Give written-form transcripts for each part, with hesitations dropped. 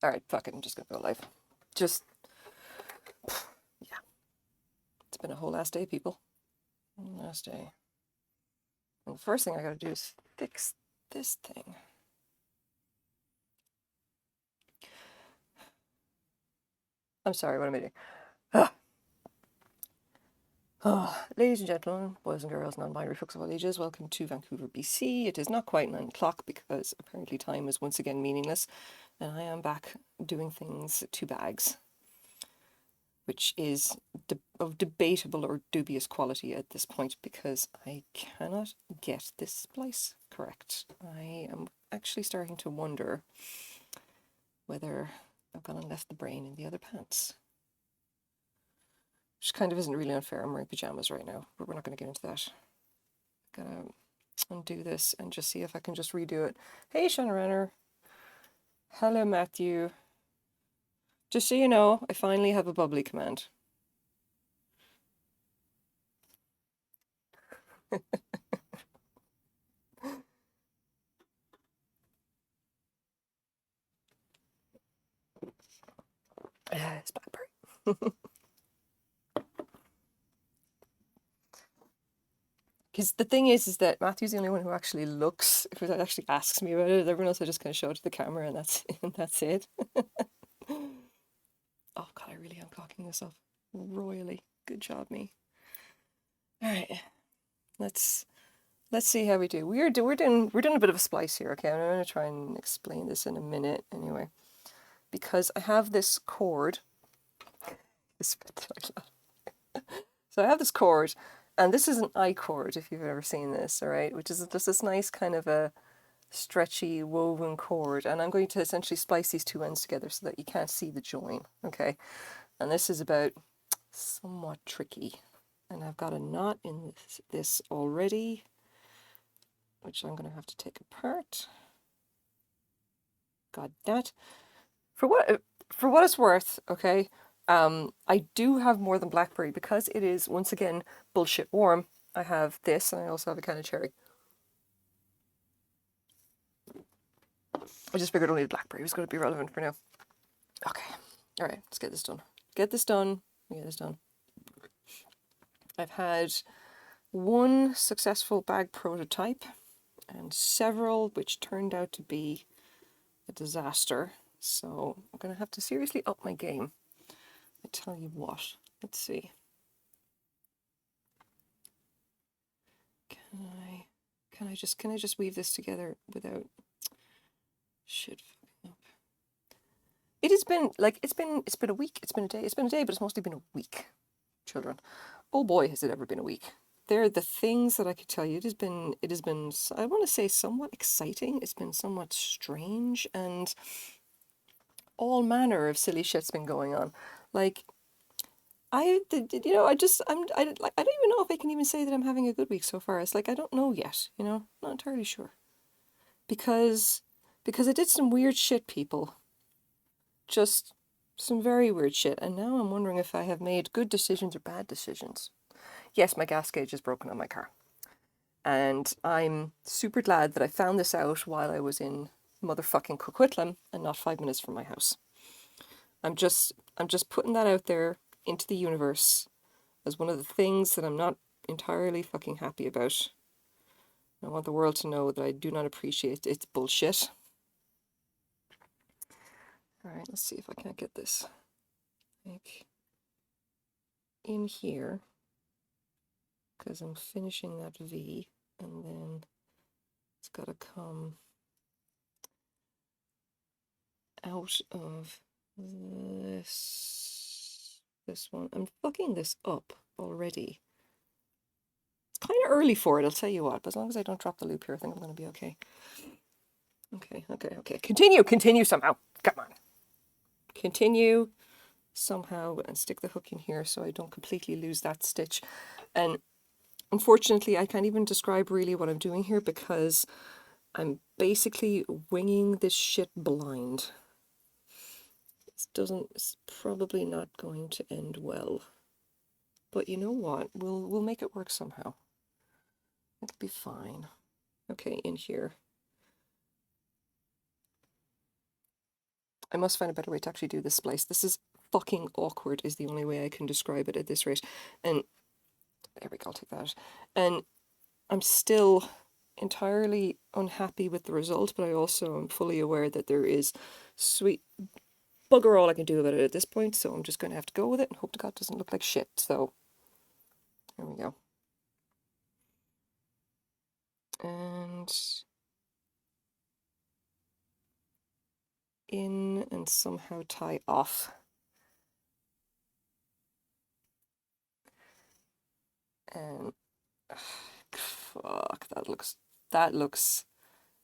All right, fuck it. I'm just gonna go live. Just, yeah. It's been a whole last day, people. Whole last day. And the first thing I gotta do is fix this thing. I'm sorry, what am I doing? Ah. Oh, ladies and gentlemen, boys and girls, non-binary folks of all ages, welcome to Vancouver, BC. It is not quite 9 o'clock because apparently time is once again meaningless, and I am back doing things to bags, which is of debatable or dubious quality at this point because I cannot get this splice correct. I am actually starting to wonder whether I've gone and left the brain in the other pants. Which kind of isn't really unfair. I'm wearing pajamas right now, but we're not going to get into that. Gotta undo this and just see if I can just redo it. Hey, Shanna Renner. Hello, Matthew. Just so you know, I finally have a bubbly command. It's Blackberry. Because the thing is that Matthew's the only one who actually looks, who actually asks me about it. Everyone else I just kind of show it to the camera and that's it. Oh god, I really am cocking this off royally. Good job, me. All right, let's see how we do. We're doing a bit of a splice here. Okay, I'm going to try and explain this in a minute anyway, because I have this cord. So I have this cord, and this is an I cord if you've ever seen this. All right, which is just this nice kind of a stretchy woven cord, and I'm going to essentially splice these two ends together so that you can't see the join. Okay, and this is about somewhat tricky, and I've got a knot in this already, which I'm going to have to take apart. God damn it. For what it's worth, okay, I do have more than blackberry because it is once again bullshit warm. I have this, and I also have a can of cherry. I just figured only the blackberry was going to be relevant for now. Okay, all right, let's get this done. Get this done. Get this done. I've had one successful bag prototype and several which turned out to be a disaster. So I'm going to have to seriously up my game. I tell you what. Let's see. Can I just weave this together without shit fucking up? It has been like it's been a week, it's been a day, but it's mostly been a week, children. Oh boy, has it ever been a week. They're the things that I could tell you. It has been I want to say somewhat exciting. It's been somewhat strange, and all manner of silly shit's been going on. Like I don't even know if I can even say that I'm having a good week so far. It's like I don't know yet, not entirely sure. Because I did some weird shit, people. Just some very weird shit, and now I'm wondering if I have made good decisions or bad decisions. Yes, my gas gauge is broken on my car. And I'm super glad that I found this out while I was in motherfucking Coquitlam and not 5 minutes from my house. I'm just putting that out there into the universe as one of the things that I'm not entirely fucking happy about. I want the world to know that I do not appreciate its bullshit. Alright, let's see if I can't get this like in here, because I'm finishing that V, and then it's got to come out of this one. I'm fucking this up already. It's kind of early for it, I'll tell you what, but as long as I don't drop the loop here, I think I'm going to be okay. Okay. Continue somehow. Come on. Continue somehow and stick the hook in here so I don't completely lose that stitch. And unfortunately, I can't even describe really what I'm doing here because I'm basically winging this shit blind. It's probably not going to end well. But you know what? We'll make it work somehow. It'll be fine. Okay, in here. I must find a better way to actually do this splice. This is fucking awkward is the only way I can describe it at this rate. And there we go, I'll take that out. And I'm still entirely unhappy with the result, but I also am fully aware that there is sweet bugger all I can do about it at this point, so I'm just going to have to go with it and hope to God it doesn't look like shit. So there we go. And in and somehow tie off. And fuck, that looks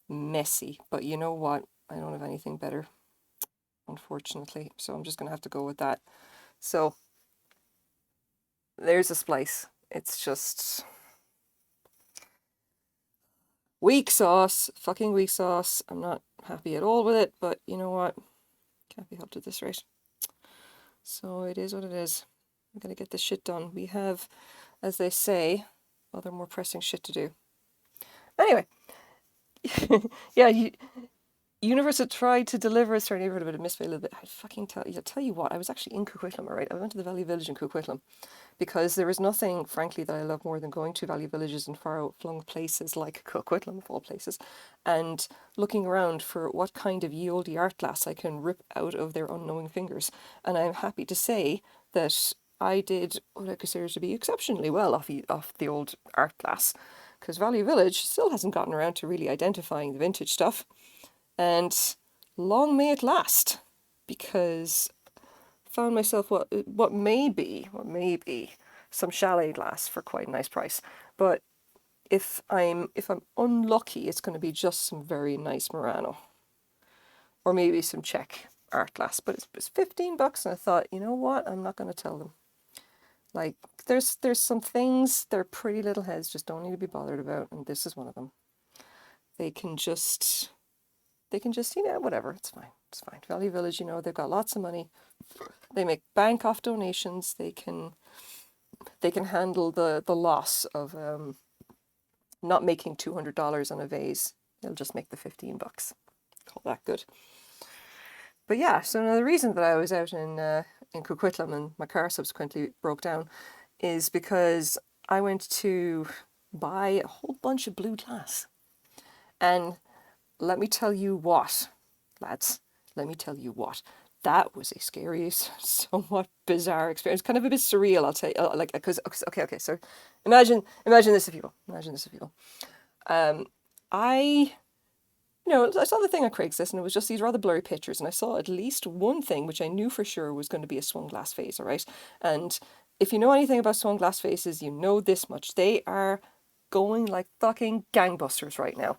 messy, but you know what? I don't have anything better, unfortunately, so I'm just gonna have to go with that. So there's a splice. It's just weak sauce, fucking weak sauce. I'm not happy at all with it, but you know what? Can't be helped at this rate. So it is what it is. I'm gonna get this shit done. We have, as they say, other more pressing shit to do. Anyway, yeah, Universe had tried to deliver us to our neighborhood, but it misfed a little bit. I fucking tell you what, I was actually in Coquitlam, right? I went to the Valley Village in Coquitlam because there is nothing, frankly, that I love more than going to Valley Villages and far-flung places like Coquitlam, of all places, and looking around for what kind of ye olde art glass I can rip out of their unknowing fingers. And I'm happy to say that I did what I consider to be exceptionally well off the old art glass, because Valley Village still hasn't gotten around to really identifying the vintage stuff. And long may it last, because I found myself what may be some chalet glass for quite a nice price. But if I'm unlucky, it's going to be just some very nice Murano, or maybe some Czech art glass. But it's $15, and I thought, you know what, I'm not going to tell them. Like, there's some things their pretty little heads just don't need to be bothered about, and this is one of them. They can just, whatever, it's fine. It's fine. Valley Village, they've got lots of money. They make bank off donations. They can handle the loss of not making $200 on a vase. They'll just make the $15. Call that good. But yeah, so now the reason that I was out in Coquitlam and my car subsequently broke down is because I went to buy a whole bunch of blue glass. And let me tell you what, lads, that was a scary, somewhat bizarre experience, kind of a bit surreal, I'll tell you, because, okay, so imagine this if you will. I saw the thing on Craigslist and it was just these rather blurry pictures, and I saw at least one thing which I knew for sure was going to be a swung glass vase, all right? And if you know anything about swung glass vases, you know this much. They are going like fucking gangbusters right now.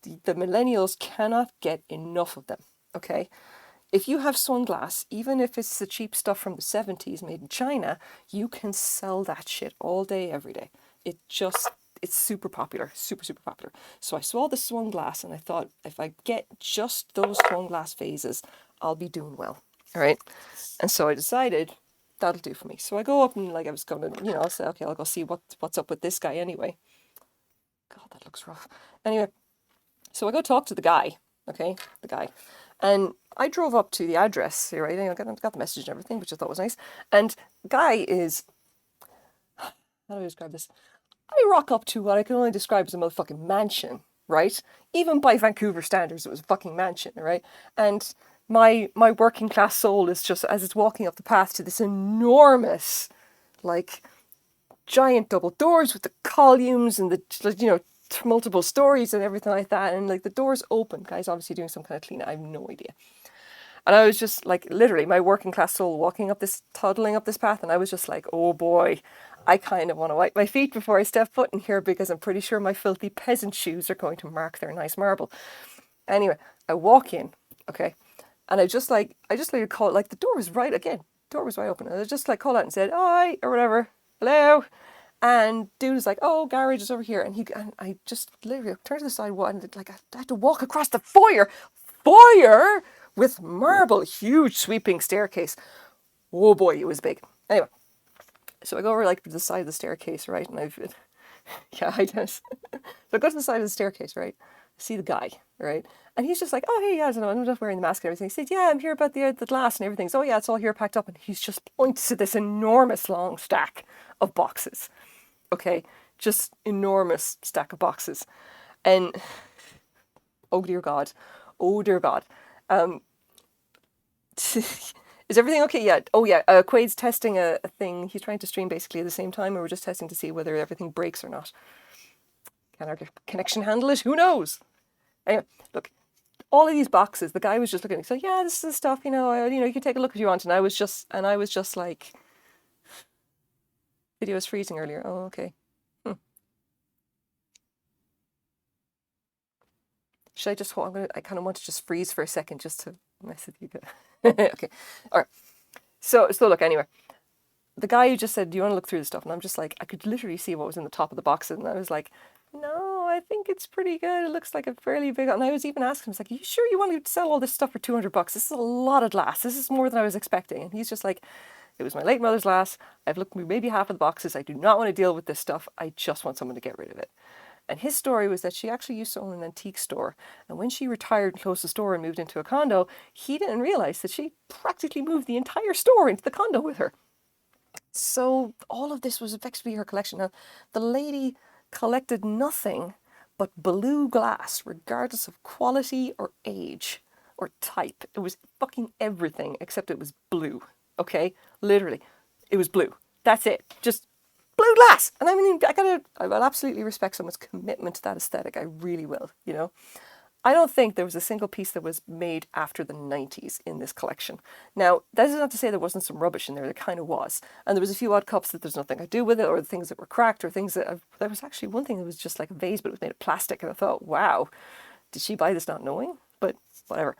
The millennials cannot get enough of them, okay? If you have swung glass, even if it's the cheap stuff from the 70s made in China, you can sell that shit all day, every day. It's super popular, super popular. So I saw the swung glass and I thought, if I get just those swung glass vases, I'll be doing well, all right? And so I decided that'll do for me. So I go up and I was going to, I'll say, okay, I'll go see what's up with this guy anyway. God, that looks rough. Anyway, so I go talk to the guy, okay, and I drove up to the address, right, I got the message and everything, which I thought was nice, and the guy is, how do I describe this? I rock up to what I can only describe as a motherfucking mansion, right? Even by Vancouver standards, it was a fucking mansion, right? And my working class soul is just, as it's walking up the path to this enormous, giant double doors with the columns and the, multiple stories and everything like that, and the doors open. Guy's obviously doing some kind of clean. I have no idea. And I was just literally my working class soul toddling up this path, and I was just like, oh boy, I kind of want to wipe my feet before I step foot in here, because I'm pretty sure my filthy peasant shoes are going to mark their nice marble. Anyway, I walk in, okay, and I just literally call, the door was right open, and I just called out and said, hi, or whatever, hello. And dude was like, oh, garage is over here. And I just literally turned to the side, and I had to walk across the foyer with marble, huge sweeping staircase. Oh boy, it was big. Anyway, so I go over to the side of the staircase, right? And yeah, I guess. So I go to the side of the staircase, right? see the guy, right? And he's just like, oh, hey, yeah, I don't know, I'm just wearing the mask and everything. He said, yeah, I'm here about the glass and everything. So, yeah, it's all here packed up. And he's just points to this enormous long stack of boxes. Okay, just enormous stack of boxes. And, oh, dear God. Oh, dear God. Is everything okay? Yeah. Oh, yeah. Quaid's testing a thing. He's trying to stream basically at the same time, and we're just testing to see whether everything breaks or not. Can our connection handle it? Who knows? Anyway, look, all of these boxes. The guy was just looking. He said, "Yeah, this is the stuff. You can take a look if you want." And I was just like, "Video was freezing earlier." Oh, okay. Should I just hold? I kind of want to just freeze for a second just to mess with you. Okay. All right. So look. Anyway, the guy who just said, "Do you want to look through the stuff?" And I'm just like, I could literally see what was in the top of the boxes, and I was like, "No, I think it's pretty good. It looks like a fairly big." And I was even asking him, I was like, "Are you sure you want to sell all this stuff for $200? This is a lot of glass. This is more than I was expecting." And he's just like, "It was my late mother's glass. I've looked through maybe half of the boxes. I do not want to deal with this stuff. I just want someone to get rid of it." And his story was that she actually used to own an antique store. And when she retired and closed the store and moved into a condo, he didn't realize that she practically moved the entire store into the condo with her. So all of this was effectively her collection. Now, the lady collected nothing but blue glass, regardless of quality or age or type. It was fucking everything except it was blue. Okay? Literally. It was blue. That's it. Just blue glass. And I mean, I will absolutely respect someone's commitment to that aesthetic. I really will, I don't think there was a single piece that was made after the 90s in this collection. Now, that is not to say there wasn't some rubbish in there. There kind of was. And there was a few odd cups that there's nothing I do with it, or things that were cracked, or things that... There was actually one thing that was just like a vase, but it was made of plastic. And I thought, wow, did she buy this not knowing? But whatever.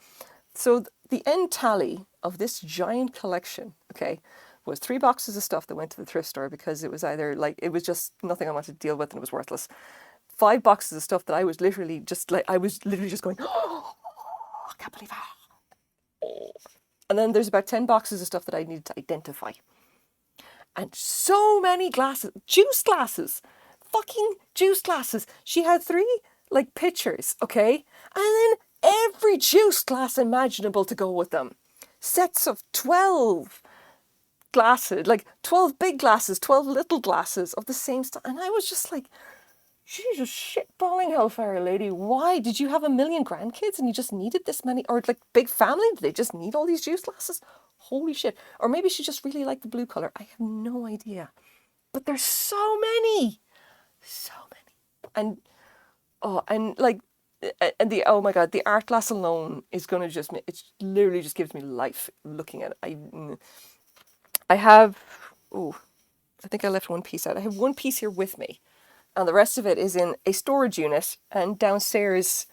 So the end tally of this giant collection, okay, was 3 boxes of stuff that went to the thrift store because it was either like, it was just nothing I wanted to deal with and it was worthless. 5 boxes of stuff that I was literally just going, oh, I can't believe it. And then there's about 10 boxes of stuff that I needed to identify. And so many glasses, juice glasses, fucking juice glasses. She had 3 like pictures, okay? And then every juice glass imaginable to go with them. Sets of 12 glasses, like 12 big glasses, 12 little glasses of the same stuff. And I was just like, Jesus, shitballing hellfire, lady. Why? Did you have a million grandkids and you just needed this many? Or like big family? Did they just need all these juice glasses? Holy shit. Or maybe she just really liked the blue colour. I have no idea. But there's so many. So many. Oh my God, the art glass alone is going to just, it literally just gives me life looking at it. I think I left one piece out. I have one piece here with me. And the rest of it is in a storage unit and downstairs,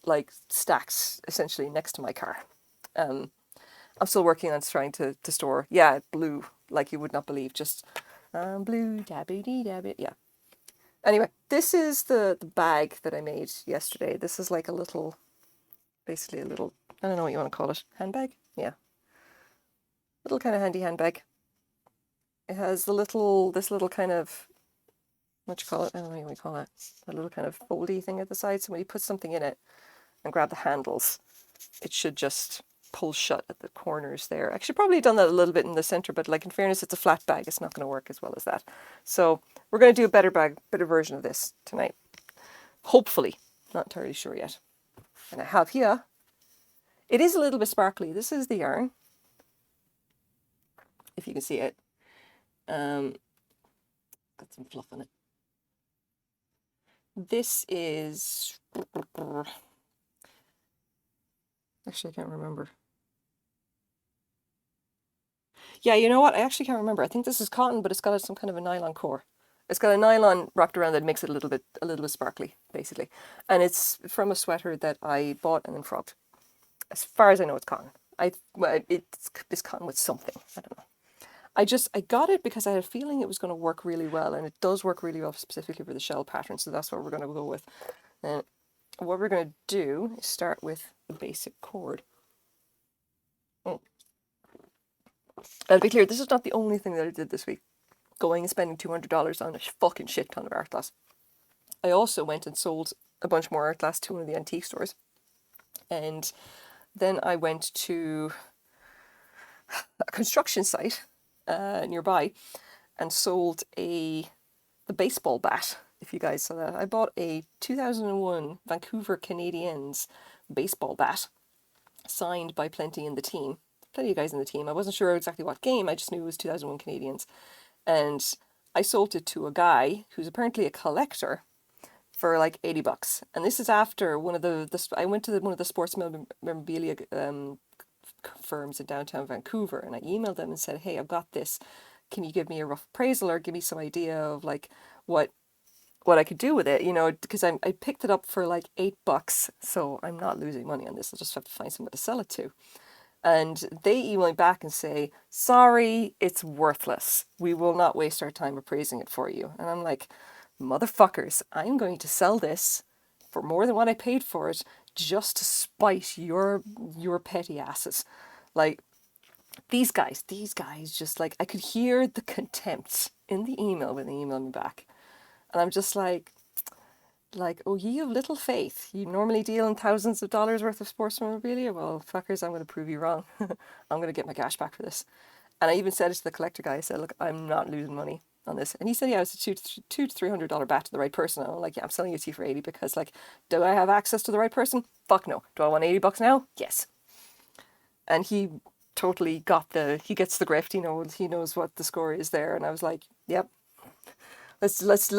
like stacks essentially next to my car. I'm still working on trying to store, blue, like you would not believe, just blue, dabby, yeah. Anyway, this is the bag that I made yesterday. This is like basically a little, I don't know what you want to call it, handbag? Yeah. Little kind of handy handbag. It has this little kind of, what do you call it? I don't know what you call it. A little kind of foldy thing at the side. So when you put something in it and grab the handles, it should just pull shut at the corners there. I should probably have done that a little bit in the center, but like in fairness, it's a flat bag. It's not going to work as well as that. So we're going to do a better version of this tonight. Hopefully. Not entirely sure yet. And I have here, it is a little bit sparkly. This is the yarn. If you can see it. Got some fluff on it. This is, actually I can't remember. Yeah, you know what? I actually can't remember. I think this is cotton, but it's got some kind of a nylon core. It's got a nylon wrapped around that makes it a little bit sparkly, basically. And it's from a sweater that I bought and then frogged. As far as I know, it's cotton. It's cotton with something. I don't know. I got it because I had a feeling it was going to work really well, and it does work really well specifically for the shell pattern, so that's what we're going to go with. And what we're going to do is start with the basic cord. And to be clear, this is not the only thing that I did this week, going and spending $200 on a fucking shit ton of art glass. I also went and sold a bunch more art glass to one of the antique stores. And then I went to a construction site nearby and sold the baseball bat, if you guys saw that. I bought a 2001 Vancouver Canadiens baseball bat signed by plenty in the team. Plenty of guys in the team. I wasn't sure exactly what game, I just knew it was 2001 Canadiens. And I sold it to a guy who's apparently a collector for like $80. And this is after one of I went to one of the sports memorabilia firms in downtown Vancouver, and I emailed them and said, hey, I've got this. Can you give me a rough appraisal or give me some idea of like what I could do with it, you know, because I picked it up for like $8, so I'm not losing money on this. I'll just have to find someone to sell it to. And they email me back and say, sorry, it's worthless. We will not waste our time appraising it for you. And I'm like, motherfuckers, I'm going to sell this for more than what I paid for it just to spite your petty asses. Like, these guys just like, I could hear the contempt in the email when they emailed me back. And I'm just like, oh, ye of little faith. You normally deal in thousands of dollars worth of sports memorabilia? Well, fuckers, I'm going to prove you wrong. I'm going to get my cash back for this. And I even said it to the collector guy. I said, look, I'm not losing money on this. And he said, yeah, it's a $200 to $300 bat to the right person. And I'm like, yeah, I'm selling it to you for 80 because, like, do I have access to the right person? Fuck no. Do I want $80 now? Yes. And he totally he gets the grift. He knows what the score is there. And I was like, yep. Let's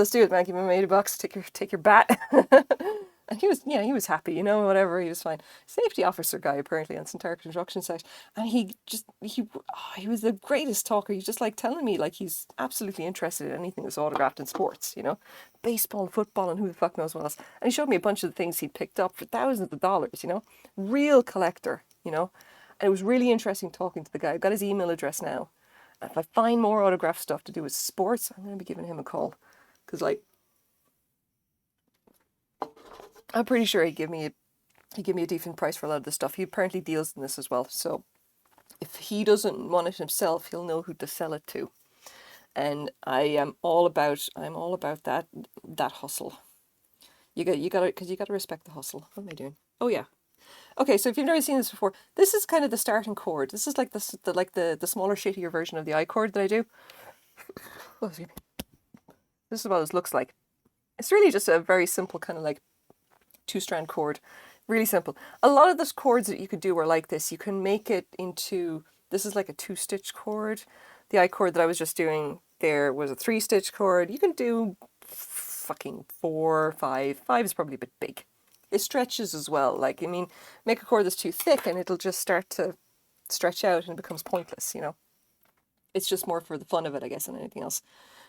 do it, man. Give him $80. Take your bat. And he was happy, you know, whatever. He was fine. Safety officer guy apparently on this entire construction site, and he was the greatest talker. He's just like telling me like he's absolutely interested in anything that's autographed in sports, you know, baseball, football, and who the fuck knows what else. And he showed me a bunch of the things he'd picked up for thousands of dollars, you know, real collector, you know. And it was really interesting talking to the guy. I've got his email address now. If I find more autograph stuff to do with sports, I'm going to be giving him a call. Because, like, I'm pretty sure he'd give me a decent price for a lot of the stuff. He apparently deals in this as well. So if he doesn't want it himself, he'll know who to sell it to. And I'm all about that hustle. You gotta respect the hustle. What am I doing? Oh yeah. Okay, so if you've never seen this before, this is kind of the starting chord. This is like the smaller, shittier version of the I chord that I do. Oh, excuse me. This is what it looks like. It's really just a very simple kind of like 2-strand cord. Really simple. A lot of the cords that you could do are like this. You can make it into, this is like a 2-stitch cord. The I chord that I was just doing there was a 3-stitch cord. You can do fucking 4, 5. 5 is probably a bit big. It stretches as well. Like, I mean, make a cord that's too thick and it'll just start to stretch out and it becomes pointless, you know. It's just more for the fun of it, I guess, than anything else.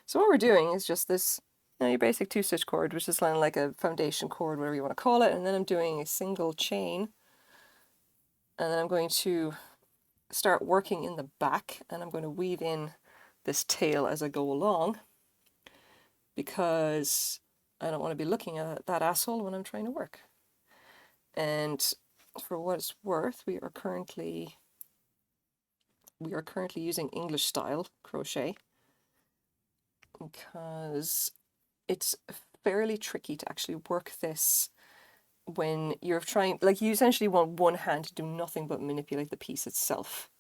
So what we're doing is just this, you know, your basic 2-stitch cord, which is kind of like a foundation cord, whatever you want to call it. And then I'm doing a single chain. And then I'm going to start working in the back. And I'm going to weave in this tail as I go along. Because I don't want to be looking at that asshole when I'm trying to work. And for what it's worth, we are currently using English style crochet because it's fairly tricky to actually work this when you're trying, like, you essentially want one hand to do nothing but manipulate the piece itself.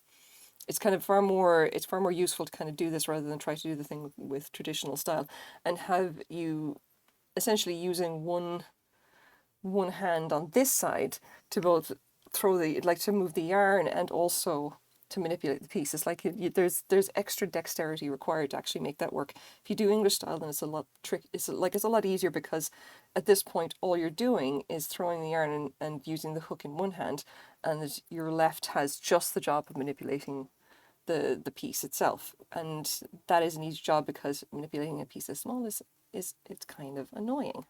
It's kind of far more useful to kind of do this rather than try to do the thing with traditional style and have you essentially using one hand on this side to both to move the yarn and also to manipulate the piece. It's like there's extra dexterity required to actually make that work. If you do English style, then it's a lot easier because at this point all you're doing is throwing the yarn and using the hook in one hand, and your left has just the job of manipulating the piece itself. And that is an easy job because manipulating a piece as small is it's kind of annoying.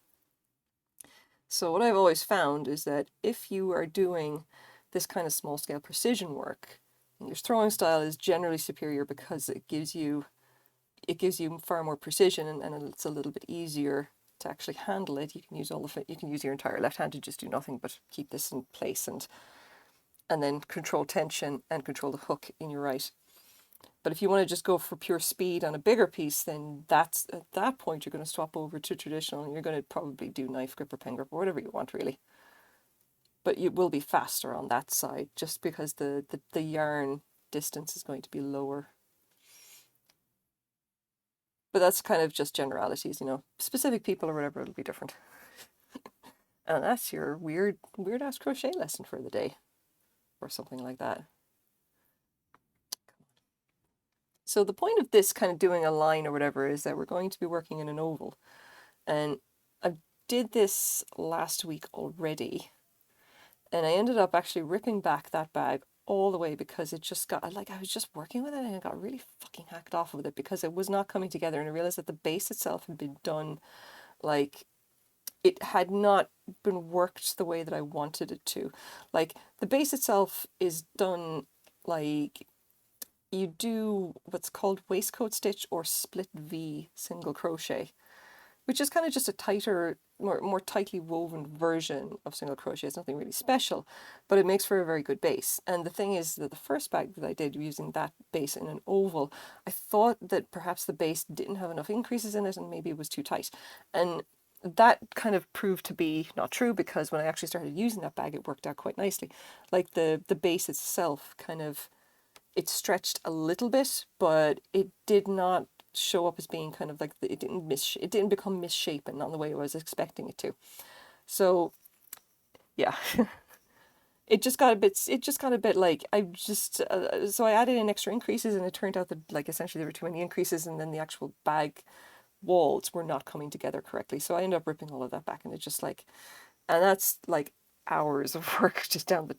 So what I've always found is that if you are doing this kind of small scale precision work, your throwing style is generally superior because it gives you far more precision and it's a little bit easier to actually handle it. You can use you can use your entire left hand to just do nothing but keep this in place and then control tension and control the hook in your right. But if you want to just go for pure speed on a bigger piece, then that's at that point you're going to swap over to traditional, and you're going to probably do knife grip or pen grip or whatever you want really. But you will be faster on that side just because the yarn distance is going to be lower. But that's kind of just generalities, you know. Specific people or whatever, it'll be different. And that's your weird ass crochet lesson for the day. Or something like that. So the point of this kind of doing a line or whatever is that we're going to be working in an oval. And I did this last week already. And I ended up actually ripping back that bag all the way because it just got, like, I was just working with it and I got really fucking hacked off with it because it was not coming together. And I realized that the base itself had been done, like, it had not been worked the way that I wanted it to. Like, the base itself is done, like, you do what's called waistcoat stitch or split V single crochet, which is kind of just a tighter, more tightly woven version of single crochet. It's nothing really special, but it makes for a very good base. And the thing is that the first bag that I did using that base in an oval, I thought that perhaps the base didn't have enough increases in it and maybe it was too tight. And that kind of proved to be not true because when I actually started using that bag, it worked out quite nicely. Like the base itself kind of, it stretched a little bit, but it did not show up as being kind of like it didn't become misshapen on the way I was expecting it to. So yeah, it just got a bit like I just so I added in extra increases and it turned out that like essentially there were too many increases and then the actual bag walls were not coming together correctly. So I ended up ripping all of that back and it's just like, and that's like hours of work just down the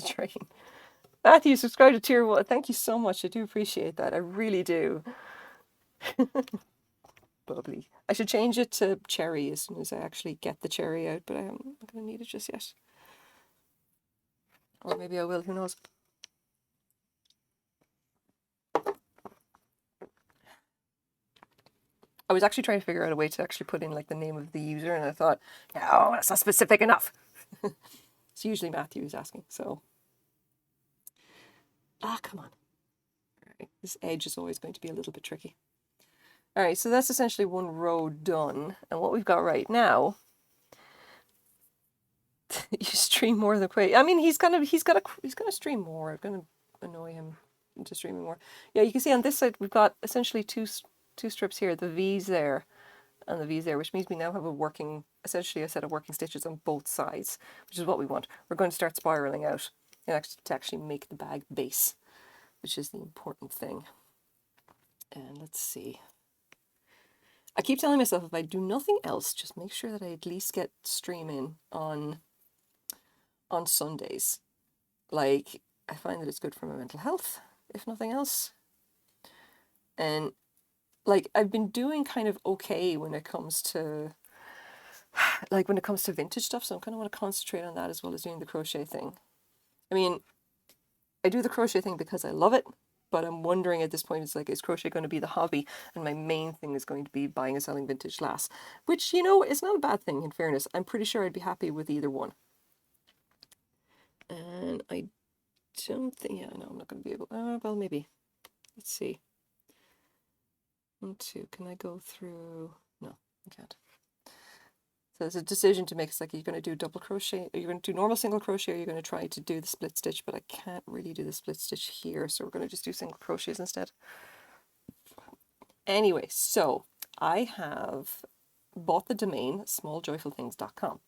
drain. Matthew, subscribe to Tier 1. Thank you so much. I do appreciate that. I really do. Bubbly. I should change it to cherry as soon as I actually get the cherry out, but I'm not going to need it just yet. Or maybe I will, who knows. I was actually trying to figure out a way to actually put in like the name of the user, and I thought, no, that's not specific enough. It's usually Matthew who's asking, so. Come on. All right, this edge is always going to be a little bit tricky. All right, so that's essentially one row done. And what we've got right now, you stream more than Quay. I mean, he's gonna stream more. I'm gonna annoy him into streaming more. Yeah, you can see on this side we've got essentially two strips here, the V's there and the V's there, which means we now have essentially a set of working stitches on both sides, which is what we want. We're going to start spiraling out to actually make the bag base, which is the important thing. And let's see. I keep telling myself if I do nothing else, just make sure that I at least get streaming on Sundays. Like, I find that it's good for my mental health, if nothing else. And like, I've been doing kind of okay when it comes to vintage stuff, so I kind of want to concentrate on that as well as doing the crochet thing. I mean, I do the crochet thing because I love it, but I'm wondering at this point, it's like, is crochet going to be the hobby? And my main thing is going to be buying and selling vintage glass, which, you know, is not a bad thing in fairness. I'm pretty sure I'd be happy with either one. And I don't think, yeah, no, I'm not going to be able, well, maybe. Let's see. 1, 2, can I go through? No, I can't. So there's a decision to make. It's like, you're going to do double crochet, are you going to do normal single crochet, or you're going to try to do the split stitch, but I can't really do the split stitch here, so we're going to just do single crochets instead. Anyway, so I have bought the domain smalljoyfulthings.com.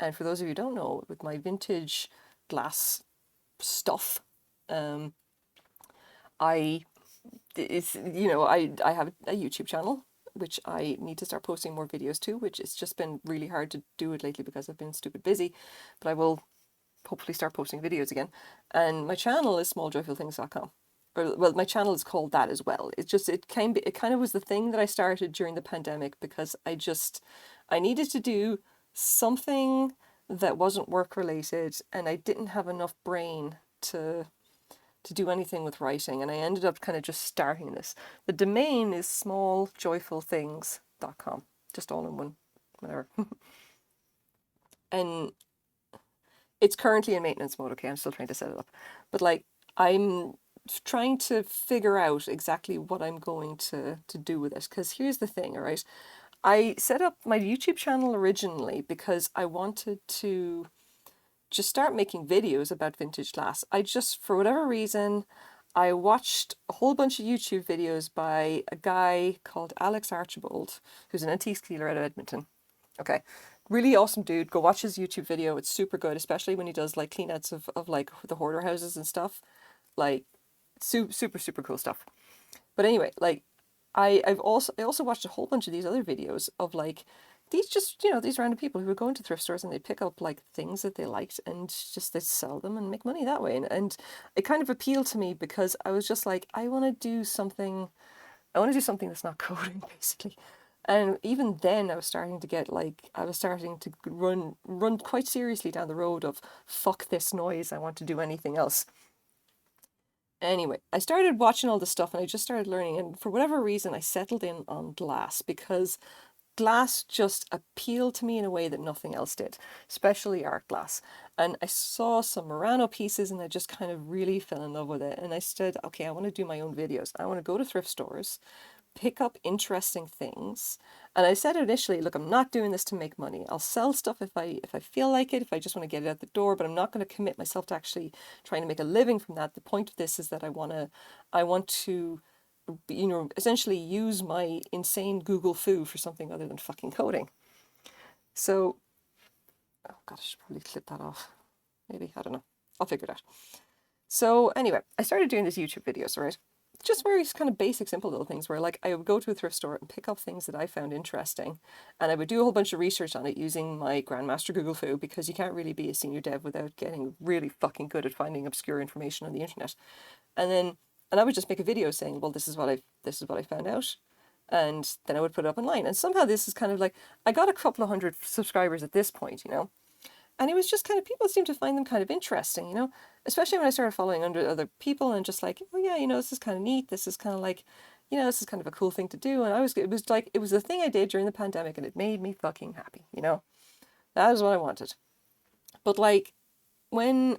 And for those of you who don't know, with my vintage glass stuff, I have a YouTube channel, which I need to start posting more videos to, which it's just been really hard to do it lately because I've been stupid busy, but I will hopefully start posting videos again. And my channel is smalljoyfulthings.com. Or, well, my channel is called that as well. It kind of was the thing that I started during the pandemic because I needed to do something that wasn't work related, and I didn't have enough brain to do anything with writing, and I ended up kind of just starting this. The domain is smalljoyfulthings.com, just all in one, whatever. And it's currently in maintenance mode, okay? I'm still trying to set it up. But like, I'm trying to figure out exactly what I'm going to do with it. Because here's the thing, all right? I set up my YouTube channel originally because I wanted to just start making videos about vintage glass. I just, for whatever reason, I watched a whole bunch of YouTube videos by a guy called Alex Archibald, who's an antiques dealer out of Edmonton. Okay. Really awesome dude. Go watch his YouTube video. It's super good, especially when he does like clean outs of like the hoarder houses and stuff. Like super, super cool stuff. But anyway, like I also watched a whole bunch of these other videos of like these just, these random people who would go into thrift stores and they'd pick up like things that they liked and just they'd sell them and make money that way. And it kind of appealed to me because I was just like, I want to do something that's not coding basically. And even then I was starting to get like, I was starting to run quite seriously down the road of fuck this noise, I want to do anything else. Anyway, I started watching all this stuff and I just started learning, and for whatever reason I settled in on glass because glass just appealed to me in a way that nothing else did, especially art glass. And I saw some Murano pieces and I just kind of really fell in love with it. And I said, okay, I want to do my own videos. I want to go to thrift stores, pick up interesting things. And I said initially, look, I'm not doing this to make money. I'll sell stuff if I feel like it, if I just want to get it out the door, but I'm not going to commit myself to actually trying to make a living from that. The point of this is that I want to essentially use my insane Google foo for something other than fucking coding. So, oh god, I should probably clip that off. Maybe, I don't know. I'll figure it out. So anyway, I started doing these YouTube videos, right? Just very kind of basic, simple little things where like I would go to a thrift store and pick up things that I found interesting, and I would do a whole bunch of research on it using my Grandmaster Google foo, because you can't really be a senior dev without getting really fucking good at finding obscure information on the internet. And I would just make a video saying, well, this is what I found out. And then I would put it up online. And somehow this is kind of like, I got a couple of hundred subscribers at this point, And it was just kind of, people seemed to find them kind of interesting, Especially when I started following under other people and just like, oh yeah, this is kind of neat. This is kind of like, this is kind of a cool thing to do. And it was the thing I did during the pandemic and it made me fucking happy, That is what I wanted. But like, when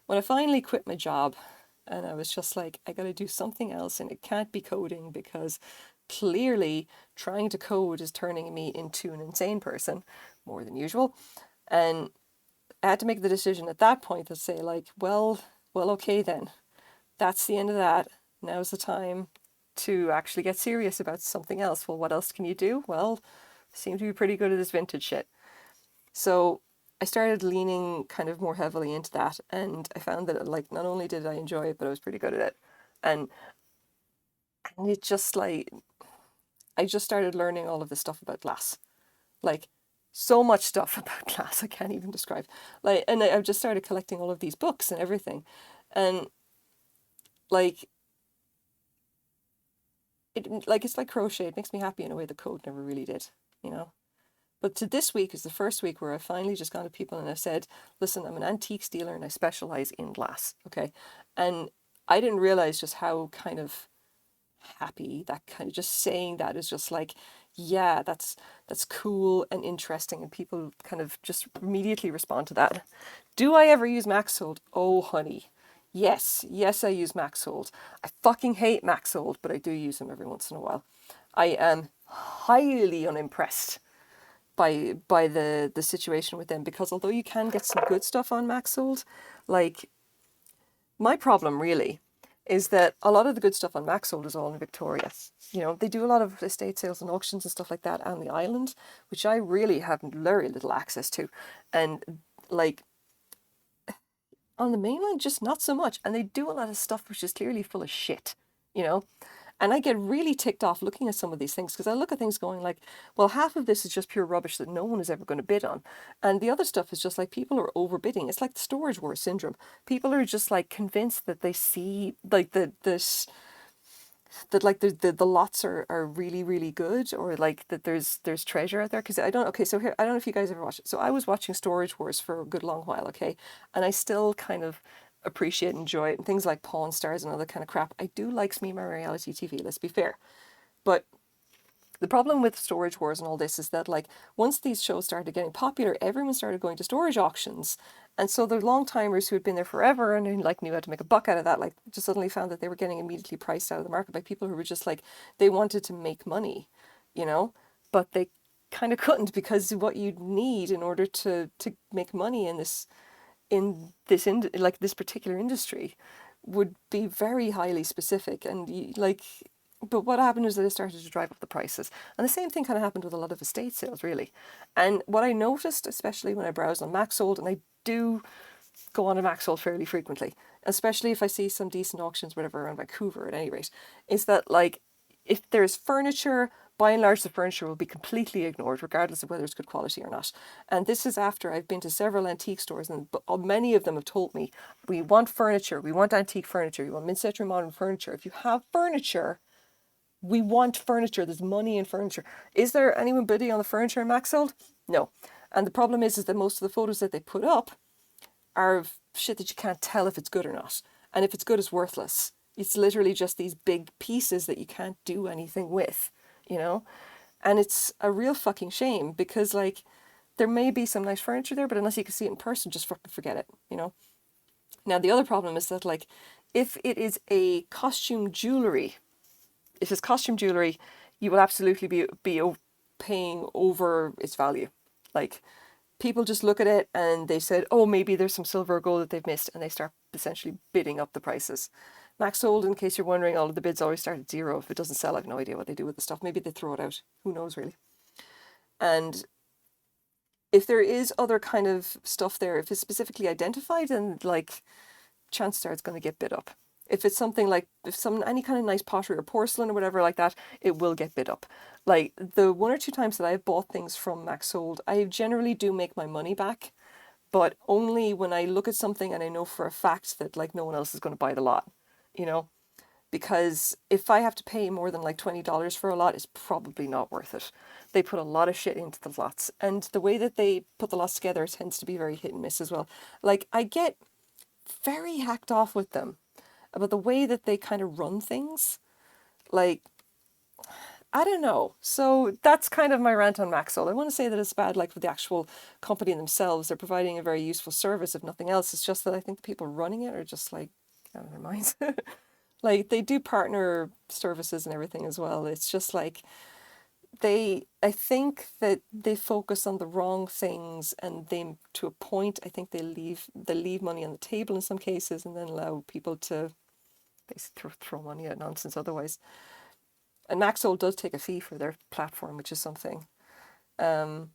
I finally quit my job, and I was just like, I gotta do something else, and it can't be coding because clearly trying to code is turning me into an insane person more than usual. And I had to make the decision at that point to say like, well, okay then. That's the end of that. Now's the time to actually get serious about something else. Well, what else can you do? Well, seem to be pretty good at this vintage shit. So I started leaning kind of more heavily into that, and I found that like not only did I enjoy it, but I was pretty good at it. And it just like, I just started learning all of this stuff about glass. Like so much stuff about glass I can't even describe. Like, and I've just started collecting all of these books and everything. And like it's like crochet. It makes me happy in a way the code never really did, But to this week is the first week where I finally just gone to people and I said, listen, I'm an antiques dealer and I specialize in glass, okay? And I didn't realize just how kind of happy that kind of, just saying that is just like, yeah, that's cool and interesting, and people kind of just immediately respond to that. Do I ever use Maxhold? Oh, honey. Yes, I use Maxhold. I fucking hate Maxhold, but I do use them every once in a while. I am highly unimpressed by the situation with them, because although you can get some good stuff on Maxhold, like my problem really is that a lot of the good stuff on Maxhold is all in Victoria. They do a lot of estate sales and auctions and stuff like that on the island, which I really have very little access to. And like on the mainland, just not so much. And they do a lot of stuff which is clearly full of shit, And I get really ticked off looking at some of these things, because I look at things going like, well, half of this is just pure rubbish that no one is ever going to bid on. And the other stuff is just like people are overbidding. It's like the storage war syndrome. People are just like convinced that they see like the lots are really, really good, or like that there's treasure out there. Because I don't know if you guys ever watched it. So I was watching Storage Wars for a good long while, okay? And I still kind of appreciate and enjoy it, and things like Pawn Stars and other kind of crap. I do like me my reality TV, let's be fair. But the problem with Storage Wars and all this is that like once these shows started getting popular, everyone started going to storage auctions, And so the long timers who had been there forever and who like knew how to make a buck out of that, like just suddenly found that they were getting immediately priced out of the market by people who were just like, they wanted to make money, you know, but they kind of couldn't, because what you'd need in order to make money in like this particular industry would be very highly specific. And but what happened is that it started to drive up the prices. And the same thing kind of happened with a lot of estate sales, really. And what I noticed, especially when I browsed on Maxsold, and I do go on a Maxsold fairly frequently, especially if I see some decent auctions, whatever, around Vancouver at any rate, is that like, if there's furniture, by and large the furniture will be completely ignored, regardless of whether it's good quality or not. And this is after I've been to several antique stores, and many of them have told me, we want furniture, we want antique furniture, we want mid-century modern furniture. If you have furniture, we want furniture. There's money in furniture. Is there anyone bidding on the furniture in Maxsold? No. And the problem is that most of the photos that they put up are shit that you can't tell if it's good or not. And if it's good, it's worthless. It's literally just these big pieces that you can't do anything with, you know? And it's a real fucking shame, because like, there may be some nice furniture there, but unless you can see it in person, just fucking forget it, you know? Now, the other problem is that like, if it is a costume jewellery, if it's costume jewellery, you will absolutely be paying over its value. Like, people just look at it and they said, oh, maybe there's some silver or gold that they've missed, and they start essentially bidding up the prices. Maxsold, in case you're wondering, all of the bids always start at zero. If it doesn't sell, I've no idea what they do with the stuff. Maybe they throw it out. Who knows, really? And if there is other kind of stuff there, if it's specifically identified, then like, chances are it's going to get bid up. If it's something like, any kind of nice pottery or porcelain or whatever like that, it will get bid up. Like, the one or two times that I've bought things from Maxsold, I generally do make my money back, but only when I look at something and I know for a fact that like no one else is going to buy the lot, you know? Because if I have to pay more than like $20 for a lot, it's probably not worth it. They put a lot of shit into the lots, and the way that they put the lots together tends to be very hit and miss as well. Like, I get very hacked off with them about the way that they kind of run things. Like, I don't know. So that's kind of my rant on Maxwell. I want to say that it's bad, like, for the actual company themselves. They're providing a very useful service, if nothing else. It's just that I think the people running it are just like out of their minds. Like, they do partner services and everything as well. It's just like, I think that they focus on the wrong things, and they, to a point, I think they leave money on the table in some cases, and then allow people to basically throw money at nonsense otherwise. And Maxwell does take a fee for their platform, which is something. I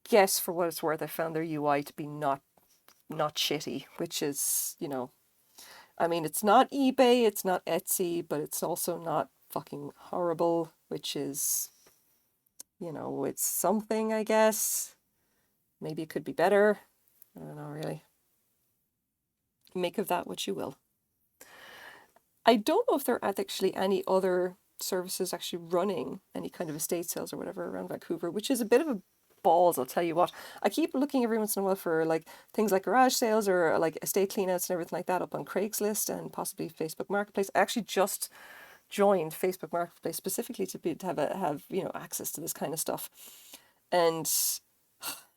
guess for what it's worth, I found their UI to be not shitty, which is, you know, I mean, it's not eBay, it's not Etsy, but it's also not fucking horrible, which is, you know, it's something, I guess. Maybe it could be better. I don't know, really. Make of that what you will. I don't know if there are actually any other services actually running any kind of estate sales or whatever around Vancouver, which is a bit of a balls, I'll tell you what. I keep looking every once in a while for like things like garage sales or like estate cleanouts and everything like that up on Craigslist and possibly Facebook Marketplace. I actually just joined Facebook Marketplace specifically to have you know, access to this kind of stuff. And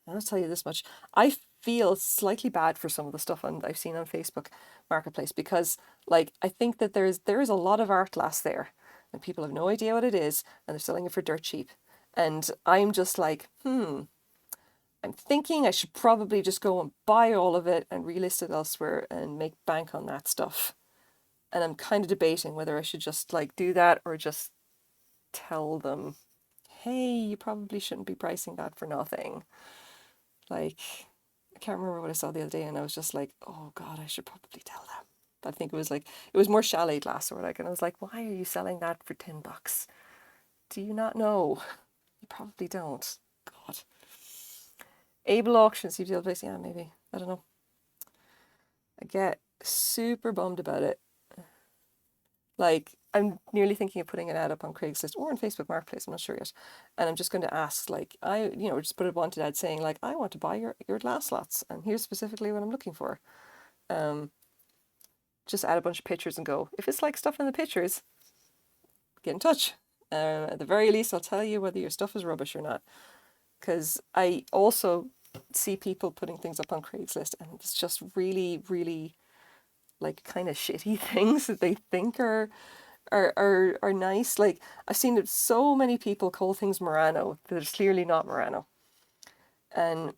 I'll tell you this much, I feel slightly bad for some of the stuff I've seen on Facebook Marketplace, because like, I think that there is a lot of art glass there and people have no idea what it is, and they're selling it for dirt cheap. And I'm just like, I'm thinking I should probably just go and buy all of it and relist it elsewhere and make bank on that stuff. And I'm kind of debating whether I should just like do that, or just tell them, hey, you probably shouldn't be pricing that for nothing. Like, I can't remember what I saw the other day, and I was just like, oh God, I should probably tell them. I think it was more chalet glass or like, and I was like, why are you selling that for $10? Do you not know? You probably don't. God. Able auctions, you deal with, yeah, maybe. I don't know. I get super bummed about it. Like, I'm nearly thinking of putting an ad up on Craigslist or on Facebook Marketplace, I'm not sure yet. And I'm just going to ask, like, just put a wanted ad saying, like, I want to buy your glass lots, and here's specifically what I'm looking for. Just add a bunch of pictures and go, if it's like stuff in the pictures, get in touch. At the very least, I'll tell you whether your stuff is rubbish or not. Because I also see people putting things up on Craigslist, and it's just really, really like kind of shitty things that they think are nice. Like I've seen so many people call things Murano that is clearly not Murano. And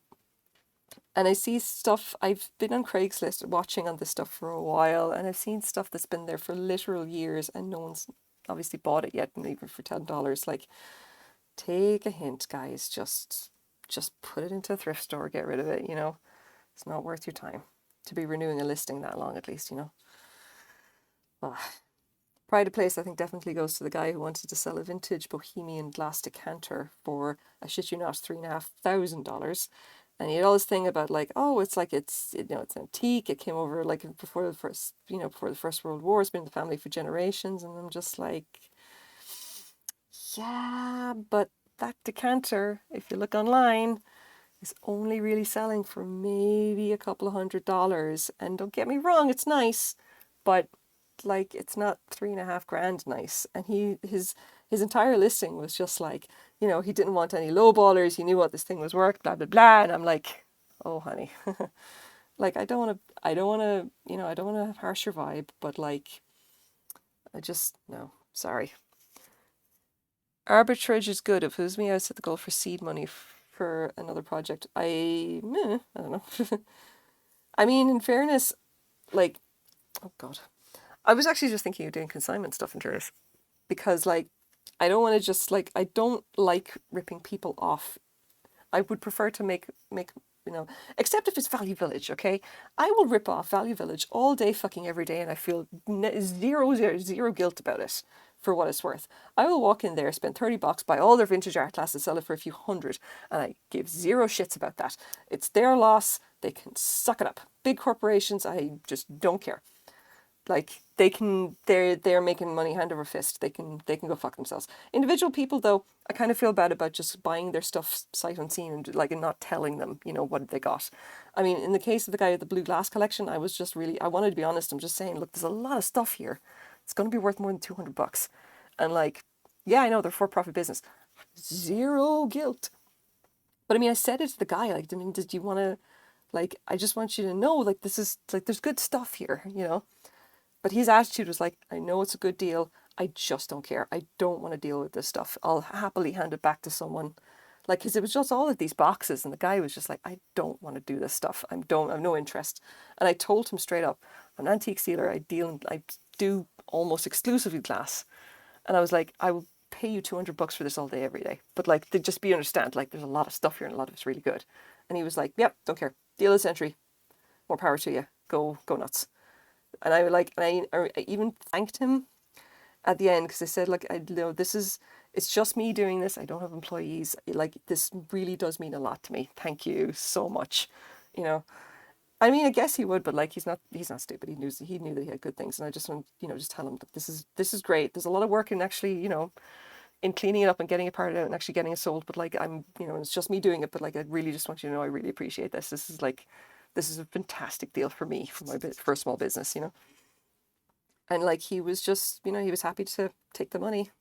I see stuff, I've been on Craigslist watching on this stuff for a while, and I've seen stuff that's been there for literal years and no one's obviously bought it yet, and even for $10. Like, take a hint, guys. Just put it into a thrift store, get rid of it, you know. It's not worth your time to be renewing a listing that long, at least, you know. Ugh. Pride of place, I think, definitely goes to the guy who wanted to sell a vintage Bohemian glass decanter for, I shit you not, $3,500. And he had all this thing about like, oh, it's like it's it's antique. It came over like before the first, before the First World War. It's been in the family for generations. And I'm just like, yeah, but that decanter, if you look online, is only really selling for maybe a couple of $100. And don't get me wrong, it's nice, but like it's not 3.5 grand nice. And his entire listing was just like, he didn't want any lowballers. He knew what this thing was worth, blah blah blah. And I'm like, oh honey, like I don't want to, I don't want to harsh your vibe, but like, I just no, sorry. Arbitrage is good. It moves me out to the goal for seed money for another project. I don't know. I mean, in fairness, like, oh god, I was actually just thinking of doing consignment stuff in Juris, because like I don't want to just like, I don't like ripping people off. I would prefer to make except if it's Value Village, okay? I will rip off Value Village all day fucking every day, and I feel zero guilt about it for what it's worth. I will walk in there, spend $30, buy all their vintage art classes, sell it for a few hundred, and I give zero shits about that. It's their loss. They can suck it up. Big corporations, I just don't care. Like they're making money hand over fist. They can go fuck themselves. Individual people though, I kind of feel bad about just buying their stuff sight unseen and like and not telling them, what they got. I mean, in the case of the guy with the blue glass collection, I wanted to be honest. I'm just saying, look, there's a lot of stuff here. It's going to be worth more than $200. And like, yeah, I know they're for-profit business. Zero guilt. But I mean, I said it to the guy, like, I mean, did you want to, like, I just want you to know, like, this is, like, there's good stuff here, But his attitude was like, I know it's a good deal. I just don't care. I don't want to deal with this stuff. I'll happily hand it back to someone. Like, because it was just all of these boxes, and the guy was just like, I don't want to do this stuff. I've no interest. And I told him straight up, I'm an antique sealer. I do almost exclusively glass. And I was like, I will pay you $200 for this all day, every day. But like, to just be understand, like, there's a lot of stuff here, and a lot of it's really good. And he was like, yep, don't care. Deal of the century. More power to you. Go nuts. And I even thanked him at the end, because I said, like, it's just me doing this. I don't have employees. Like, this really does mean a lot to me. Thank you so much. I mean, I guess he would, but like, he's not stupid. He knew that he had good things. And I just want, just tell him that this is great. There's a lot of work in actually, in cleaning it up and getting it parted out and actually getting it sold. But like, it's just me doing it. But like, I really just want you to know, I really appreciate this. This is a fantastic deal for me, for a small business, And like, he was just, he was happy to take the money,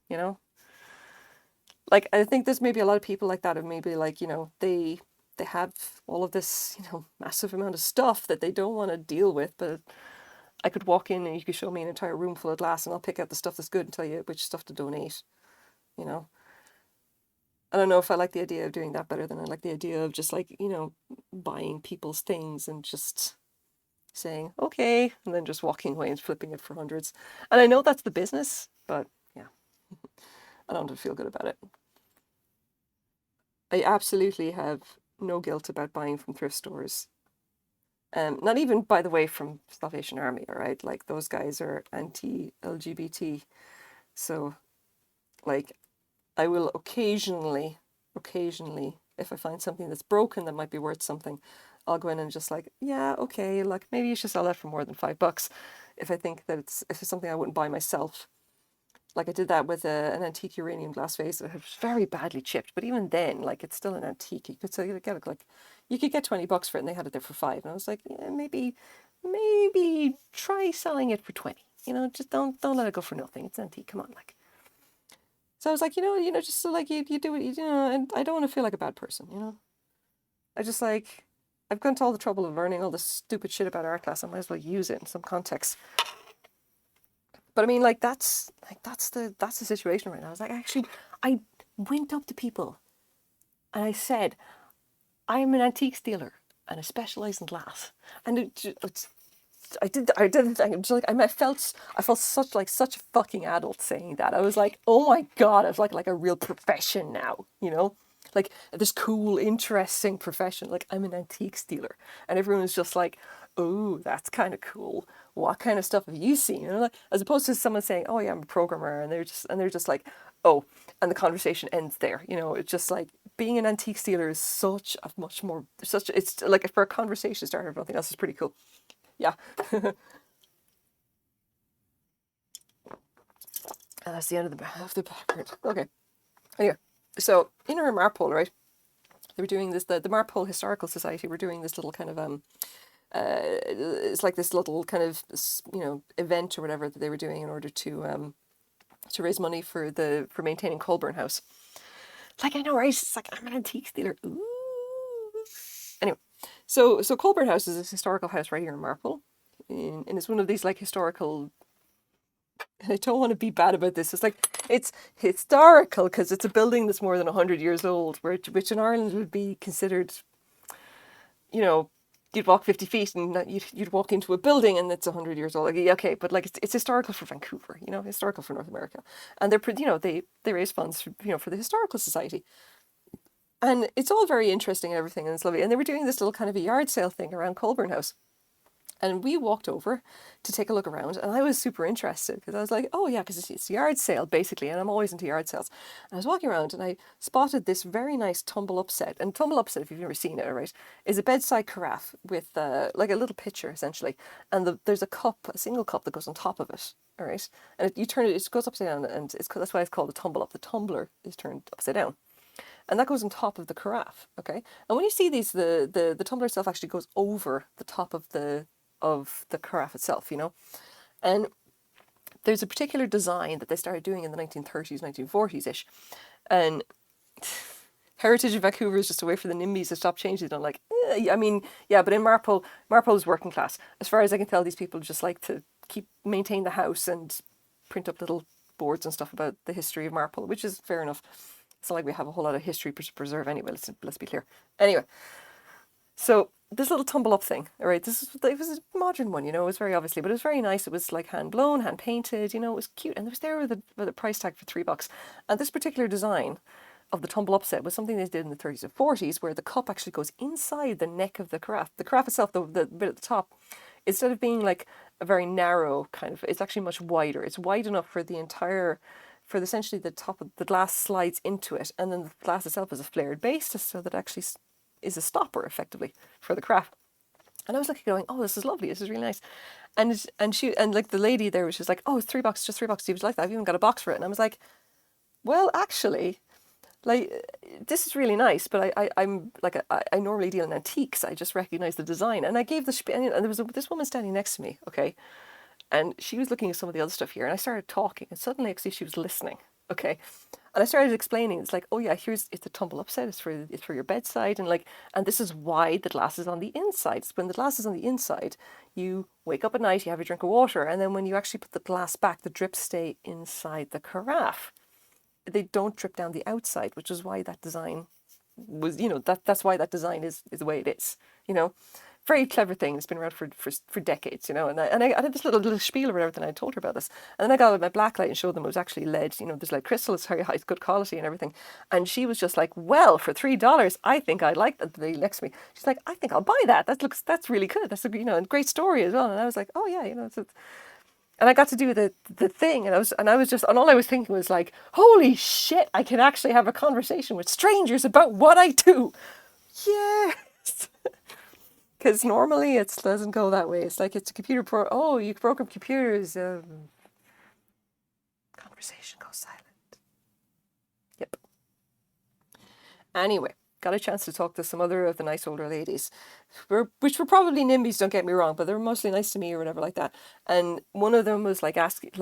Like, I think there's maybe a lot of people like that, of maybe like, they have all of this, massive amount of stuff that they don't want to deal with, but I could walk in and you could show me an entire room full of glass and I'll pick out the stuff that's good and tell you which stuff to donate, I don't know if I like the idea of doing that better than I like the idea of just like, buying people's things and just saying, okay, and then just walking away and flipping it for hundreds. And I know that's the business, but yeah, I don't feel good about it. I absolutely have no guilt about buying from thrift stores. Not even, by the way, from Salvation Army, all right? Like, those guys are anti-LGBT. So, like, I will occasionally, if I find something that's broken that might be worth something, I'll go in and just like, yeah, okay, like, maybe you should sell that for more than $5 if I think that if it's something I wouldn't buy myself. Like, I did that with an antique uranium glass vase that was very badly chipped, but even then, like, it's still an antique. You could get it, like, you could get $20 for it, and they had it there for $5. And I was like, yeah, maybe try selling it for 20. Just don't let it go for nothing. It's antique. Come on, like. So I was like, just so like you do it, and I don't want to feel like a bad person, I just like, I've gone to all the trouble of learning all this stupid shit about art class. I might as well use it in some context. But I mean, that's the situation right now. I was like, actually, I went up to people and I said, I'm an antiques dealer and I specialize in glass. And I did the thing. It was like I felt such a fucking adult saying that. I was like, oh my god, I was like a real profession now, you know? Like this cool, interesting profession. Like I'm an antiques dealer. And everyone was just like, oh, that's kind of cool. What kind of stuff have you seen? You know, like, as opposed to someone saying, oh yeah, I'm a programmer, and they're just like, oh, and the conversation ends there. You know, it's just like being an antique dealer is such a much more such. It's like for a conversation starter, if nothing else, is pretty cool. Yeah. And that's the end of the background. Okay. Anyway, so in our Marpole, right? They were doing this. The Marpole Historical Society were doing this little kind of it's like this little kind of event or whatever that they were doing in order to raise money for maintaining Colburn House. Like I know, right? It's like I'm an antique dealer. Ooh. Anyway, so Colburn House is this historical house right here in Marpole, and it's one of these like historical. I don't want to be bad about this. It's like it's historical because it's a building that's more than 100 years old, which in Ireland would be considered, you know, you'd walk 50 feet and you'd walk into a building and it's 100 years old. Like, okay, but like it's historical for Vancouver, you know, historical for North America, and they raise funds for the historical society, and it's all very interesting and everything, and it's lovely. And they were doing this little kind of a yard sale thing around Colburn House. And we walked over to take a look around, and I was super interested because I was like, oh yeah, because it's a yard sale basically, and I'm always into yard sales. And I was walking around and I spotted this very nice tumble up set. And tumble up set, if you've never seen it, right, is a bedside carafe with like a little pitcher essentially, and there's a single cup that goes on top of it. All right, and you turn it, it goes upside down, and that's why it's called a tumble up. The tumbler is turned upside down. And that goes on top of the carafe, okay? And when you see these, the tumbler itself actually goes over the top of the carafe itself, you know? And there's a particular design that they started doing in the 1930s, 1940s-ish. And Heritage of Vancouver is just a way for the NIMBYs to stop changing it. I'm like, I mean, yeah, but in Marpole is working class. As far as I can tell, these people just like to maintain the house and print up little boards and stuff about the history of Marpole, which is fair enough. It's not like we have a whole lot of history to preserve anyway, let's be clear. Anyway, so this little tumble up thing, all right, it was a modern one, you know, it was very obviously, but it was very nice. It was like hand blown, hand painted, you know, it was cute, and it was there with a price tag for $3. And this particular design of the tumble up set was something they did in the 30s and 40s, where the cup actually goes inside the neck of the carafe. The carafe itself, the bit at the top, instead of being like a very narrow kind of, it's actually much wider. It's wide enough for essentially the top of the glass slides into it, and then the glass itself is a flared base, so that actually is a stopper effectively for the carafe. And I was looking going, oh, this is lovely, this is really nice. And like the lady there was just like, oh, it's $3, just $3. Do you like that? I've even got a box for it. And I was like, well, actually, like, this is really nice, but I'm like, I normally deal in antiques. I just recognize the design. And I gave and there was this woman standing next to me, okay? And she was looking at some of the other stuff here, and I started talking, and suddenly actually she was listening, okay? And I started explaining, it's like, oh yeah, it's a tumble up set, it's for your bedside, and this is why the glass is on the inside. So when the glass is on the inside, you wake up at night, you have your drink of water, and then when you actually put the glass back, the drips stay inside the carafe. They don't drip down the outside, which is why that design was, you know, that's why that design is the way it is, you know. Very clever thing. It's been around for decades, you know. And I did this little spiel or everything. I told her about this, and then I got my black light and showed them it was actually lead. You know, there's like crystal. It's very high, it's good quality and everything. And she was just like, "Well, for $3, I think I like that." The lady next to me, she's like, "I think I'll buy that. That's really good. That's a and great story as well." And I was like, "Oh yeah, you know." And I got to do the thing, and all I was thinking was like, "Holy shit! I can actually have a conversation with strangers about what I do." Yes. Because normally it doesn't go that way. It's like it's a computer you program computers. Conversation goes silent. Yep. Anyway, got a chance to talk to some other of the nice older ladies, which were probably NIMBYs, don't get me wrong, but they were mostly nice to me or whatever like that. And one of them was like asking,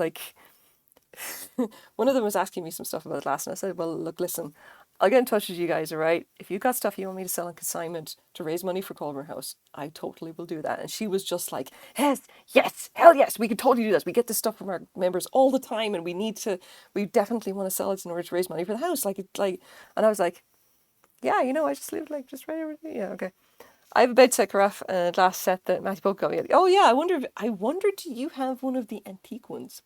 one of them was asking me some stuff about glass, and I said, well, look, listen, I'll get in touch with you guys, all right? If you got stuff you want me to sell on consignment to raise money for Colburn House, I totally will do that. And she was just like, yes, yes, hell yes, we can totally do this. We get this stuff from our members all the time, and we definitely want to sell it in order to raise money for the house. And I was like, yeah, I just leave it just right over there. Yeah, okay. I have a bedside carafe and a glass set that Matthew Polk got me. Oh yeah, I wonder, do you have one of the antique ones?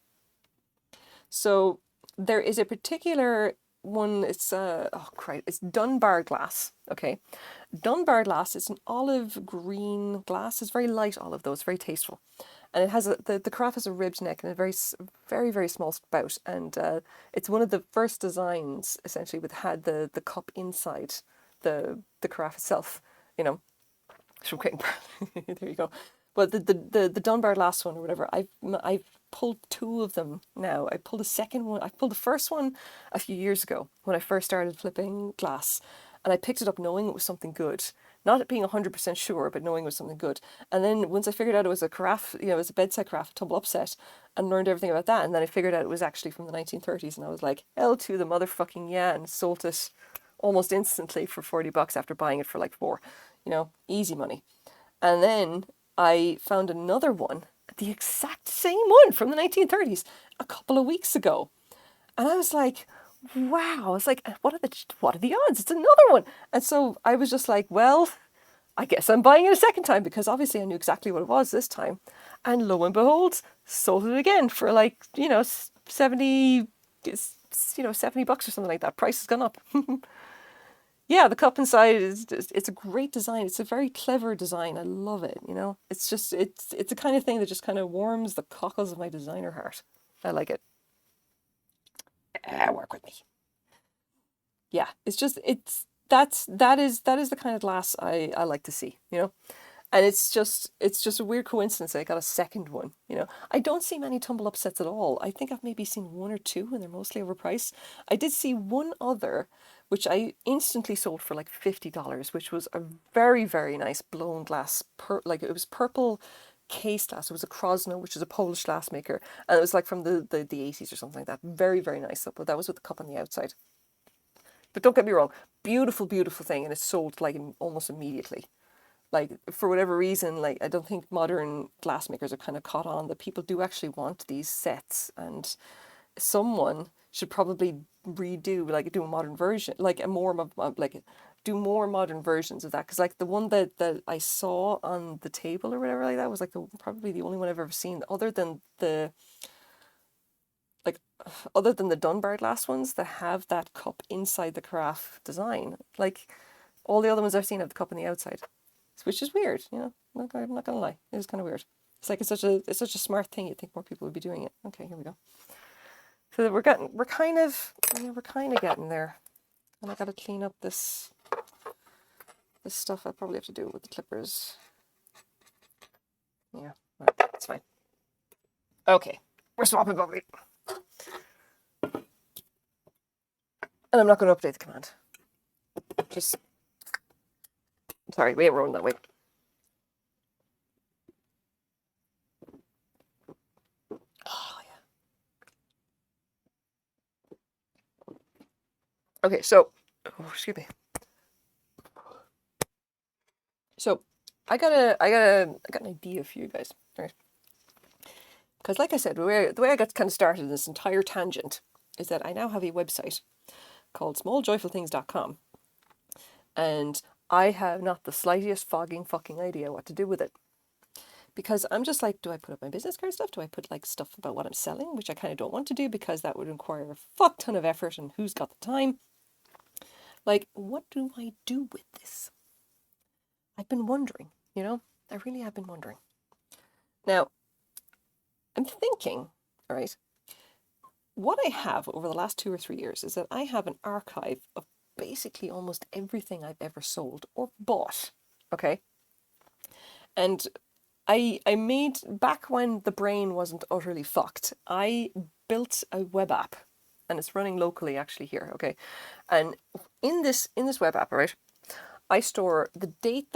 So there is a particular one. It's it's Dunbar glass. Okay, Dunbar glass. It's an olive green glass. It's very light olive though. It's very tasteful, and it has the carafe has a ribbed neck and a very very small spout. And it's one of the first designs essentially with had the cup inside the carafe itself. From Crate and Barrel. There you go. But the Dunbar last one or whatever, I've pulled two of them now. I pulled a second one. I pulled the first one a few years ago when I first started flipping glass, and I picked it up knowing it was something good. Not being 100% sure, but knowing it was something good. And then once I figured out it was a carafe, it was a bedside carafe, tumble upset, and learned everything about that. And then I figured out it was actually from the 1930s, and I was like, L to the motherfucking yeah, and sold it almost instantly for $40 after buying it for like $4. Easy money. And then I found another one, the exact same one from the 1930s, a couple of weeks ago. And I was like, wow. I was like, what are the odds? It's another one. And so I was just like, well, I guess I'm buying it a second time, because obviously I knew exactly what it was this time. And lo and behold, sold it again for like, 70, $70 or something like that. Price has gone up. Yeah, the cup inside it's a great design. It's a very clever design. I love it, It's just it's the kind of thing that just kind of warms the cockles of my designer heart. I like it. Work with me. Yeah, that is the kind of glass I like to see, And it's just a weird coincidence that I got a second one, I don't see many tumble upsets at all. I think I've maybe seen one or two, and they're mostly overpriced. I did see one other, which I instantly sold for like $50, which was a very, very nice blown glass, it was purple case glass. It was a Krosno, which is a Polish glassmaker, and it was like from the 80s or something like that. Very, very nice, but that was with the cup on the outside. But don't get me wrong, beautiful, beautiful thing, and it sold like almost immediately. Like, for whatever reason, like, I don't think modern glassmakers are kind of caught on that people do actually want these sets, and someone should probably do a modern version, like do more modern versions of that, because like the one that I saw on the table or whatever like that was like probably the only one I've ever seen other than the Dunbar glass ones that have that cup inside the carafe design. Like, all the other ones I've seen have the cup on the outside, which is weird. I'm not gonna lie, it is kind of weird. It's like it's such a smart thing. You'd think more people would be doing it. Okay, here we go. So we're kind of getting there, and I got to clean up this stuff. I probably have to do it with the clippers. Yeah, that's fine. Okay, we're swapping Bobby. And I'm not going to update the command. Sorry, we ain't rolling that way. Oh, yeah. Okay, so, excuse me. So, I got an idea for you guys, right? Because, like I said, the way I got kind of started in this entire tangent is that I now have a website called smalljoyfulthings.com, and I have not the slightest fucking idea what to do with it. Because I'm just like, do I put up my business card stuff? Do I put like stuff about what I'm selling, which I kind of don't want to do because that would require a fuck ton of effort, and who's got the time? Like, what do I do with this? I've been wondering, I really have been wondering. Now, I'm thinking, all right, what I have over the last 2 or 3 years is that I have an archive of basically almost everything I've ever sold or bought, okay? And I made, back when the brain wasn't utterly fucked, I built a web app, and it's running locally actually here, okay? And in this web app, right, I store the date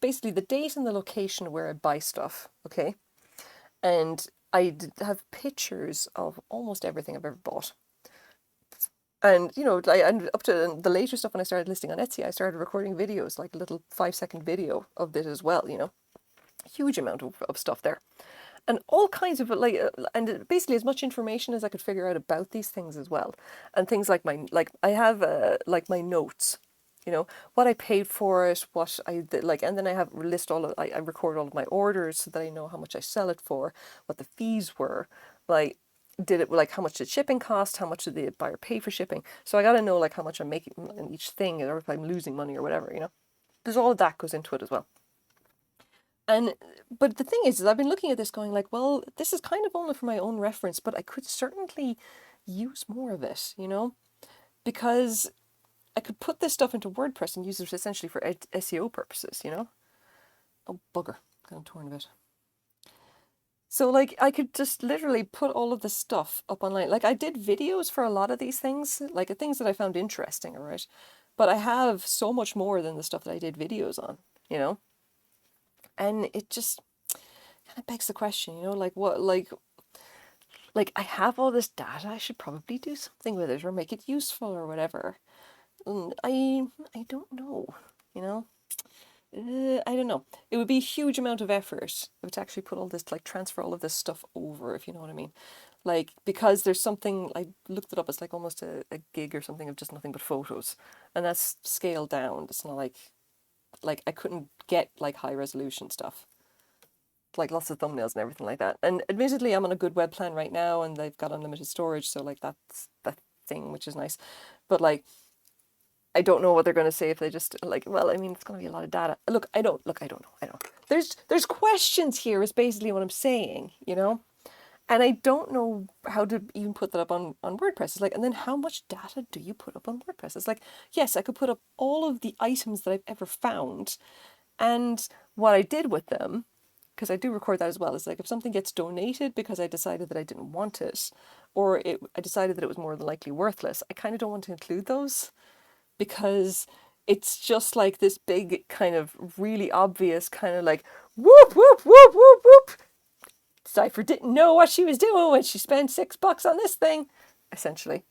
basically the date and the location where I buy stuff, okay? And I have pictures of almost everything I've ever bought. And, you know, like, and up to the later stuff when I started listing on Etsy, I started recording videos, like a little 5-second video of this as well, you know. Huge amount of stuff there. And all kinds of like, and basically as much information as I could figure out about these things as well. And things like I have like my notes, you know, what I paid for it, what I did, like, and then I have list all of, I record all of my orders so that I know how much I sell it for, what the fees were, like, did it, like, how much did shipping cost, how much did the buyer pay for shipping. So I got to know like how much I'm making in each thing, or if I'm losing money or whatever, you know. There's all of that goes into it as well. And but the thing is I've been looking at this going like, well, this is kind of only for my own reference, but I could certainly use more of it, you know, because I could put this stuff into WordPress and use it essentially for SEO purposes, you know. Oh, bugger, got torn a bit. So like I could just literally put all of this stuff up online. Like I did videos for a lot of these things, like things that I found interesting, all right? But I have so much more than the stuff that I did videos on, you know. And it just kind of begs the question, you know, like what, like I have all this data, I should probably do something with it or make it useful or whatever. And I don't know, you know. I don't know. It would be a huge amount of effort to actually put all this, like, transfer all of this stuff over, if you know what I mean. Like, because there's something, I looked it up, it's like almost a gig or something of just nothing but photos. And that's scaled down. It's not like I couldn't get like high resolution stuff, like lots of thumbnails and everything like that. And admittedly, I'm on a good web plan right now, and they've got unlimited storage, so like that's that thing, which is nice. But like, I don't know what they're going to say if they just like. Well, I mean, it's going to be a lot of data. I don't know. I don't. There's questions here. Is basically what I'm saying, you know. And I don't know how to even put that up on WordPress. It's like, and then how much data do you put up on WordPress? It's like, yes, I could put up all of the items that I've ever found, and what I did with them, because I do record that as well, is like if something gets donated because I decided that I didn't want it, or I decided that it was more than likely worthless, I kind of don't want to include those, because it's just like this big kind of really obvious kind of like whoop whoop whoop whoop whoop. Cypher didn't know what she was doing when she spent $6 on this thing, essentially.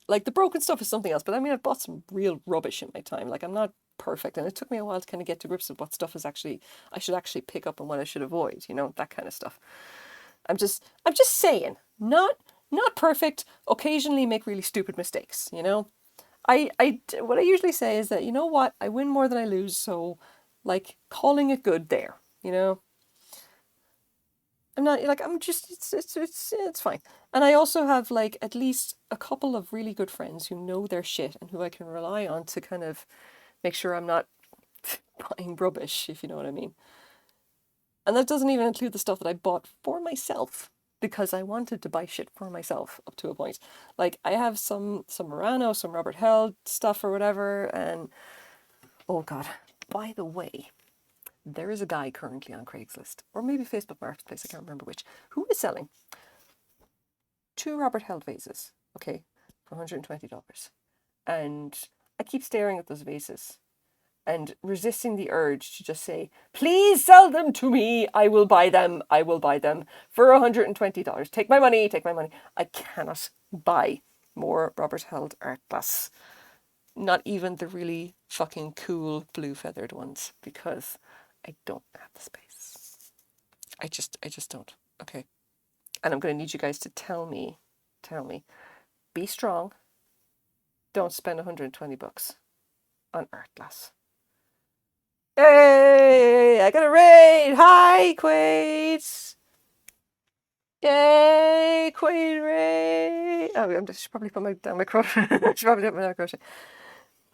Like the broken stuff is something else, but I mean, I've bought some real rubbish in my time. Like I'm not perfect, and it took me a while to kind of get to grips with what stuff is actually I should actually pick up and what I should avoid. You know, that kind of stuff. I'm just saying, not perfect. Occasionally make really stupid mistakes. You know, what I usually say is that, you know what, I win more than I lose, so like calling it good there. You know, I'm not like I'm just it's fine. And I also have like at least a couple of really good friends who know their shit and who I can rely on to kind of make sure I'm not buying rubbish, if you know what I mean. And that doesn't even include the stuff that I bought for myself because I wanted to buy shit for myself up to a point. Like I have some Murano, some Robert Held stuff or whatever, and oh god. By the way, there is a guy currently on Craigslist, or maybe Facebook Marketplace, I can't remember which, who is selling 2 Robert Held vases, okay, for $120. And I keep staring at those vases and resisting the urge to just say, please sell them to me. I will buy them. I will buy them for $120. Take my money. Take my money. I cannot buy more Robert Held art glass. Not even the really fucking cool blue feathered ones, because I don't have the space. I just don't. Okay. And I'm going to need you guys to tell me, be strong. Don't spend $120 on art glass. Hey, I got a raid! Hi, Quaid! Yay, Quaid raid! Oh, I should probably put down my crochet. I should probably put my crochet.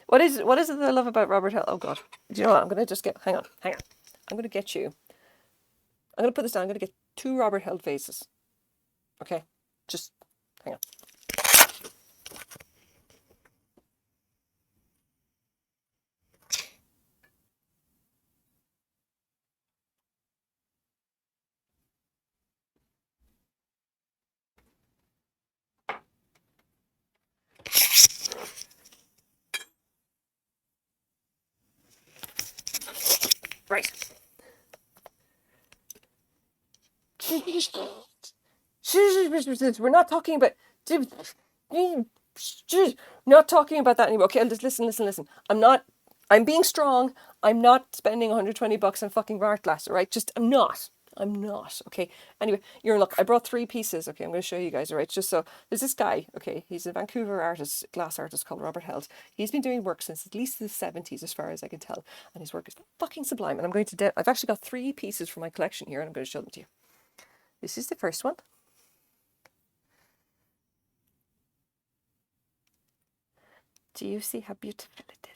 What is it that I love about Robert Hill? Oh God! Do you know what? I'm gonna just get. Hang on. I'm gonna get you. I'm gonna put this down. I'm gonna get 2 Robert Held vases. Okay, just hang on. Right. We're not talking about. Not talking about that anymore. Okay, just listen. I'm being strong. I'm not spending 120 bucks on fucking art glass, all right? Just, I'm not, okay? Anyway, you're in luck. I brought 3 pieces, okay? I'm going to show you guys, all right? Just so, there's this guy, okay? He's a Vancouver artist, glass artist called Robert Held. He's been doing work since at least the 70s, as far as I can tell. And his work is fucking sublime. And I'm going to, I've actually got 3 pieces from my collection here, and I'm going to show them to you. This is the first one. Do you see how beautiful it is?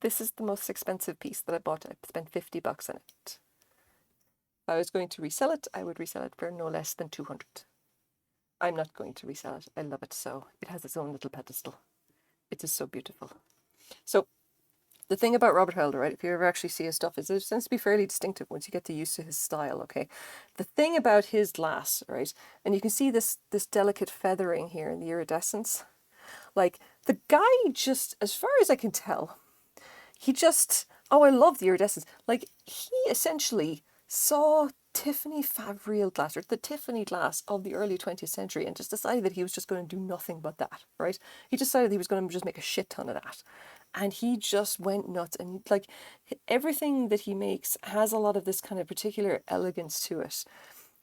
This is the most expensive piece that I bought. I spent 50 bucks on it. If I was going to resell it, I would resell it for no less than 200. I'm not going to resell it. I love it so. It has its own little pedestal. It is so beautiful. So the thing about Robert Helder, right, if you ever actually see his stuff, is it tends to be fairly distinctive once you get used to his style, okay? The thing about his glass, right, and you can see this delicate feathering here in the iridescence. Like, the guy just, as far as I can tell, he just, oh, I love the iridescence. Like, he essentially saw Tiffany Favreal glass, or the Tiffany glass of the early 20th century, and just decided that he was just going to do nothing but that, right? He decided he was going to just make a shit ton of that. And he just went nuts. And, like, everything that he makes has a lot of this kind of particular elegance to it.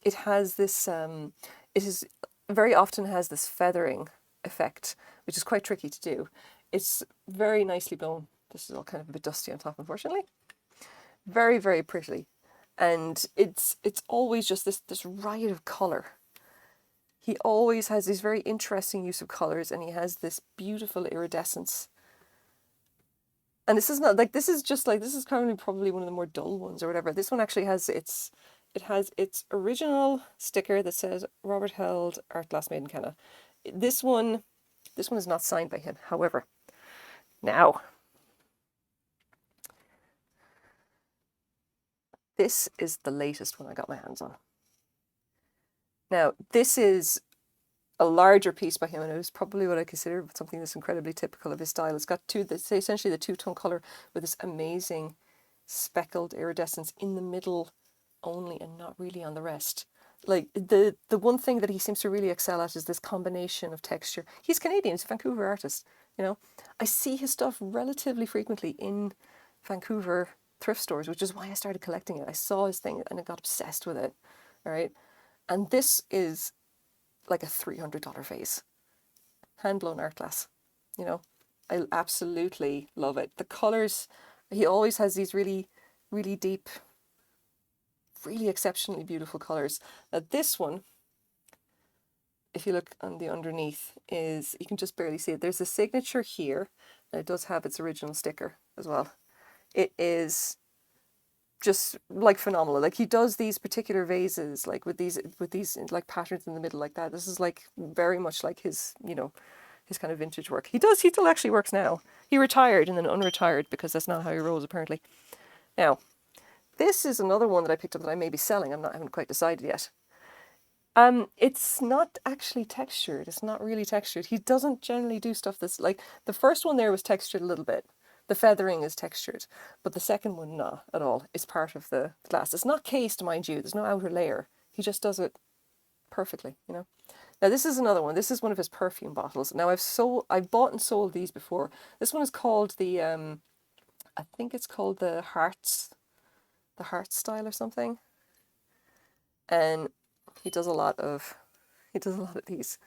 It has this, it is very often has this feathering effect, which is quite tricky to do. It's very nicely blown. This is all kind of a bit dusty on top, unfortunately. Very, very pretty. And it's always just this riot of colour. He always has this very interesting use of colours, and he has this beautiful iridescence. And this is not, like, this is just like, this is currently probably one of the more dull ones or whatever. This one actually has its original sticker that says Robert Held, Art Glass Made in Canada. This one is not signed by him. However, now, this is the latest one I got my hands on. Now, this is a larger piece by him, and it was probably what I consider something that's incredibly typical of his style. It's got essentially the two-tone colour with this amazing speckled iridescence in the middle only and not really on the rest. Like, the one thing that he seems to really excel at is this combination of texture. He's Canadian, he's a Vancouver artist, you know. I see his stuff relatively frequently in Vancouver thrift stores, which is why I started collecting it. I saw his thing and I got obsessed with it, all right? And this is like a $300 vase. Hand-blown art glass, you know. I absolutely love it. The colours, he always has these really, really deep, really exceptionally beautiful colours. Now this one, if you look on the underneath, is, you can just barely see it. There's a signature here, and it does have its original sticker as well. It is just like phenomenal. Like, he does these particular vases like with these like patterns in the middle like that. This is like very much like his, you know, his kind of vintage work. He still actually works now. He retired and then unretired because that's not how he rolls apparently. Now, this is another one that I picked up that I may be selling. I haven't quite decided yet. It's not actually textured. It's not really textured. He doesn't generally do stuff that's like, the first one there was textured a little bit. The feathering is textured, but the second one, not at all. It's part of the glass. It's not cased, mind you. There's no outer layer. He just does it perfectly, you know. Now this is another one. This is one of his perfume bottles. Now I've bought and sold these before. This one is called the, I think it's called the Heart style or something. And he does a lot of these.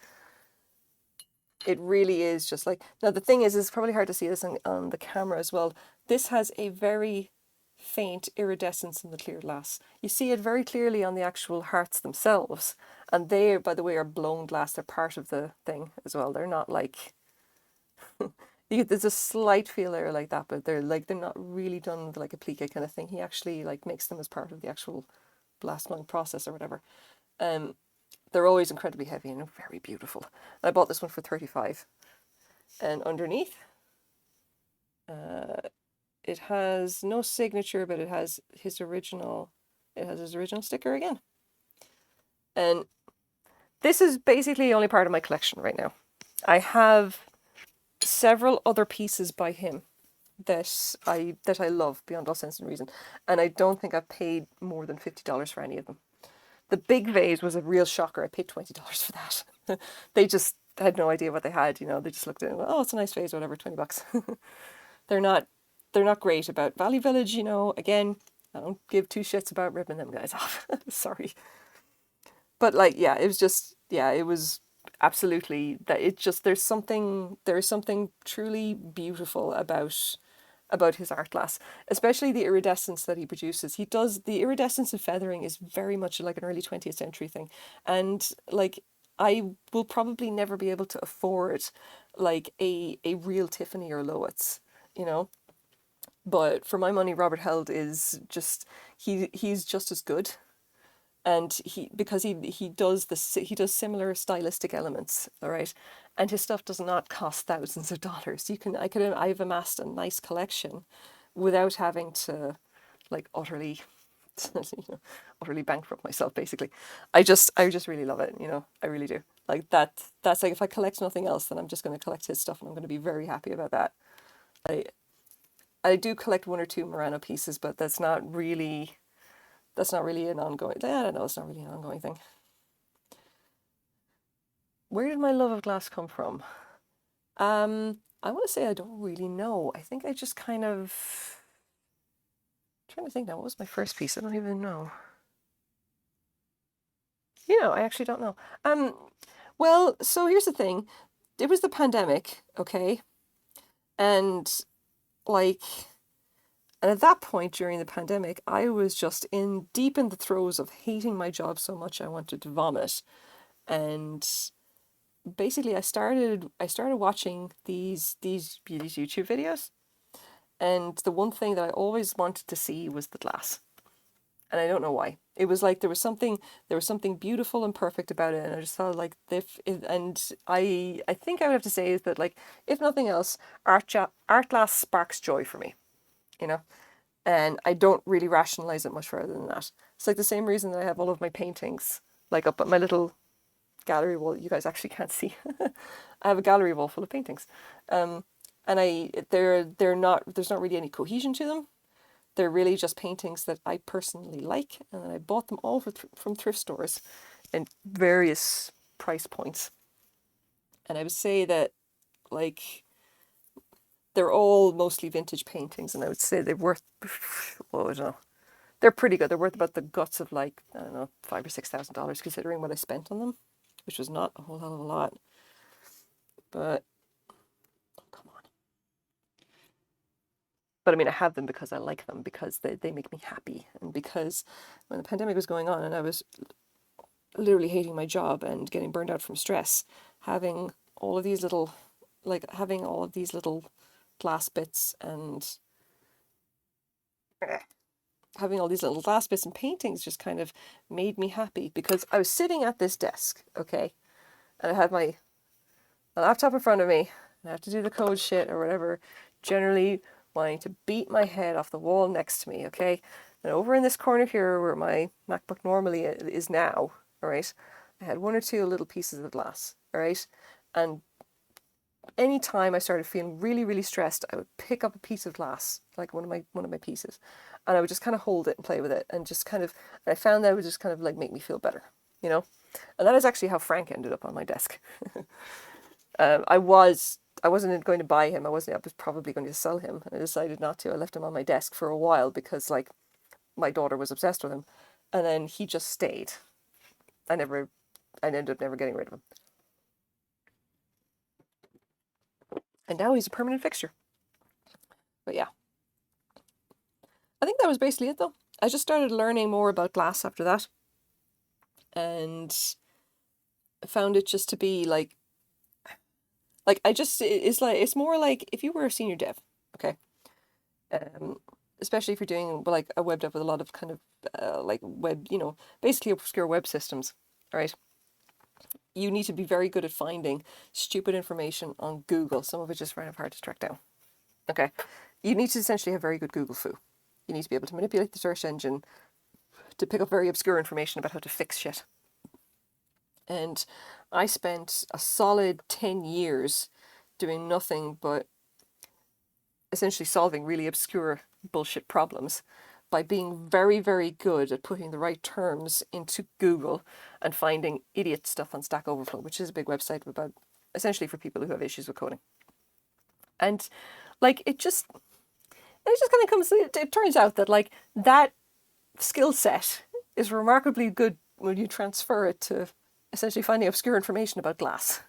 It really is just like, now the thing is, it's probably hard to see this on the camera as well. This has a very faint iridescence in the clear glass. You see it very clearly on the actual hearts themselves. And they, by the way, are blown glass. They're part of the thing as well. They're not like, there's a slight feel there like that, but they're not really done like a plique kind of thing. He actually like makes them as part of the actual glass blowing process or whatever. They're always incredibly heavy and very beautiful. I bought this one for $35. And underneath, it has no signature, but it has his original sticker again. And this is basically the only part of my collection right now. I have several other pieces by him that I love beyond all sense and reason. And I don't think I've paid more than $50 for any of them. The big vase was a real shocker. I paid $20 for that. They just had no idea what they had, you know. They just looked at it and went, oh, it's a nice vase, whatever, $20. They're not they're not great about Value Village, you know. Again, I don't give two shits about ripping them guys off. Sorry. But like, yeah, it was just, yeah, it was absolutely that. It just, there's something truly beautiful about his art glass, especially the iridescence that he produces. He does, the iridescence and feathering is very much like an early 20th century thing. And like, I will probably never be able to afford like a real Tiffany or Lowett's, you know. But for my money, Robert Held is just, he's just as good. And because he does similar stylistic elements, all right, and his stuff does not cost thousands of dollars. I've amassed a nice collection without having to like utterly utterly bankrupt myself, basically. I just really love it, you know. I really do. Like that's like, if I collect nothing else, then I'm just going to collect his stuff, and I'm going to be very happy about that. I do collect one or two Murano pieces, but that's not really an ongoing. I don't know. It's not really an ongoing thing. Where did my love of glass come from? I want to say I don't really know. I think I just kind of, I'm trying to think now. What was my first piece? I don't even know. You know, I actually don't know. Well, so here's the thing. It was the pandemic, okay? And like, and at that point during the pandemic, I was just deep in the throes of hating my job so much I wanted to vomit. And basically I started watching these YouTube videos, and the one thing that I always wanted to see was the glass. And I don't know why. It was like there was something beautiful and perfect about it, and I just felt like and I think I would have to say is that, like, if nothing else, art glass sparks joy for me, you know. And I don't really rationalize it much further than that. It's like the same reason that I have all of my paintings like up at my little gallery wall. You guys actually can't see. I have a gallery wall full of paintings, and they're not, there's not really any cohesion to them. They're really just paintings that I personally like, and then I bought them all from thrift stores in various price points. And I would say that, like, they're all mostly vintage paintings, and I would say they're worth, well, I don't know, they're pretty good. They're worth about the guts of, like, I don't know, $5,000 or $6,000, considering what I spent on them, which was not a whole hell of a lot. But come on. But I mean, I have them because I like them, because they make me happy, and because when the pandemic was going on and I was literally hating my job and getting burned out from stress, having all of these little, having all of these little glass bits and having all these little glass bits and paintings just kind of made me happy, because I was sitting at this desk, okay, and I had my laptop in front of me, and I have to do the code shit or whatever, generally wanting to beat my head off the wall next to me, okay? And over in this corner here where my MacBook normally is now, all right, I had one or two little pieces of glass, all right? And any time I started feeling really, really stressed, I would pick up a piece of glass, like one of my pieces, and I would just kind of hold it and play with it, and just kind of, and I found that it would just kind of like make me feel better, you know? And that is actually how Frank ended up on my desk. I wasn't going to buy him. I was probably going to sell him. I decided not to. I left him on my desk for a while because, like, my daughter was obsessed with him, and then he just stayed. I ended up never getting rid of him. And now he's a permanent fixture. But yeah, I think that was basically it, though. I just started learning more about glass after that, and found it just to be like it's more like if you were a senior dev, okay, especially if you're doing, well, like a web dev with a lot of kind of like web, you know, basically obscure web systems, all right. You need to be very good at finding stupid information on Google. Some of it just kind of hard to track down. Okay, you need to essentially have very good Google foo. You need to be able to manipulate the search engine to pick up very obscure information about how to fix shit. And I spent a solid 10 years doing nothing but essentially solving really obscure bullshit problems by being very, very good at putting the right terms into Google and finding idiot stuff on Stack Overflow, which is a big website about essentially for people who have issues with coding. And like it just kind of comes, it turns out that like that skill set is remarkably good when you transfer it to essentially finding obscure information about glass.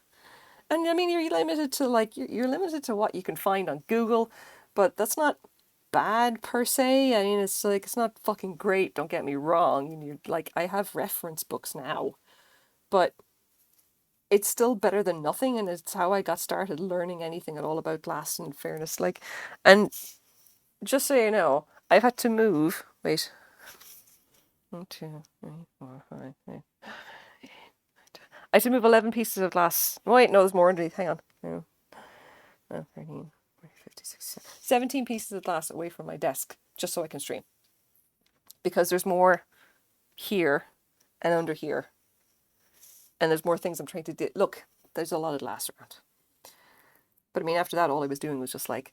And I mean, you're limited to like, you're limited to what you can find on Google, but that's not bad per se. I mean, it's like, it's not fucking great, don't get me wrong. You're like, I have reference books now, but it's still better than nothing, and it's how I got started learning anything at all about glass, in fairness. Like, and just so you know, I've had to move, wait, 1, 2, 3, 4, 5, 6. I had to move 11 pieces of glass. Wait, no, there's more underneath. Hang on. 13, 14, 15, 16, 17 pieces of glass away from my desk, just so I can stream. Because there's more here and under here. And there's more things I'm trying to do. Look, there's a lot of glass around. But I mean, after that, all I was doing was just like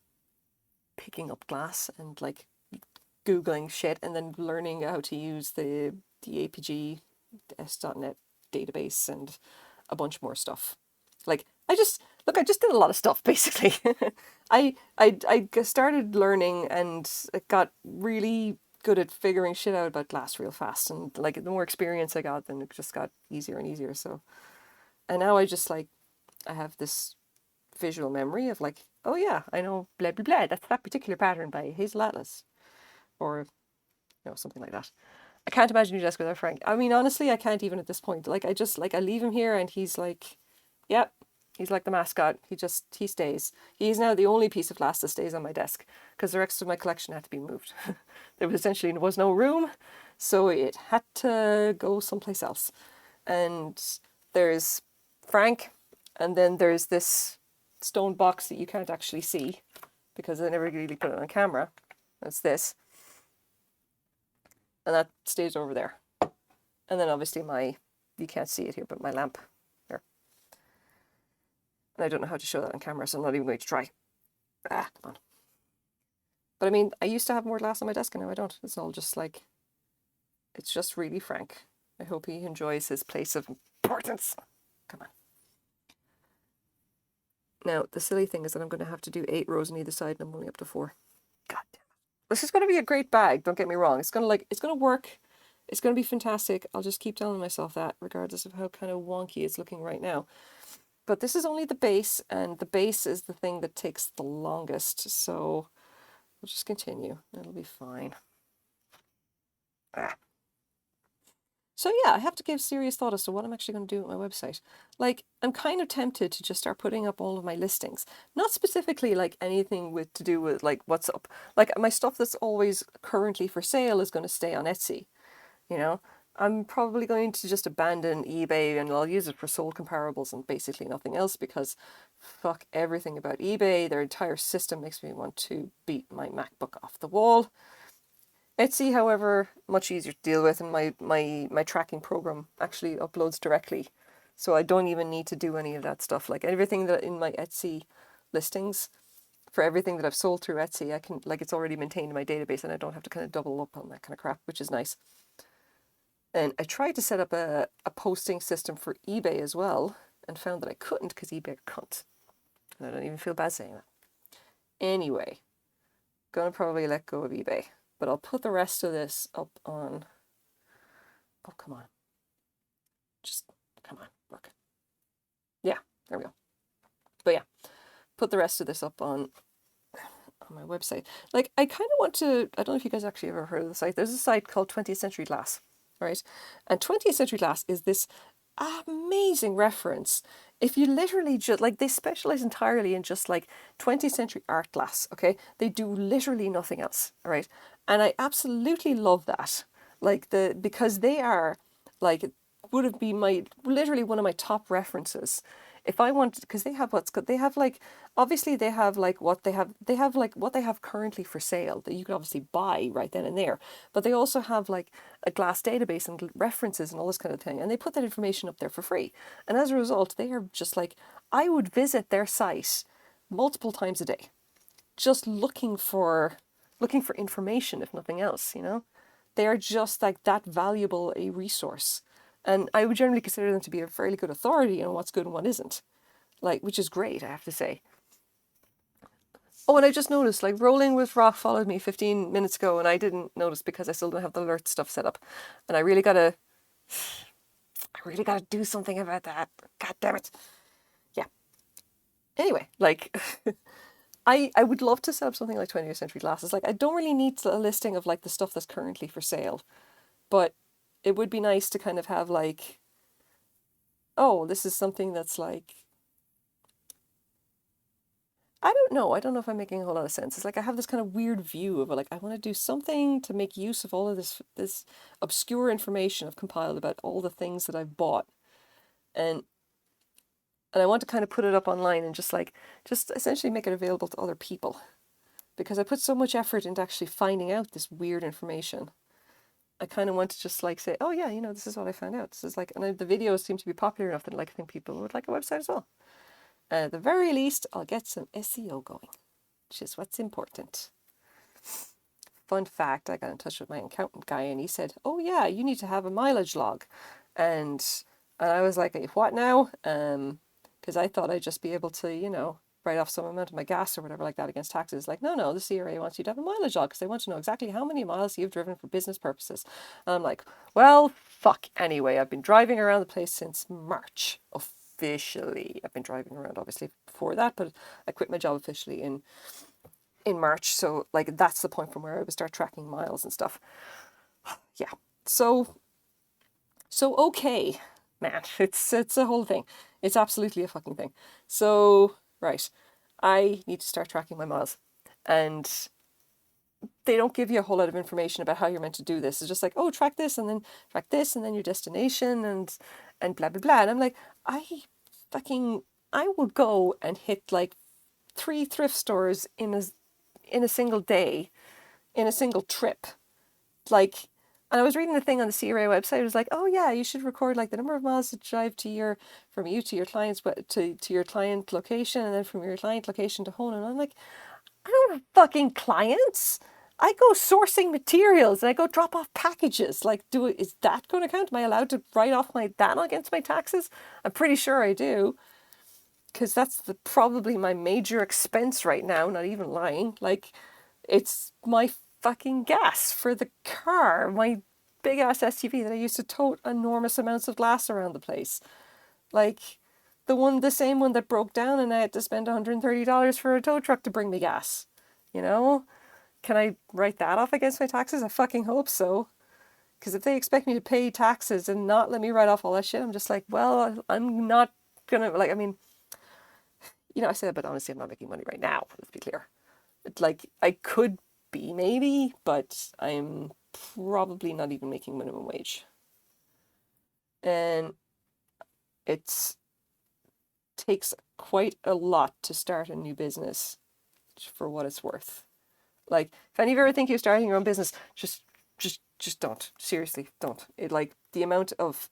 picking up glass and like Googling shit and then learning how to use the APG S.NET database and a bunch more stuff. Like, I just did a lot of stuff, basically. I started learning and it got really good at figuring shit out about glass real fast. And like, the more experience I got, then it just got easier and easier. So, and now I just like, I have this visual memory of like, oh yeah, I know blah, blah, blah. That's that particular pattern by Hazel Atlas. Or, you know, something like that. I can't imagine your desk without Frank. I mean, honestly, I can't even at this point. Like, I just, like, I leave him here and he's like, yep, he's like the mascot. He stays. He's now the only piece of glass that stays on my desk because the rest of my collection had to be moved. There was no room, so it had to go someplace else. And there's Frank, and then there's this stone box that you can't actually see because I never really put it on camera. That's this. And that stays over there. And then obviously you can't see it here, but my lamp there. And I don't know how to show that on camera, so I'm not even going to try. Come on. But I mean, I used to have more glass on my desk and now I don't. It's all just like, it's just really Frank. I hope he enjoys his place of importance. Come on. Now, the silly thing is that I'm going to have to do 8 rows on either side and I'm only up to 4. God damn it. This is going to be a great bag, don't get me wrong. It's going to work. It's going to be fantastic. I'll just keep telling myself that, regardless of how kind of wonky it's looking right now. But this is only the base, and the base is the thing that takes the longest. So we'll just continue. It'll be fine. So yeah, I have to give serious thought as to what I'm actually going to do with my website. Like, I'm kind of tempted to just start putting up all of my listings. Not specifically like anything to do with like what's up. Like, my stuff that's always currently for sale is going to stay on Etsy. You know, I'm probably going to just abandon eBay and I'll use it for sold comparables and basically nothing else because fuck everything about eBay. Their entire system makes me want to beat my MacBook off the wall. Etsy, however, much easier to deal with, and my tracking program actually uploads directly. So I don't even need to do any of that stuff. Like, everything that in my Etsy listings, for everything that I've sold through Etsy, I can, like, it's already maintained in my database and I don't have to kind of double up on that kind of crap, which is nice. And I tried to set up a posting system for eBay as well and found that I couldn't because eBay are cunt. And I don't even feel bad saying that. Anyway, gonna probably let go of eBay. But I'll put the rest of this up on... Oh, come on. Just, come on, work. Yeah, there we go. But yeah, put the rest of this up on my website. Like, I kind of want to... I don't know if you guys actually ever heard of the site. There's a site called 20th Century Glass, right? And 20th Century Glass is this amazing reference. If you literally just, like, they specialize entirely in just like 20th century art glass, okay? They do literally nothing else, all right? And I absolutely love that. Like, because they are, like, would have been literally one of my top references. If I wanted, because they have like, obviously they have like what they have currently for sale that you could obviously buy right then and there. But they also have like a glass database and references and all this kind of thing. And they put that information up there for free. And as a result, they are just like, I would visit their site multiple times a day, just looking for looking for information, if nothing else, you know? They are just like that valuable a resource. And I would generally consider them to be a fairly good authority on what's good and what isn't. Like, which is great, I have to say. Oh, and I just noticed, like, Rolling with Rock followed me 15 minutes ago, and I didn't notice because I still don't have the alert stuff set up. And I really gotta do something about that. God damn it. Yeah. Anyway, like, I would love to set up something like 20th Century Glasses. Like, I don't really need a listing of, like, the stuff that's currently for sale. But it would be nice to kind of have, like, oh, this is something that's, like, I don't know. I don't know if I'm making a whole lot of sense. It's like I have this kind of weird view of it. Like, I want to do something to make use of all of this obscure information I've compiled about all the things that I've bought. And I want to kind of put it up online and just essentially make it available to other people. Because I put so much effort into actually finding out this weird information. I kind of want to just like say, oh yeah, you know, this is what I found out. This is like, and the videos seem to be popular enough that like I think people would like a website as well. At the very least, I'll get some SEO going, which is what's important. Fun fact, I got in touch with my accountant guy and he said, oh yeah, you need to have a mileage log. And I was like, what now? Because I thought I'd just be able to, you know, write off some amount of my gas or whatever like that against taxes. Like, no, the CRA wants you to have a mileage log because they want to know exactly how many miles you've driven for business purposes. And I'm like, well, fuck. Anyway, I've been driving around the place since March. Officially, I've been driving around obviously before that, but I quit my job officially in March. So like that's the point from where I would start tracking miles and stuff. Yeah. So okay, man. It's a whole thing. It's absolutely a fucking thing. So right, I need to start tracking my miles, and they don't give you a whole lot of information about how you're meant to do this. It's just like, oh, track this and then track this and then your destination and blah blah blah. And I'm like, I would go and hit like 3 thrift stores in a single day, in a single trip. Like, and I was reading the thing on the CRA website. It was like, oh yeah, you should record like the number of miles to drive from you to your client's to your client location, and then from your client location to home. And I'm like, I don't have fucking clients. I go sourcing materials and I go drop off packages. Like, is that going to count? Am I allowed to write off that against my taxes? I'm pretty sure I do. Because that's probably my major expense right now, not even lying. Like, it's my fucking gas for the car, my big ass SUV that I used to tote enormous amounts of glass around the place. Like, the same one that broke down and I had to spend $130 for a tow truck to bring me gas. You know? Can I write that off against my taxes? I fucking hope so. Because if they expect me to pay taxes and not let me write off all that shit, I'm just like, well, I'm not gonna, like, I mean, you know, I say that, but honestly, I'm not making money right now, let's be clear. But, like, I could be, maybe, but I'm probably not even making minimum wage. And it takes quite a lot to start a new business for what it's worth. Like, if any of you ever think you're starting your own business, just don't. Seriously, don't. It, like, the amount of,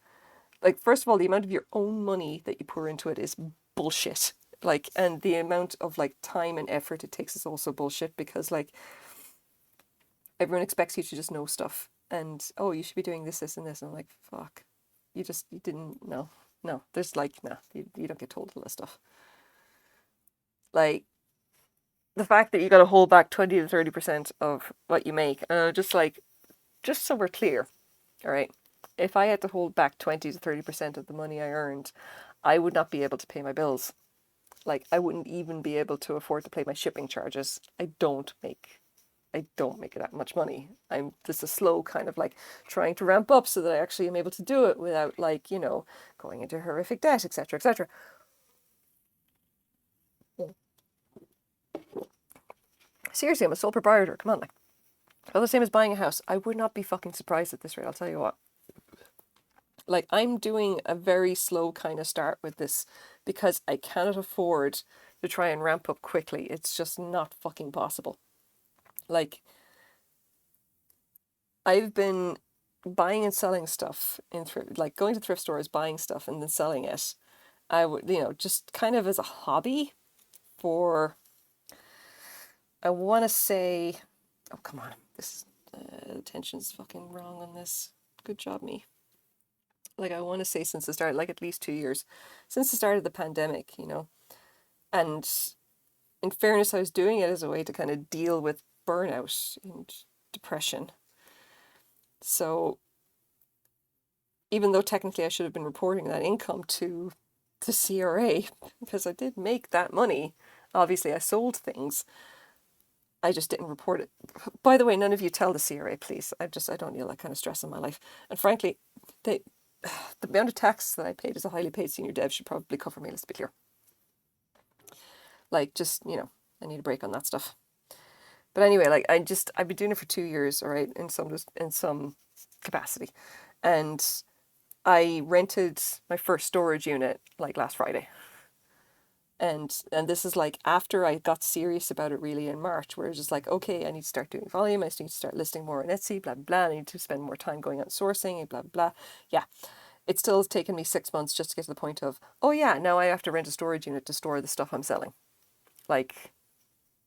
like, first of all, the amount of your own money that you pour into it is bullshit. Like, and the amount of, like, time and effort it takes is also bullshit because, like, everyone expects you to just know stuff. And, oh, you should be doing this, this, and this. And I'm like, fuck. You didn't know. No, there's, like, no, you don't get told all this stuff. Like, the fact that you got to hold back 20 to 30% of what you make, just so we're clear, all right? If I had to hold back 20 to 30% of the money I earned, I would not be able to pay my bills. Like, I wouldn't even be able to afford to pay my shipping charges. I don't make that much money. I'm just a slow kind of like trying to ramp up so that I actually am able to do it without, like, you know, going into horrific debt, etc., etc. Seriously, I'm a sole proprietor. Come on, like, all the same as buying a house. I would not be fucking surprised at this rate, I'll tell you what. Like, I'm doing a very slow kind of start with this because I cannot afford to try and ramp up quickly. It's just not fucking possible. Like, I've been buying and selling stuff like going to thrift stores, buying stuff and then selling it. I would, you know, just kind of as a hobby for, I want to say Oh, come on. This the tension's fucking wrong on this. Good job, me. Like, I want to say since the start, like at least 2 years, since the start of the pandemic, you know. And in fairness, I was doing it as a way to kind of deal with burnout and depression. So even though technically I should have been reporting that income to the CRA, because I did make that money, obviously I sold things, I just didn't report it. By the way, none of you tell the CRA, please. I don't need that kind of stress in my life. And frankly, the amount of tax that I paid as a highly paid senior dev should probably cover me, let's be clear. Like, just, you know, I need a break on that stuff. But anyway, like, I've been doing it for 2 years, all right, in some capacity. And I rented my first storage unit like last Friday. And this is like after I got serious about it really in March, where it's just like, okay, I need to start doing volume, I need to start listing more on Etsy, blah, blah, blah. I need to spend more time going out sourcing and blah, blah, blah. Yeah. It still has taken me 6 months just to get to the point of, oh yeah, now I have to rent a storage unit to store the stuff I'm selling. Like,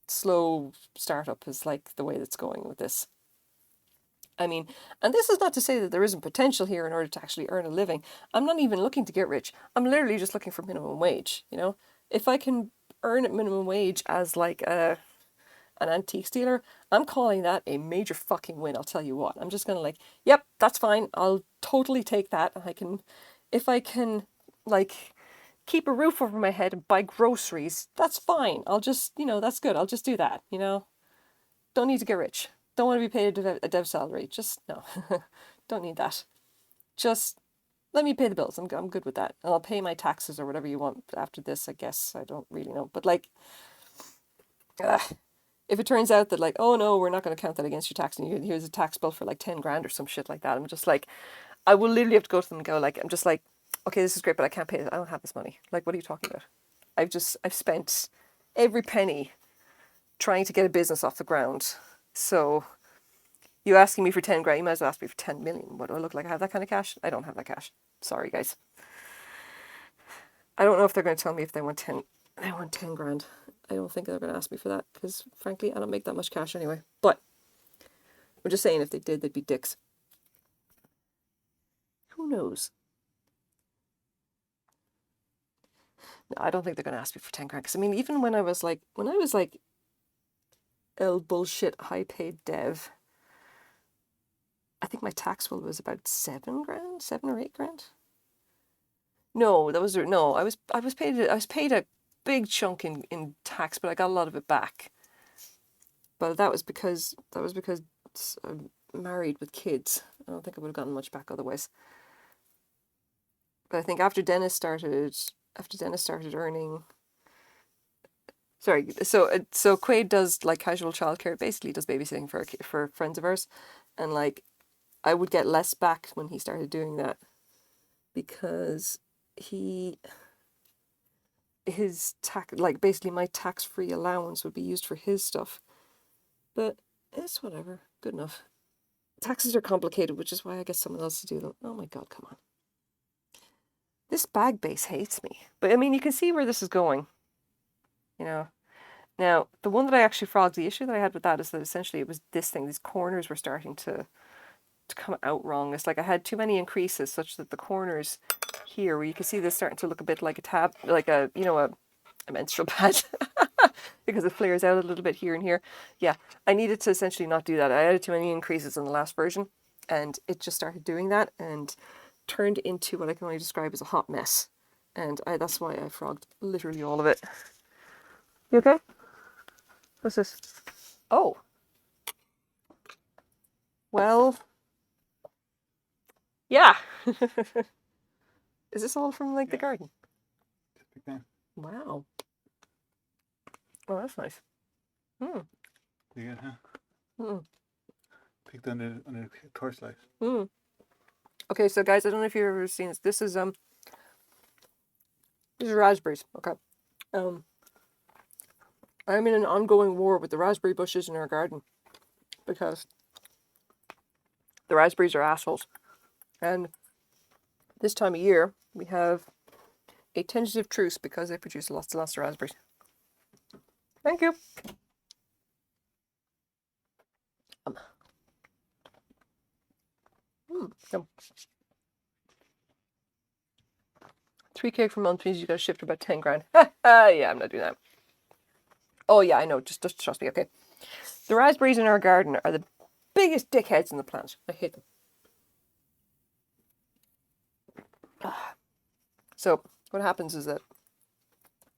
slow startup is like the way that's going with this. I mean, and this is not to say that there isn't potential here in order to actually earn a living. I'm not even looking to get rich. I'm literally just looking for minimum wage, you know? If I can earn at minimum wage as like an antique dealer, I'm calling that a major fucking win, I'll tell you what. I'm just gonna like, yep, that's fine. I'll totally take that. If I can like keep a roof over my head and buy groceries, that's fine. I'll just, you know, that's good. I'll just do that, you know? Don't need to get rich. Don't want to be paid a dev salary. Just, no. Don't need that. Just let me pay the bills. I'm good with that. And I'll pay my taxes or whatever you want after this, I guess. I don't really know. But like, if it turns out that like, oh no, we're not going to count that against your tax and here's a tax bill for like 10 grand or some shit like that. I'm just like, I will literally have to go to them and go like, I'm just like, okay, this is great, but I can't pay it. I don't have this money. Like, what are you talking about? I've spent every penny trying to get a business off the ground. So you asking me for 10 grand, you might as well ask me for 10 million. What do I look like? I have that kind of cash? I don't have that cash. Sorry, guys. I don't know if they're going to tell me if they want 10 grand. I don't think they're going to ask me for that because, frankly, I don't make that much cash anyway. But I'm just saying if they did, they'd be dicks. Who knows? No, I don't think they're going to ask me for 10 grand. Because, I mean, even when I was like El bullshit high paid dev, I think my tax bill was about 7 or 8 grand. No, I was paid a big chunk in tax, but I got a lot of it back. But that was because I'm married with kids. I don't think I would have gotten much back otherwise. But I think after Dennis started earning. Sorry, so Quaid does like casual childcare, basically does babysitting for friends of ours, and like I would get less back when he started doing that because his tax, like basically my tax-free allowance would be used for his stuff. But it's whatever, good enough. Taxes are complicated, which is why I get someone else to do them. Oh my god, come on. This bag base hates me. But I mean, you can see where this is going. You know. Now, the one that I actually frogged, the issue that I had with that is that essentially it was this thing. These corners were starting to come out wrong. It's like I had too many increases such that the corners here, where you can see this starting to look a bit like a tab, like a menstrual pad, because it flares out a little bit here and here. Yeah, I needed to essentially not do that. I added too many increases in the last version, and it just started doing that and turned into what I can only describe as a hot mess. And that's why I frogged literally all of it. You okay? What's this? Oh. Well. Yeah. Is this all from like the garden? Wow. Oh, that's nice. Hmm. Yeah, huh? Hmm. Picked on the torchlight. Hmm. Okay, so guys, I don't know if you've ever seen this. This is raspberries. Okay. I'm in an ongoing war with the raspberry bushes in our garden because the raspberries are assholes. And this time of year, we have a tentative truce because they produce lots and lots of raspberries. Thank you. So 3K for a month means you got to shift about 10 grand. Yeah, I'm not doing that. Oh yeah, I know. Just trust me. Okay. The raspberries in our garden are the biggest dickheads in the planet. I hate them. So what happens is that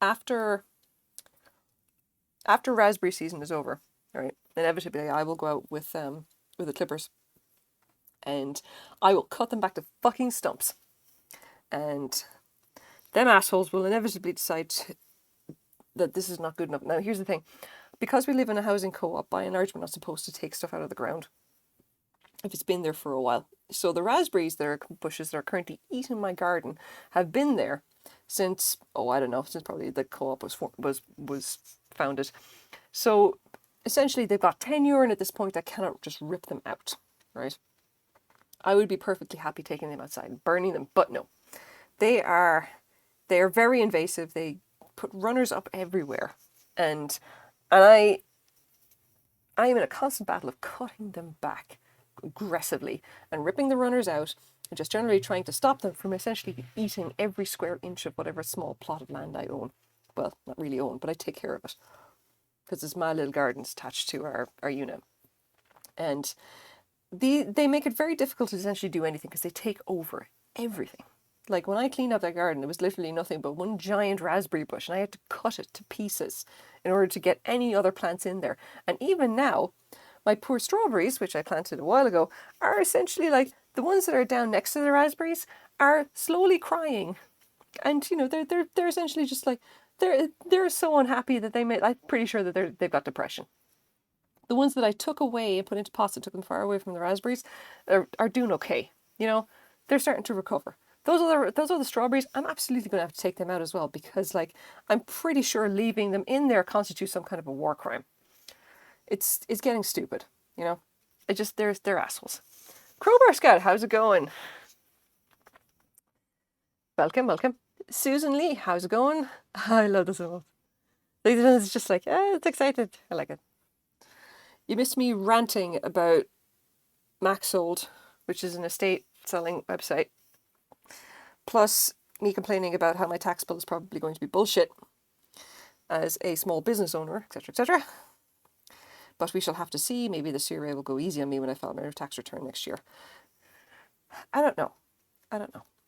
after raspberry season is over, right? Inevitably, I will go out with the clippers, and I will cut them back to fucking stumps, and them assholes will inevitably decide that this is not good enough. Now, here's the thing: because we live in a housing co-op, by and large, we're not supposed to take stuff out of the ground if it's been there for a while. So the raspberries that are bushes that are currently eating my garden have been there since, oh, I don't know, since probably the co-op was founded. So essentially they've got tenure, and at this point I cannot just rip them out, right? I would be perfectly happy taking them outside and burning them, but no. They are very invasive. They put runners up everywhere. And I am in a constant battle of cutting them back aggressively and ripping the runners out, and just generally trying to stop them from essentially eating every square inch of whatever small plot of land I own. Well, not really own, but I take care of it because it's my little gardens attached to our unit. And they make it very difficult to essentially do anything because they take over everything. Like when I cleaned up that garden, it was literally nothing but one giant raspberry bush, and I had to cut it to pieces in order to get any other plants in there. And even now, my poor strawberries, which I planted a while ago, are essentially like the ones that are down next to the raspberries are slowly crying, and they're essentially just like they're so unhappy that I'm pretty sure that they've got depression. The ones that I took away and put into pots and took them far away from the raspberries are doing okay. They're starting to recover. Those other strawberries, I'm absolutely going to have to take them out as well, because I'm pretty sure leaving them in there constitutes some kind of a war crime. It's getting stupid, they're assholes. Crowbar Scout, how's it going? Welcome. Susan Lee, how's it going? I love this so much. It's just like, it's excited. I like it. You missed me ranting about Maxsold, which is an estate selling website. Plus me complaining about how my tax bill is probably going to be bullshit as a small business owner, etc., etc. But we shall have to see. Maybe the CRA will go easy on me when I file my tax return next year. I don't know.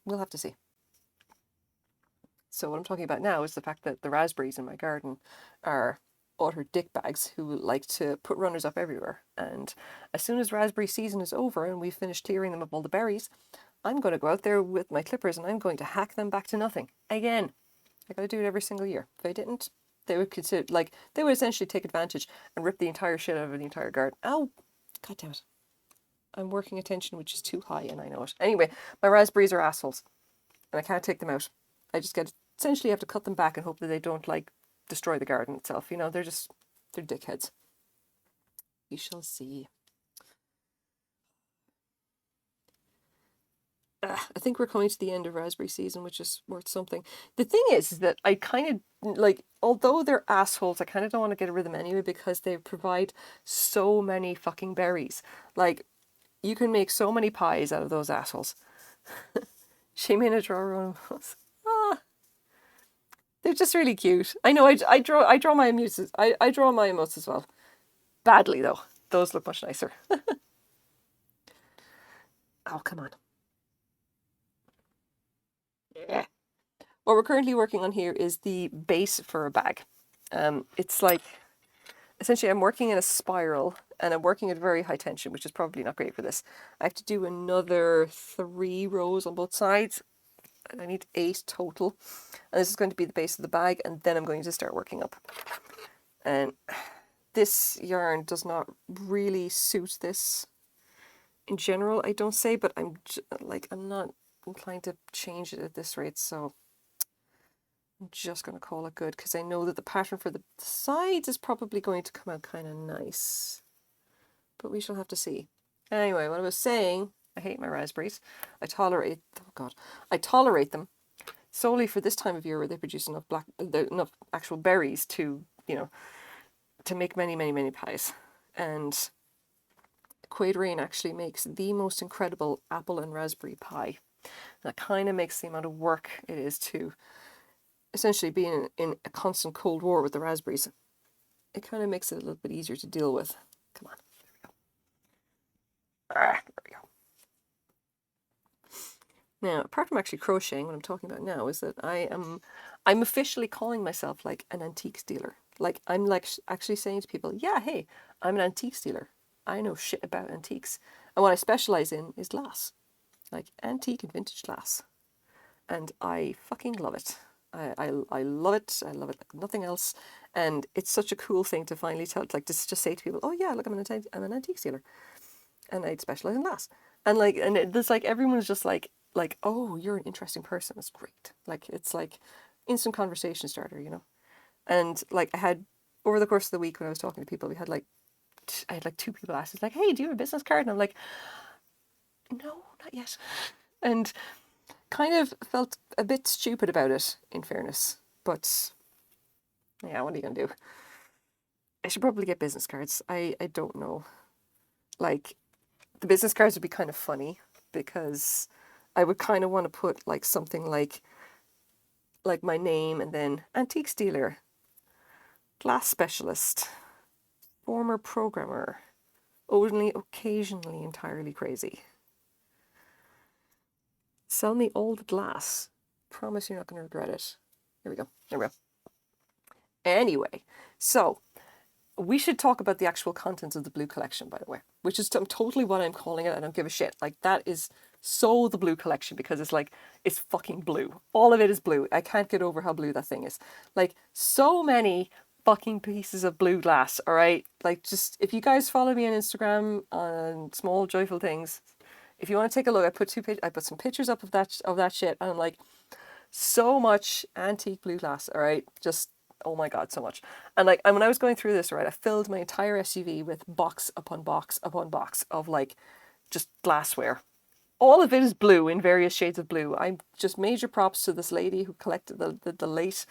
We'll have to see. So what I'm talking about now is the fact that the raspberries in my garden are utter dickbags who like to put runners up everywhere. And as soon as raspberry season is over and we've finished clearing them of all the berries, I'm going to go out there with my clippers and I'm going to hack them back to nothing. Again, I got to do it every single year. If I didn't, they would essentially take advantage and rip the entire shit out of the entire garden. Ow! God damn it. I'm working attention, which is too high, and I know it. Anyway, my raspberries are assholes, and I can't take them out. I just essentially have to cut them back and hope that they don't destroy the garden itself. They're dickheads. We shall see. I think we're coming to the end of raspberry season, which is worth something. The thing is that I kind of, although they're assholes, I kind of don't want to get rid of them anyway because they provide so many fucking berries. You can make so many pies out of those assholes. She made a draw her own. They're just really cute. I know. I draw my emotes. I draw my emotes as well. Badly though. Those look much nicer. Oh, come on. Yeah. What we're currently working on here is the base for a bag. It's essentially I'm working in a spiral and I'm working at very high tension, which is probably not great for this. I have to do another 3 rows on both sides. I need 8 total. And this is going to be the base of the bag, and then I'm going to start working up. And this yarn does not really suit this in general, I don't say, but I'm not inclined to change it at this rate, so I'm just going to call it good, because I know that the pattern for the sides is probably going to come out kind of nice. But we shall have to see. Anyway, what I was saying, I hate my raspberries. I tolerate them solely for this time of year where they produce enough actual berries to, to make many, many, many pies. And Quadrain actually makes the most incredible apple and raspberry pie. That kind of makes the amount of work it is to essentially be in a constant cold war with the raspberries. It kind of makes it a little bit easier to deal with. Come on. There we go. Now, apart from actually crocheting, what I'm talking about now is that I'm officially calling myself like an antiques dealer. Like I'm like actually saying to people, yeah, hey, I'm an antiques dealer. I know shit about antiques. And what I specialize in is glass. Like antique and vintage glass. And I fucking love it. I love it. I love it like nothing else. And it's such a cool thing to finally tell, like just say to people, oh yeah, look, I'm an antiques dealer. And I specialize in glass. And like, and it's like everyone's just like, oh, you're an interesting person. It's great. Like it's like instant conversation starter, you know. And like I had over the course of the week when I was talking to people, I had like two people ask us like, hey, do you have a business card? And I'm like, no, not yet. And kind of felt a bit stupid about it, in fairness. But yeah, what are you gonna do? I should probably get business cards. I don't know. Like the business cards would be kind of funny because I would kind of want to put like something like my name and then antiques dealer, glass specialist, former programmer, only occasionally entirely crazy. Sell me old glass. Promise you're not going to regret it. Here we go. There we go. Anyway, so we should talk about the actual contents of the blue collection, by the way, which is totally what I'm calling it. I don't give a shit. Like that is so the blue collection because it's like, it's fucking blue. All of it is blue. I can't get over how blue that thing is. Like so many fucking pieces of blue glass. All right. Like just, if you guys follow me on Instagram on Small Joyful Things, if you want to take a look, I put some pictures up of that shit. And I'm like, so much antique blue glass. All right. Just, oh my God, so much. And like, and when I was going through this, right, I filled my entire SUV with box upon box upon box of like just glassware. All of it is blue in various shades of blue. I'm just major props to this lady who collected the late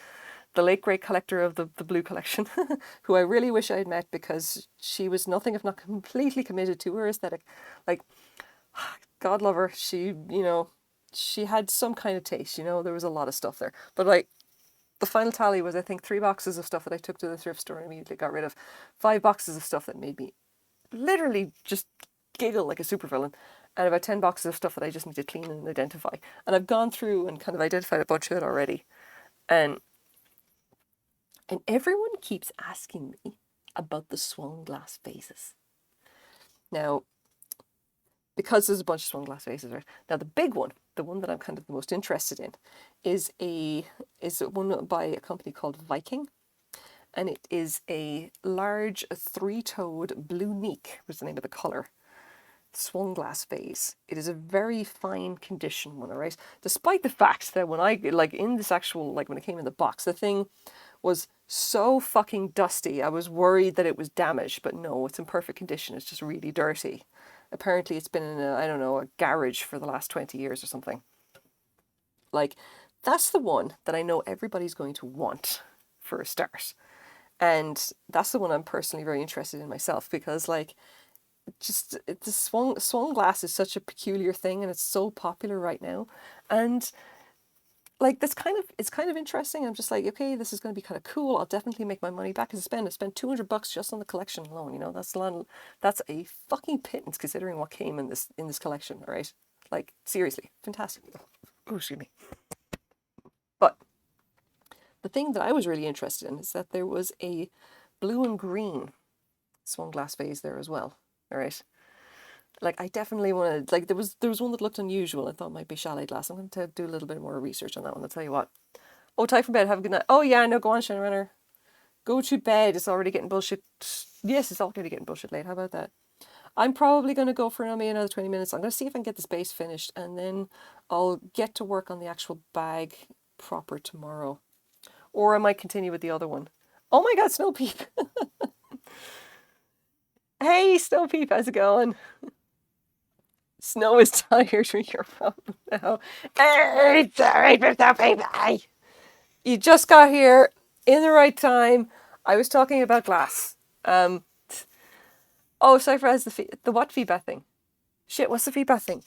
great collector of the blue collection, who I really wish I had met because she was nothing if not completely committed to her aesthetic. Like, God love her. She, you know, she had some kind of taste, you know, there was a lot of stuff there. But like, the final tally was, I think, 3 boxes of stuff that I took to the thrift store and immediately got rid of. 5 boxes of stuff that made me literally just giggle like a supervillain. And about 10 boxes of stuff that I just need to clean and identify. And I've gone through and kind of identified a bunch of it already. And everyone keeps asking me about the swung glass vases. Now, because there's a bunch of swung glass vases, right? Now the big one, the one that I'm kind of the most interested in, is one by a company called Viking. And it is a large 3-toed blue neak, was the name of the colour, swung glass vase. It is a very fine condition one, alright? Despite the fact that when I, like in this actual, like when it came in the box, the thing was so fucking dusty, I was worried that it was damaged, but no, it's in perfect condition, it's just really dirty. Apparently it's been in a garage for the last 20 years or something. Like, that's the one that I know everybody's going to want for a start. And that's the one I'm personally very interested in myself because, like, just the swung glass is such a peculiar thing and it's so popular right now. And like, it's kind of interesting. I'm just like, okay, this is going to be kind of cool. I'll definitely make my money back. I spent $200 just on the collection alone. You know, that's a fucking pittance considering what came in this collection. All right, like seriously, fantastic. Oh, excuse me. But the thing that I was really interested in is that there was a blue and green swung glass vase there as well. All right. Like, I definitely wanted, like, there was one that looked unusual. I thought might be chalet glass. I'm going to do a little bit more research on that one. I'll tell you what. Oh, time for bed. Have a good night. Oh, yeah, no, go on, Shane Runner. Go to bed. It's already getting bullshit. Yes, it's already getting bullshit late. How about that? I'm probably going to go for another 20 minutes. I'm going to see if I can get this base finished, and then I'll get to work on the actual bag proper tomorrow. Or I might continue with the other one. Oh my God, Snow Peep. Hey, Snow Peep, how's it going? Snow is tired from your phone now. Hey, sorry for Snow Peep. You just got here in the right time. I was talking about glass. Oh, Cypher has the what feedback thing? Shit, what's the feedback thing?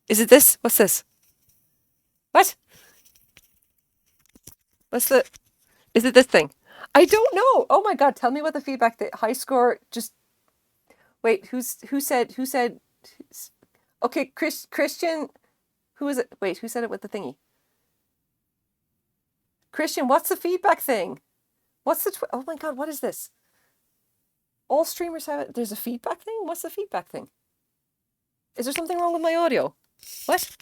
Is it this? What's this? What? What's the... Is it this thing? I don't know. Oh my god, tell me what the feedback... The high score just... Wait, who said... Okay, Christian... Who is it? Wait, who said it with the thingy? Christian, what's the feedback thing? What's the... Oh my god, what is this? All streamers have it. There's a feedback thing? What's the feedback thing? Is there something wrong with my audio? What?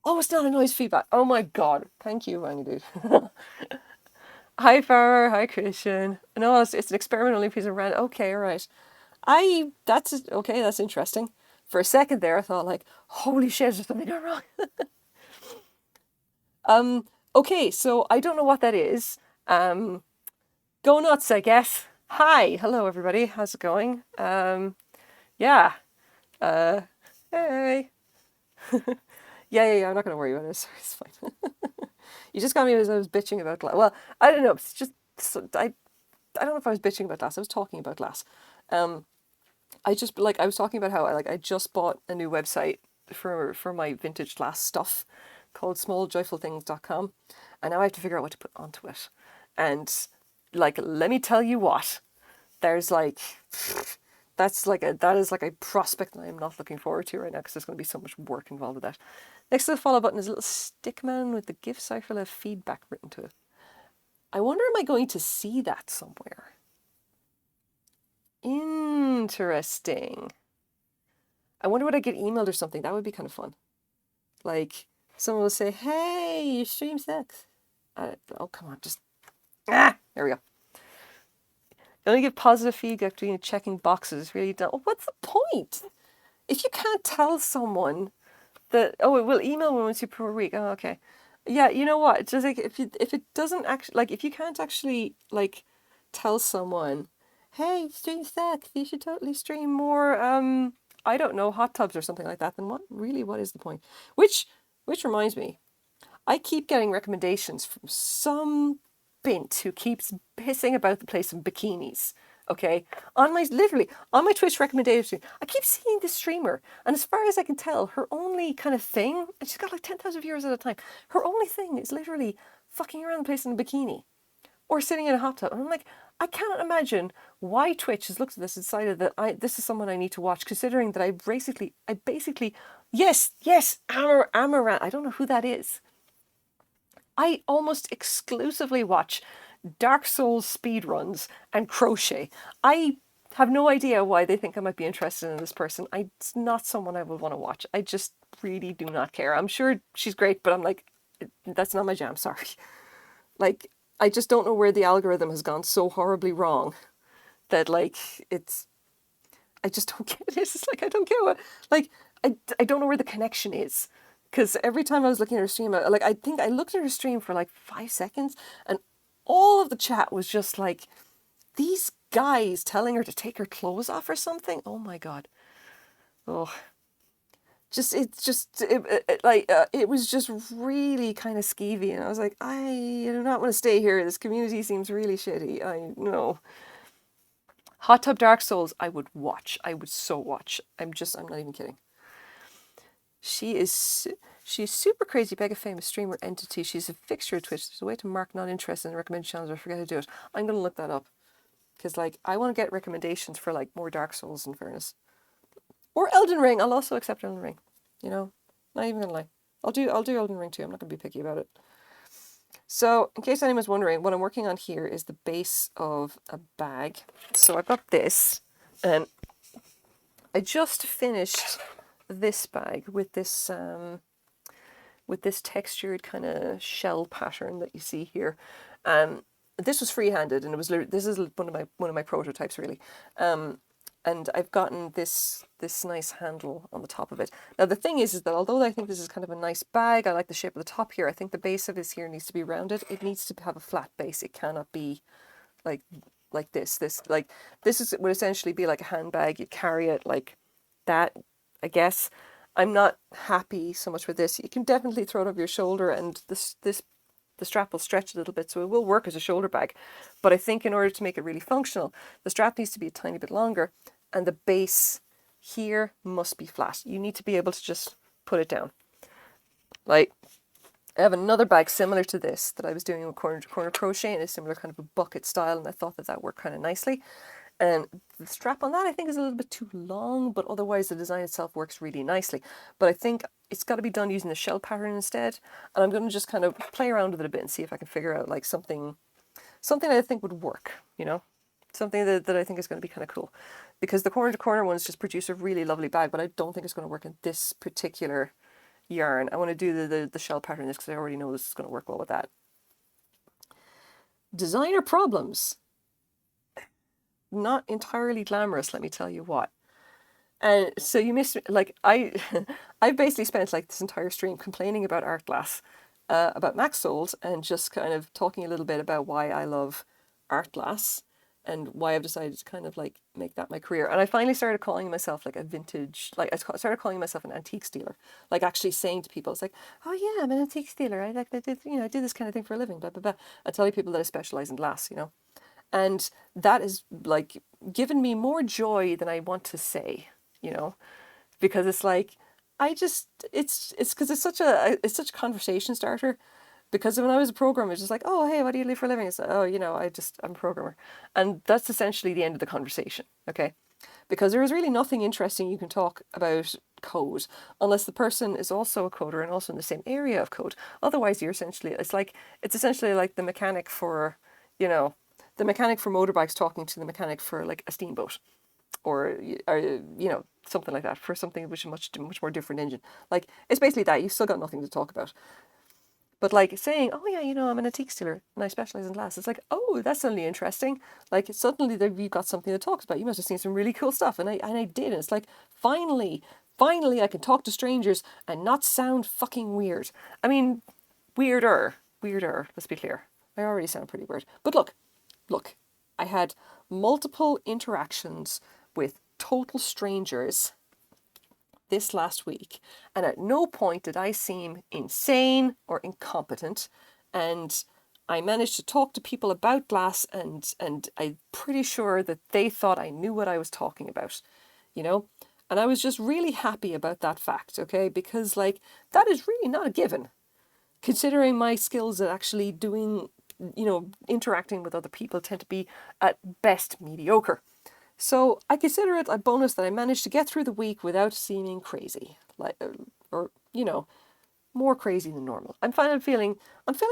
Oh, it's not a noise feedback. Oh my god. Thank you, Rangy dude. Hi, Farrer. Hi, Christian. No, it's an experimental piece of random. Okay, all right. That's okay. That's interesting. For a second there, I thought like, holy shit, is something gone wrong? Okay, so I don't know what that is. Go nuts, I guess. Hi, hello everybody. How's it going? Yeah. Hey. yeah. I'm not gonna worry about it. It's fine. You just got me as I was bitching about glass. Well, I don't know. It's just I don't know if I was bitching about glass. I was talking about glass. I was talking about how I just bought a new website for my vintage glass stuff called smalljoyfulthings.com, and now I have to figure out what to put onto it. And let me tell you what, there's that is a prospect that I'm not looking forward to right now because there's going to be so much work involved with that. Next to the follow button is a little stick man with the GIF cipher left feedback written to it. I wonder, am I going to see that somewhere? Interesting. I wonder would I get emailed or something? That would be kind of fun. Like, someone will say, hey, your stream sucks. Oh, come on, just... there we go. You only give positive feedback doing checking boxes. Really don't... Oh, what's the point? If you can't tell someone that... Oh, it will email once per week. Oh, okay. Yeah, you know what? It's just like, if it doesn't actually... Like, if you can't actually, tell someone... Hey, stream sucks. You should totally stream more, I don't know, hot tubs or something like that. Then what is the point? Which reminds me, I keep getting recommendations from some bint who keeps pissing about the place in bikinis. Okay, on my Twitch recommendation, I keep seeing this streamer, and as far as I can tell, her only kind of thing, and she's got 10,000 viewers at a time. Her only thing is literally fucking around the place in a bikini, or sitting in a hot tub. And I'm like, I cannot imagine why Twitch has looked at this and decided that this is someone I need to watch, considering that I basically, yes, Amaranth, I don't know who that is. I almost exclusively watch Dark Souls speedruns and crochet. I have no idea why they think I might be interested in this person. It's not someone I would want to watch. I just really do not care. I'm sure she's great, but I'm like, that's not my jam, sorry. I just don't know where the algorithm has gone so horribly wrong that I just don't get it. It's just I don't get what, I don't know where the connection is. Because every time I was looking at her stream, I think I looked at her stream for 5 seconds, and all of the chat was just these guys telling her to take her clothes off or something. Oh my god. Oh. It was just really kind of skeevy, and I was like, I do not want to stay here. This community seems really shitty. I know. Hot Tub Dark Souls, I would watch. I would so watch. I'm not even kidding. She's super crazy, mega famous streamer entity. She's a fixture at Twitch. There's a way to mark not interested in recommended channels or forget to do it. I'm going to look that up. Because, I want to get recommendations for, more Dark Souls, in fairness. Or Elden Ring. I'll also accept Elden Ring. You know? Not even going to lie. I'll do Elden Ring too. I'm not going to be picky about it. So, in case anyone's wondering, what I'm working on here is the base of a bag. So I've got this. And I just finished this bag with this textured kind of shell pattern that you see here. This was freehanded, and this is one of my prototypes really. And I've gotten this nice handle on the top of it. Now the thing is that although I think this is kind of a nice bag, I like the shape of the top here. I think the base of this here needs to be rounded. It needs to have a flat base. It cannot be like this. This would essentially be like a handbag. You carry it like that, I guess. I'm not happy so much with this. You can definitely throw it over your shoulder, and the strap will stretch a little bit, so it will work as a shoulder bag. But I think in order to make it really functional, the strap needs to be a tiny bit longer. and the base here must be flat. You need to be able to just put it down. Like, I have another bag similar to this that I was doing with corner to corner crochet in a similar kind of a bucket style, and I thought that that worked kind of nicely. And the strap on that I think is a little bit too long, but otherwise the design itself works really nicely. But I think it's got to be done using the shell pattern instead, and I'm going to just kind of play around with it a bit and see if I can figure out like something that I think would work, you know? Something that I think is going to be kind of cool. Because the corner to corner ones just produce a really lovely bag, but I don't think it's going to work in this particular yarn. I want to do the shell pattern this because I already know this is going to work well with that. Designer problems. Not entirely glamorous, let me tell you what. And so you missed, like, I basically spent like this entire stream complaining about art glass, about Max Sold, and just kind of talking a little bit about why I love art glass and why I've decided to kind of like make that my career. And I finally started calling myself like a vintage, like I started calling myself an antique stealer, like actually saying to people, it's like, oh yeah, I'm an antique stealer. I do this kind of thing for a living, blah, blah, blah. I telling people that I specialize in glass, you know. And that is like given me more joy than I want to say, you know, because it's like, it's because it's such a conversation starter. Because when I was a programmer, it's just like, oh, hey, what do you do for a living? It's like, oh, you know, I'm a programmer. And that's essentially the end of the conversation, okay? Because there is really nothing interesting you can talk about code unless the person is also a coder and also in the same area of code. Otherwise, it's essentially like the mechanic for, you know, the mechanic for motorbikes talking to the mechanic for like a steamboat, or you know, something like that, for something which is much more different engine. Like, it's basically that. You've still got nothing to talk about. But like saying, oh yeah, you know, I'm an antique stealer and I specialize in glass. It's like, oh, that's suddenly interesting. Like, suddenly you've got something to talk about. You must have seen some really cool stuff, and I did. And it's like, finally, I can talk to strangers and not sound fucking weird. I mean, weirder. Let's be clear. I already sound pretty weird. But look, I had multiple interactions with total strangers this last week, and at no point did I seem insane or incompetent, and I managed to talk to people about glass, and I'm pretty sure that they thought I knew what I was talking about, you know? And I was just really happy about that fact, okay? Because like, that is really not a given, considering my skills at actually doing, you know, interacting with other people tend to be at best mediocre. So I consider it a bonus that I managed to get through the week without seeming crazy, like, or you know, more crazy than normal. I'm feeling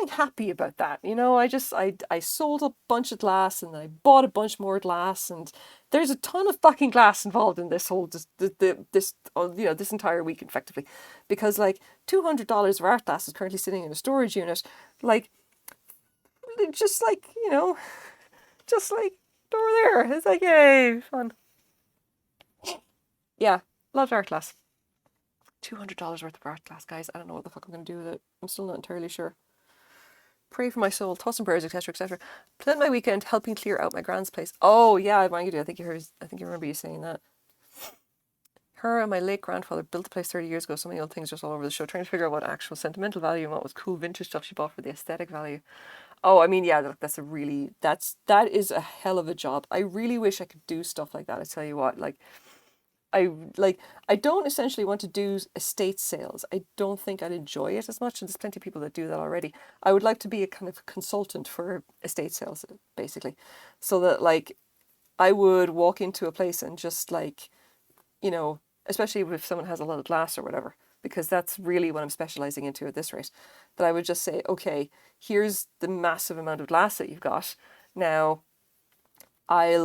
happy about that. You know, I sold a bunch of glass and I bought a bunch more glass, and there's a ton of fucking glass involved in this whole this entire week effectively, because like $200 of art glass is currently sitting in a storage unit, like just like, you know, just like over there. It's like, yay, fun. Yeah, loved art class. $200 worth of art class, guys. I don't know what the fuck I'm going to do with it. I'm still not entirely sure. Pray for my soul, thoughts and prayers, etc., etc. Spent my weekend helping clear out my grand's place. Oh yeah, I mind you. I think you remember you saying that. Her and my late grandfather built the place 30 years ago. So many old things just all over the show. Trying to figure out what actual sentimental value and what was cool vintage stuff she bought for the aesthetic value. Oh, I mean, yeah, that is a hell of a job. I really wish I could do stuff like that. I tell you what, I don't essentially want to do estate sales. I don't think I'd enjoy it as much, and there's plenty of people that do that already. I would like to be a kind of consultant for estate sales, basically, so that like I would walk into a place and just like, you know, especially if someone has a lot of glass or whatever, because that's really what I'm specializing into at this rate, that I would just say, okay, here's the massive amount of glass that you've got. Now, I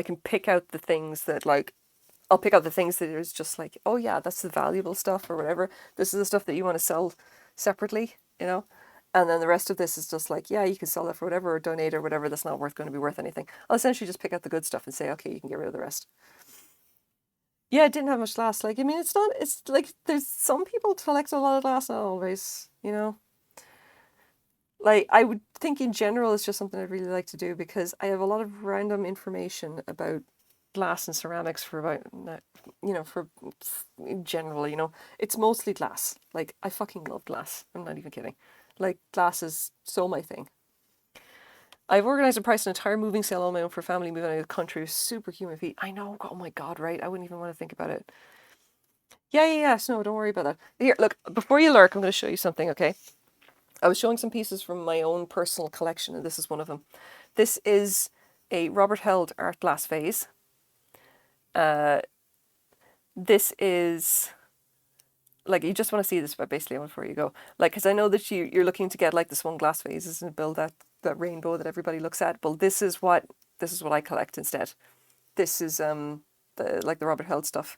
can pick out the things that like, I'll pick out the things that is just like, oh yeah, that's the valuable stuff or whatever. This is the stuff that you want to sell separately, you know? And then the rest of this is just like, yeah, you can sell that for whatever or donate or whatever that's not going to be worth anything. I'll essentially just pick out the good stuff and say, okay, you can get rid of the rest. Yeah, it didn't have much glass. Like, I mean, it's like, there's some people collect a lot of glass, not always, you know? Like, I would think in general it's just something I'd really like to do, because I have a lot of random information about glass and ceramics for about, you know, for in general, you know, it's mostly glass. Like, I fucking love glass. I'm not even kidding. Like, glass is so my thing. I've organized and priced an entire moving sale on my own for a family moving out of the country with super human feet. I know. Oh my God, right? I wouldn't even want to think about it. Yeah. So don't worry about that. Here, look, before you lurk, I'm going to show you something, okay? I was showing some pieces from my own personal collection, and this is one of them. This is a Robert Held art glass vase. This is like, you just want to see this, but basically before you go, like, because I know that you're looking to get like the swung glass vases and build that rainbow that everybody looks at. Well, this is what I collect instead. This is the Robert Held stuff.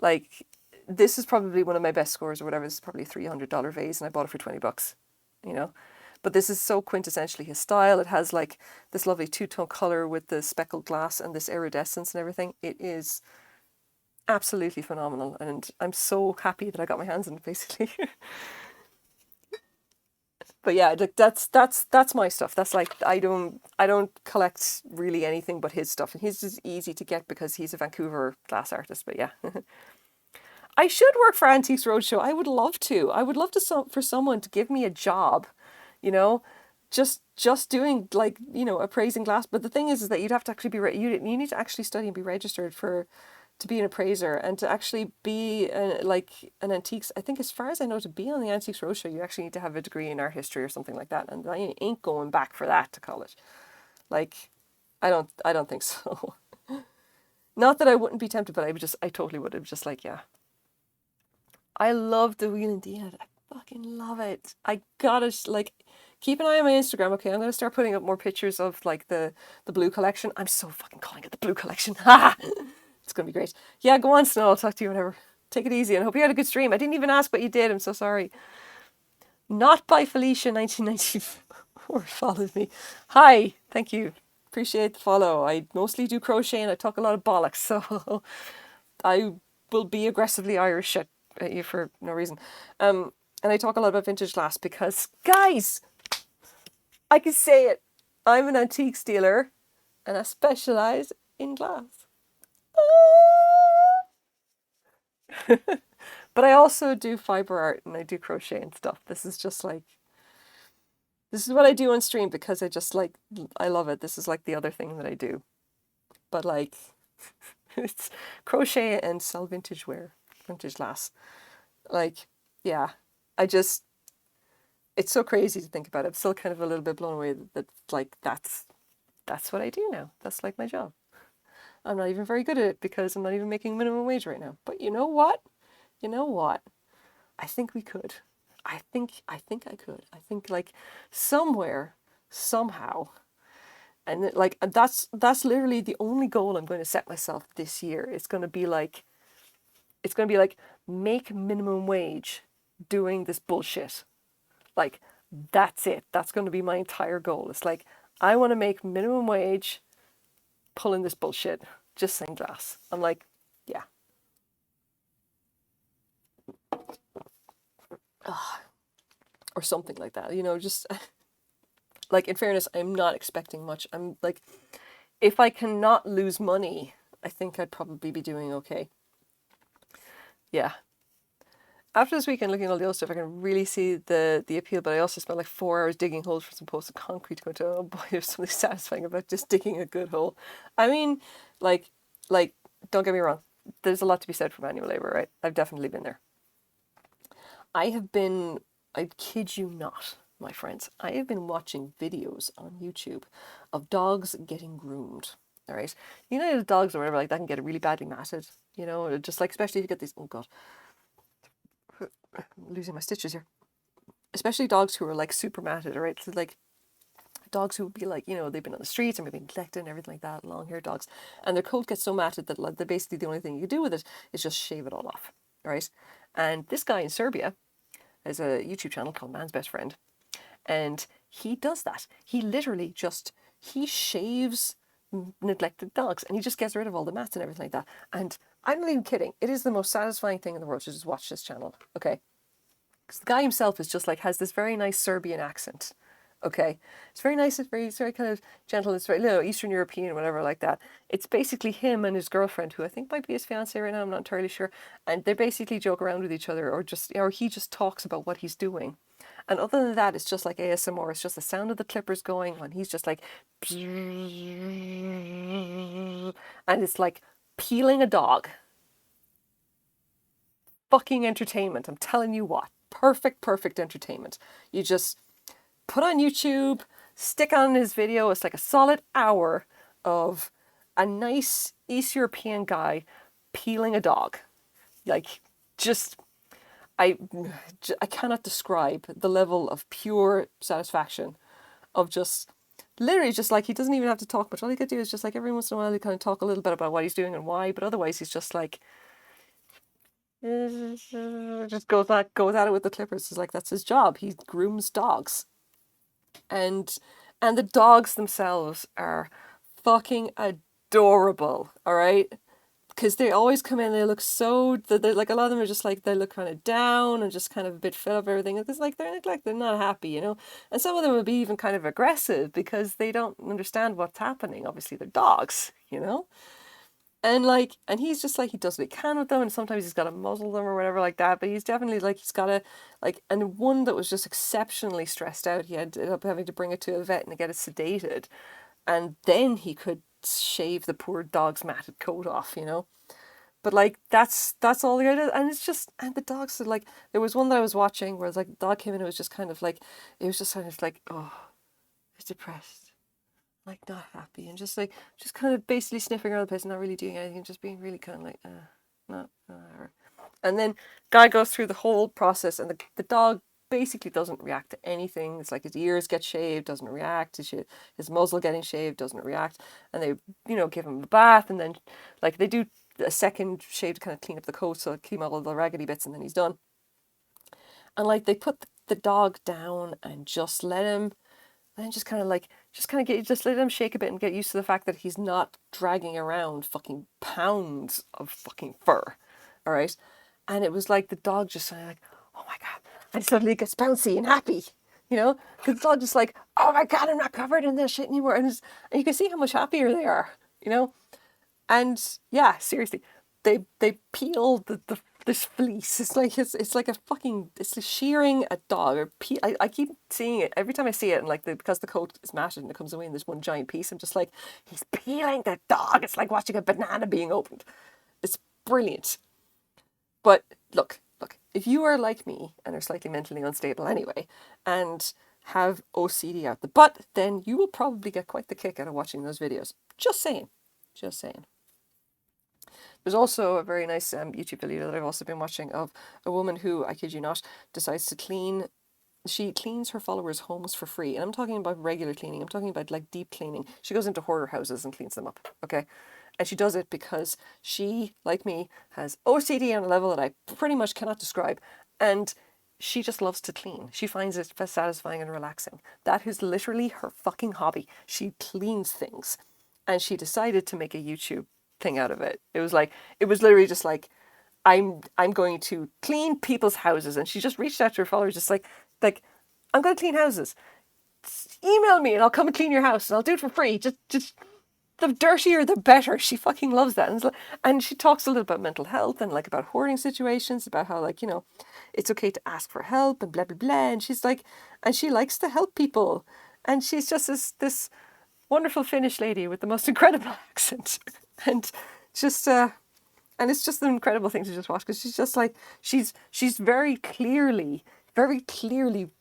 Like, this is probably one of my best scores or whatever. This is probably a $300 vase, and I bought it for $20. You know, but this is so quintessentially his style. It has like this lovely two-tone color with the speckled glass and this iridescence and everything. It is absolutely phenomenal, and I'm so happy that I got my hands on it, basically. But yeah, like that's my stuff. That's like, I don't collect really anything but his stuff, and his is easy to get because he's a Vancouver glass artist. But yeah. I should work for Antiques Roadshow. I would love to. I would love to for someone to give me a job, you know, just doing like, you know, appraising glass. But the thing is that you'd have to actually be you need to actually study and be registered to be an appraiser and to actually be like an antiques. I think as far as I know, to be on the Antiques Roadshow, you actually need to have a degree in art history or something like that. And I ain't going back for that to college. Like, I don't think so. Not that I wouldn't be tempted, but I totally would have just like, yeah. I love the Wheel and Deal. I fucking love it. I gotta like keep an eye on my Instagram. Okay, I'm gonna start putting up more pictures of like the blue collection. I'm so fucking calling it the blue collection. Ha! It's gonna be great. Yeah, go on, Snow. I'll talk to you whenever. Take it easy and hope you had a good stream. I didn't even ask what you did. I'm so sorry. Not by Felicia 1994 followed me. Hi, thank you. Appreciate the follow. I mostly do crochet and I talk a lot of bollocks, so I will be aggressively Irish at you for no reason. And I talk a lot about vintage glass because, guys, I can say it. I'm an antiques dealer and I specialise in glass. But I also do fiber art and I do crochet and stuff. This is what I do on stream because I love it. This is like the other thing that I do. But like, it's crochet and sell vintage glass. Like, yeah, it's so crazy to think about it. I'm still kind of a little bit blown away that like, that's what I do now. That's like my job. I'm not even very good at it because I'm not even making minimum wage right now. But you know what? I think we could. I think I could. I think like somewhere, somehow, and like that's literally the only goal I'm going to set myself this year. It's going to be like make minimum wage doing this bullshit. Like, that's it. That's going to be my entire goal. It's like, I want to make minimum wage pulling this bullshit, just saying glass. I'm like, yeah. Or something like that, you know, just like, in fairness, I'm not expecting much. I'm like, if I cannot lose money, I think I'd probably be doing okay. Yeah. After this weekend looking at all the other stuff, I can really see the appeal, but I also spent like 4 hours digging holes for some posts of concrete to go to. Oh boy, there's something satisfying about just digging a good hole. I mean, like, don't get me wrong. There's a lot to be said for manual labor, right? I've definitely been there. I kid you not, my friends, I have been watching videos on YouTube of dogs getting groomed. All right. You know, the dogs or whatever, like that can get really badly matted, you know, just like, especially if you get these, oh God, I'm losing my stitches here. Especially dogs who are like super matted, all right? So like dogs who would be like, you know, they've been on the streets and maybe neglected and everything like that, long-haired dogs, and their coat gets so matted that like, basically the only thing you can do with it is just shave it all off, all right? And this guy in Serbia has a YouTube channel called Man's Best Friend, and he does that. He literally he shaves neglected dogs and he just gets rid of all the mats and everything like that. And I'm not even kidding. It is the most satisfying thing in the world to just watch this channel, okay? Because the guy himself is just like, has this very nice Serbian accent. Okay, it's very nice. It's very kind of gentle. It's very, you know, Eastern European, whatever, like that. It's basically him and his girlfriend, who I think might be his fiance right now. I'm not entirely sure. And they basically joke around with each other, or he just talks about what he's doing, And other than that, it's just like ASMR. It's just the sound of the clippers going on. He's just like, and it's like peeling a dog. Fucking entertainment. I'm telling you what. Perfect, perfect entertainment. You just put on YouTube, stick on his video. It's like a solid hour of a nice East European guy peeling a dog. Like, just, I, I cannot describe the level of pure satisfaction of just, literally just like, he doesn't even have to talk much. All he could do is just like every once in a while he kind of talk a little bit about what he's doing and why, but otherwise he's just like, just goes at it with the clippers. It's like that's his job. He grooms dogs, and the dogs themselves are fucking adorable. All right, because they always come in. They look so. They're like a lot of them are just like they look kind of down and just kind of a bit fed up of everything. It's like they're not happy, you know. And some of them would be even kind of aggressive because they don't understand what's happening. Obviously, they're dogs, you know. And like, and he's just like, he does what he can with them, and sometimes he's got to muzzle them or whatever like that. But he's definitely like, he's got to, like, and one that was just exceptionally stressed out, he ended up having to bring it to a vet and get it sedated. And then he could shave the poor dog's matted coat off, you know? But like, that's all the other, and it's just, and the dogs are like, there was one that I was watching where it's like, the dog came in, it was just kind of like, it was just kind of like, oh, it's depressed. Like not happy and just kind of basically sniffing around the place and not really doing anything, just being really kind of like not whatever. And then guy goes through the whole process and the dog basically doesn't react to anything. It's like his ears get shaved, doesn't react, his muzzle getting shaved, doesn't react, and they give him a bath, and then like they do a second shave to kind of clean up the coat so clean out all the raggedy bits, and then he's done. And like they put the dog down and just let him, and then just let him shake a bit and get used to the fact that he's not dragging around fucking pounds of fucking fur. All right. And it was like the dog just kind of like, oh my God. And suddenly it gets bouncy and happy, you know? Because the dog just like, oh my God, I'm not covered in this shit anymore. And you can see how much happier they are, you know? And yeah, seriously, they peel this fleece. It's like a fucking, it's like shearing a dog. Or I keep seeing it every time I see it, and like because the coat is matted and it comes away in this one giant piece. I'm just like, he's peeling the dog. It's like watching a banana being opened. It's brilliant. But look, if you are like me and are slightly mentally unstable anyway, and have OCD out the butt, then you will probably get quite the kick out of watching those videos. Just saying. Just saying. There's also a very nice YouTube video that I've also been watching of a woman who, I kid you not, decides to clean. She cleans her followers' homes for free. And I'm talking about regular cleaning. I'm talking about like deep cleaning. She goes into hoarder houses and cleans them up. Okay. And she does it because she, like me, has OCD on a level that I pretty much cannot describe. And she just loves to clean. She finds it satisfying and relaxing. That is literally her fucking hobby. She cleans things. And she decided to make a YouTube thing out of it. It was literally just like, I'm going to clean people's houses. And she just reached out to her followers just like I'm going to clean houses. Email me and I'll come and clean your house and I'll do it for free. Just the dirtier the better. She fucking loves that. And she talks a little about mental health and like about hoarding situations, about how like, you know, it's okay to ask for help and blah blah blah. And she's like, and she likes to help people. And she's just this wonderful Finnish lady with the most incredible accent. And just and it's just an incredible thing to just watch because she's just like she's very clearly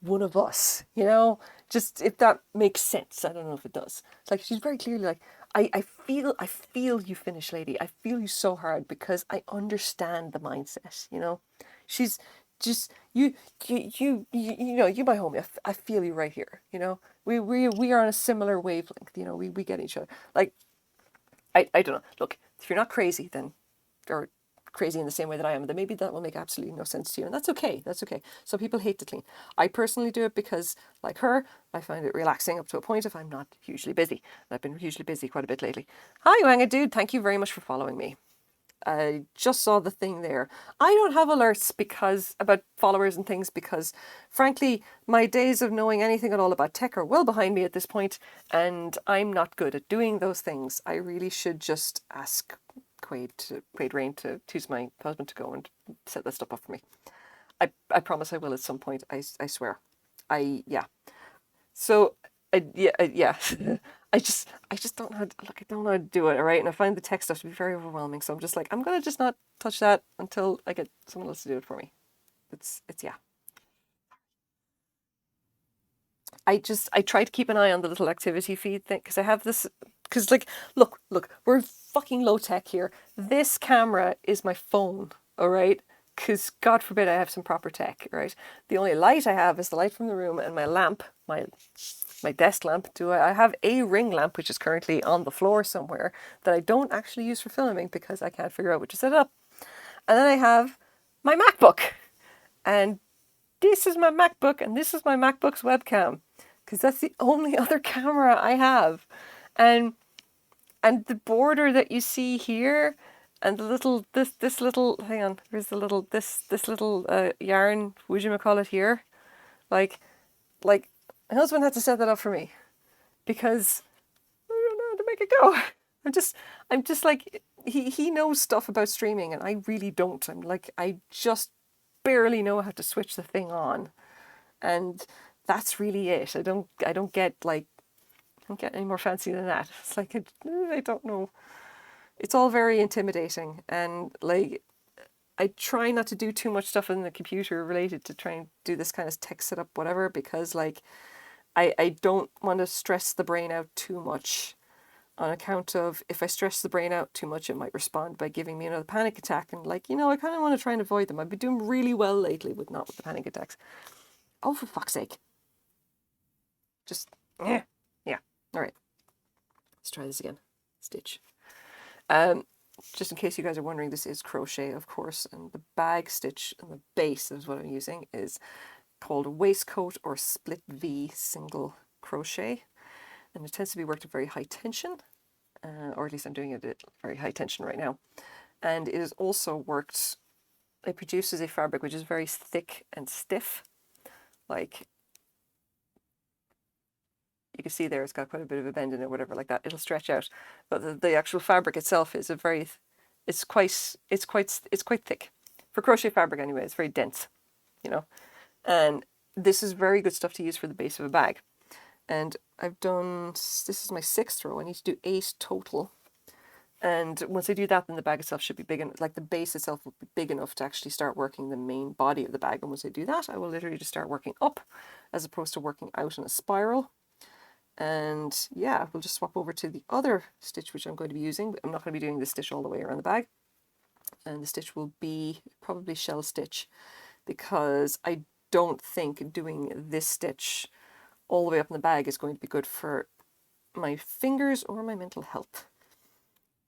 one of us, you know, just if that makes sense. I don't know if it does. It's like she's very clearly like I feel you, Finnish lady. I feel you so hard because I understand the mindset, you know. She's just you know, you my homie. I feel you right here, you know. We are on a similar wavelength, you know. We get each other. Like I don't know. Look, if you're not crazy, then, or crazy in the same way that I am, then maybe that will make absolutely no sense to you. And that's okay. That's okay. Some people hate to clean. I personally do it because, like her, I find it relaxing up to a point if I'm not hugely busy. And I've been hugely busy quite a bit lately. Hi, Wanga Dude. Thank you very much for following me. I just saw the thing there. I don't have alerts about followers and things because, frankly, my days of knowing anything at all about tech are well behind me at this point, and I'm not good at doing those things. I really should just ask Quaid Rain to choose my husband to go and set that stuff up for me. I promise I will at some point. I swear. yeah. So yeah. I just don't know how to, I don't know how to do it, all right? And I find the tech stuff to be very overwhelming. So I'm just like, I'm gonna just not touch that until I get someone else to do it for me. It's yeah. I try to keep an eye on the little activity feed thing because I have this because like look, we're fucking low tech here. This camera is my phone, all right? Because God forbid I have some proper tech, right? The only light I have is the light from the room and my lamp, my desk lamp. I have a ring lamp which is currently on the floor somewhere that I don't actually use for filming because I can't figure out which to set up. And then I have my MacBook. And this is my MacBook and this is my MacBook's webcam because that's the only other camera I have. And the border that you see here and the little this little hang on, here's the little this little yarn, would you call it here? Like my husband had to set that up for me because I don't know how to make it go. I'm just like he knows stuff about streaming and I really don't. I'm like I just barely know how to switch the thing on. And that's really it. I don't get any more fancy than that. It's like I don't know. It's all very intimidating, and like I try not to do too much stuff in the computer related to try and do this kind of tech setup, whatever, because like I don't want to stress the brain out too much. On account of if I stress the brain out too much, it might respond by giving me another panic attack. And like, I kind of want to try and avoid them. I've been doing really well lately with not with the panic attacks. Oh, for fuck's sake. Just, yeah. All right. Let's try this again. Stitch. Just in case you guys are wondering, this is crochet, of course. And the bag stitch and the base is what I'm using is called a waistcoat or split V single crochet. And it tends to be worked at very high tension, or at least I'm doing it at very high tension right now. And it is also worked, it produces a fabric which is very thick and stiff. Like, you can see there it's got quite a bit of a bend in it, whatever, like that. It'll stretch out. But the actual fabric itself is it's quite thick. For crochet fabric anyway, it's very dense, And this is very good stuff to use for the base of a bag. And this is my 6th row. I need to do 8 total. And once I do that, then the bag itself should be big enough, like the base itself will be big enough to actually start working the main body of the bag. And once I do that, I will literally just start working up as opposed to working out in a spiral. And yeah, we'll just swap over to the other stitch, which I'm going to be using. I'm not going to be doing this stitch all the way around the bag. And the stitch will be probably shell stitch because I don't think doing this stitch all the way up in the bag is going to be good for my fingers or my mental health.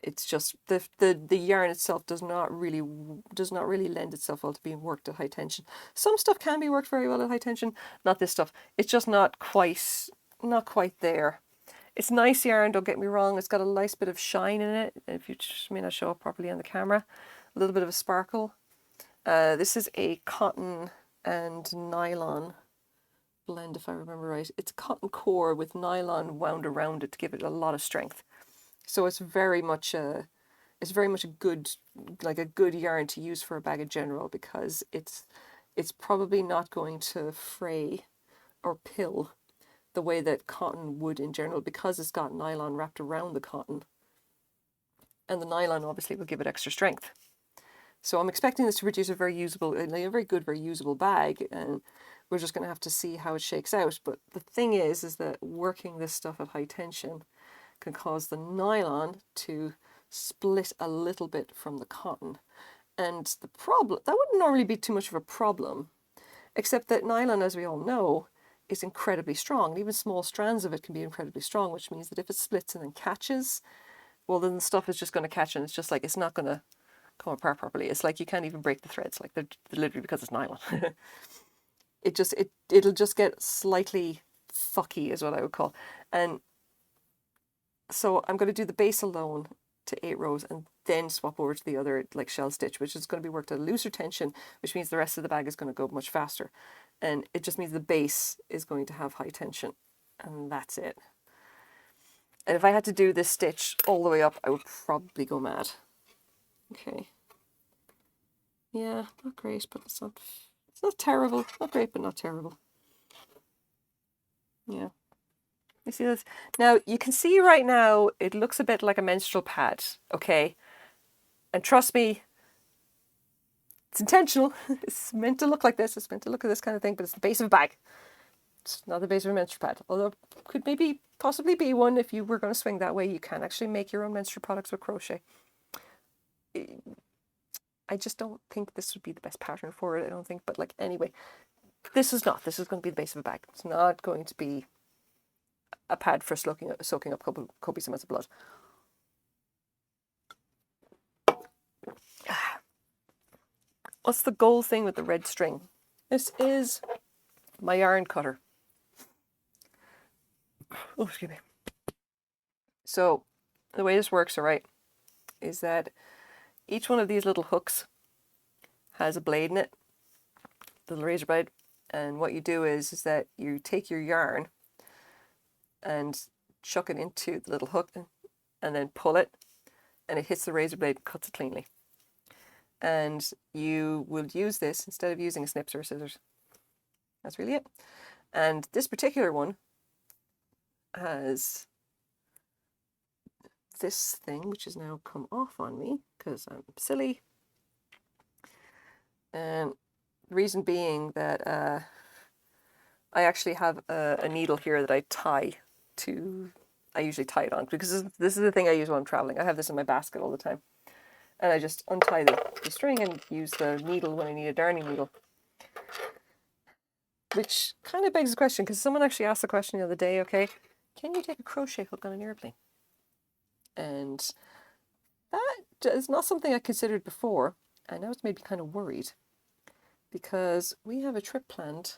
It's just the yarn itself does not really lend itself well to being worked at high tension. Some stuff can be worked very well at high tension, not this stuff. It's just not quite there. It's nice yarn, don't get me wrong. It's got a nice bit of shine in it. If you just may not show up properly on the camera, a little bit of a sparkle. This is a cotton and nylon blend, if I remember right. It's a cotton core with nylon wound around it to give it a lot of strength. So it's very much a good yarn to use for a bag in general because it's probably not going to fray or pill the way that cotton would in general because it's got nylon wrapped around the cotton. And the nylon obviously will give it extra strength. So I'm expecting this to produce a very good, very usable bag, and we're just going to have to see how it shakes out. But the thing is that working this stuff at high tension can cause the nylon to split a little bit from the cotton. And the problem, that wouldn't normally be too much of a problem, except that nylon, as we all know, is incredibly strong. And even small strands of it can be incredibly strong, which means that if it splits and then catches, well, then the stuff is just going to catch and it's just like, it's not going to come apart properly. It's like you can't even break the threads, like they're literally because it's nylon. It'll just get slightly fucky is what I would call. And so I'm going to do the base alone to 8 rows and then swap over to the other like shell stitch, which is going to be worked at a looser tension, which means the rest of the bag is going to go much faster. And it just means the base is going to have high tension, and that's it. And if I had to do this stitch all the way up, I would probably go mad. Okay. Yeah, not great, but it's not terrible. Not great, but not terrible. Yeah. You see this? Now, you can see right now, it looks a bit like a menstrual pad, okay? And trust me, it's intentional. It's meant to look like this. It's meant to look like this kind of thing, but it's the base of a bag. It's not the base of a menstrual pad. Although it could maybe possibly be one if you were going to swing that way. You can actually make your own menstrual products with crochet. I just don't think this would be the best pattern for it. I don't think, but like anyway, this is not. This is going to be the base of a bag. It's not going to be a pad for soaking up copious amounts of blood. What's the gold thing with the red string? This is my yarn cutter. Oh, excuse me. So the way this works, all right, is that each one of these little hooks has a blade in it, the little razor blade, and what you do is that you take your yarn and chuck it into the little hook and then pull it, and it hits the razor blade and cuts it cleanly. And you will use this instead of using a snips or a scissors. That's really it. And this particular one has this thing, which has now come off on me because I'm silly. And the reason being that I actually have a needle here that I tie to. I usually tie it on because this is the thing I use while I'm traveling. I have this in my basket all the time. And I just untie the string and use the needle when I need a darning needle. Which kind of begs the question, because someone actually asked the question the other day, okay, can you take a crochet hook on an airplane? And that is not something I considered before, and now it's made me kind of worried, because we have a trip planned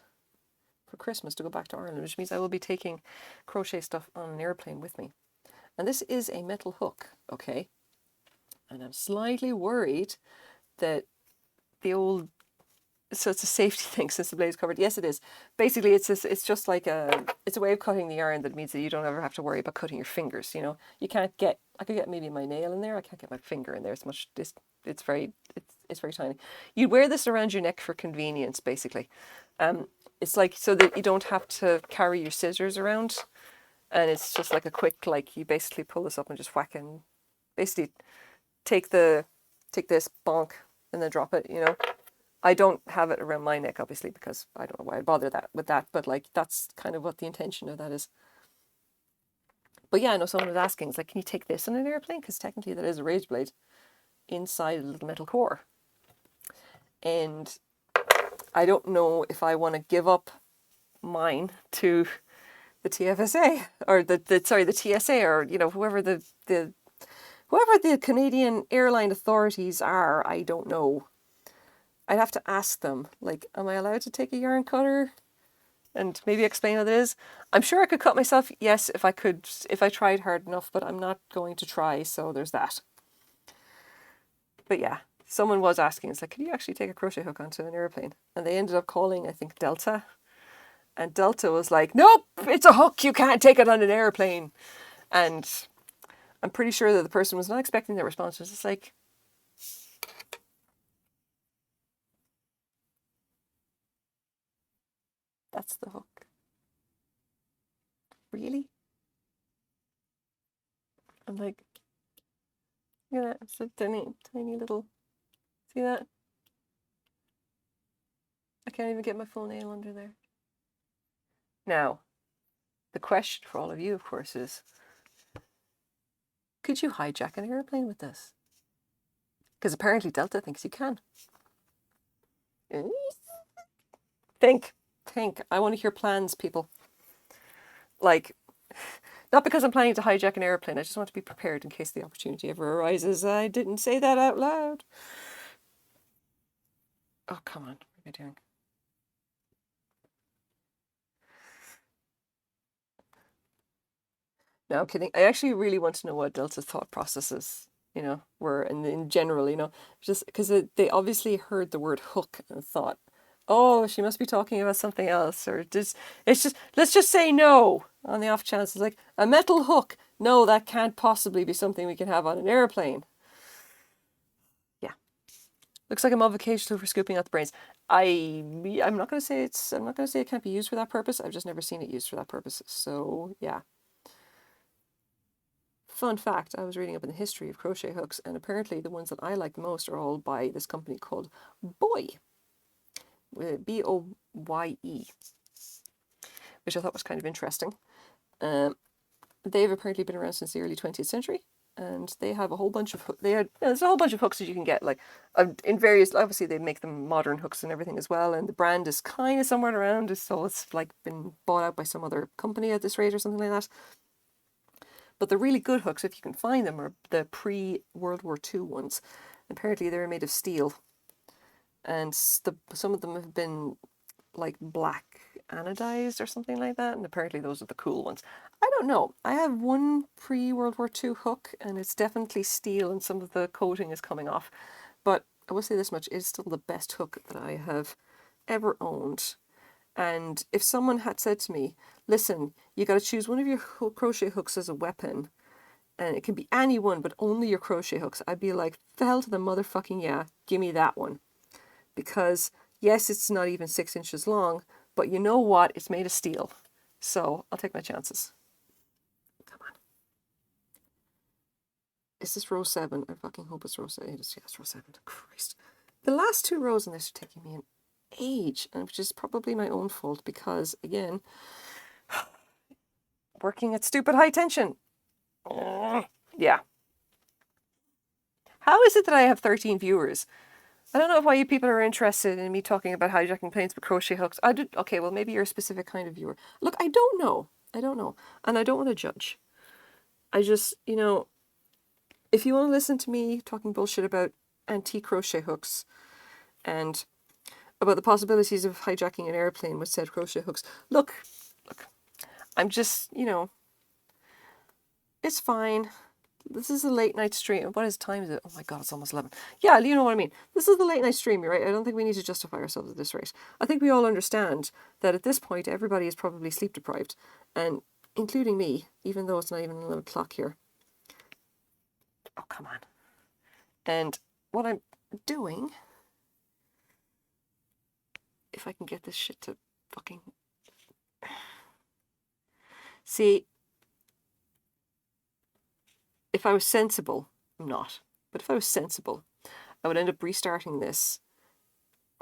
for Christmas to go back to Ireland, which means I will be taking crochet stuff on an airplane with me. And this is a metal hook, okay? And I'm slightly worried that the old, so it's a safety thing since the blade is covered. Yes, it is. Basically, it's just like it's a way of cutting the yarn that means that you don't ever have to worry about cutting your fingers. You know, you can't get. I could get maybe my nail in there. I can't get my finger in there. It's much. It's very tiny. You wear this around your neck for convenience, basically. It's like so that you don't have to carry your scissors around, and it's just like a quick, like you basically pull this up and just whack and basically take this bonk and then drop it, you know. I don't have it around my neck, obviously, because I don't know why I'd bother with that, but like that's kind of what the intention of that is. But yeah, I know someone was asking, it's like, can you take this on an airplane? Because technically that is a razor blade inside a little metal core. And I don't know if I want to give up mine to the TFSA or the TSA, or, you know, whoever the Canadian airline authorities are. I don't know. I'd have to ask them, like, am I allowed to take a yarn cutter? And maybe explain what it is. I'm sure I could cut myself, yes, if I tried hard enough, but I'm not going to try, so there's that. But yeah, someone was asking, it's like, can you actually take a crochet hook onto an airplane? And they ended up calling, I think, Delta. And Delta was like, nope, it's a hook, you can't take it on an airplane. And I'm pretty sure that the person was not expecting their response. It was just like, that's the hook. Really? I'm like, look at that. It's a tiny, tiny little, see that? I can't even get my full nail under there. Now, the question for all of you, of course, is, could you hijack an airplane with this? Because apparently Delta thinks you can. Think. I want to hear plans, people. Like, not because I'm planning to hijack an airplane. I just want to be prepared in case the opportunity ever arises. I didn't say that out loud. Oh, come on. What am I doing? No, I'm kidding. I actually really want to know what Delta's thought processes, you know, were in general, you know, just because they obviously heard the word hook and thought, oh, she must be talking about something else, or just let's just say no on the off chance. It's like a metal hook. No, that can't possibly be something we can have on an airplane. Yeah, looks like I'm on vacation for scooping out the brains. I'm not going to say I'm not going to say it can't be used for that purpose. I've just never seen it used for that purpose. So yeah. Fun fact, I was reading up in the history of crochet hooks, and apparently the ones that I like the most are all by this company called Boy, Boye, which I thought was kind of interesting. They've apparently been around since the early 20th century, and they have a whole bunch of there's a whole bunch of hooks that you can get, like in various. Obviously, they make them modern hooks and everything as well, and the brand is kind of somewhere around, so it's like been bought out by some other company at this rate or something like that. But the really good hooks, if you can find them, are the pre-World War II ones. Apparently, they're made of steel, and some of them have been like black anodized or something like that, and apparently those are the cool ones. I don't know. I have one pre-World War II hook, and it's definitely steel, and some of the coating is coming off. But I will say this much: it's still the best hook that I have ever owned. And if someone had said to me, listen, you got to choose one of your crochet hooks as a weapon, and it can be any one, but only your crochet hooks, I'd be like, fell to the motherfucking yeah, give me that one. Because yes, it's not even 6 inches long, but you know what? It's made of steel. So I'll take my chances. Come on. Is this row 7? I fucking hope it's row 7. Yes, row 7. Christ. The last 2 rows in this are taking me an age, and which is probably my own fault because, again, working at stupid high tension. Yeah. How is it that I have 13 viewers? I don't know why you people are interested in me talking about hijacking planes with crochet hooks. Okay, well, maybe you're a specific kind of viewer. Look, I don't know. And I don't want to judge. I just, if you want to listen to me talking bullshit about antique crochet hooks and about the possibilities of hijacking an airplane with said crochet hooks, look, I'm just, it's fine. This is a late night stream. What time is it? Oh my god, it's almost 11. Yeah, you know what I mean. This is the late night stream, right? I don't think we need to justify ourselves at this rate. I think we all understand that at this point everybody is probably sleep deprived, and including me, even though it's not even 11 o'clock here. Oh, come on. And what I'm doing, if I can get this shit to fucking... See, if I was sensible, I'm not, but if I was sensible, I would end up restarting this,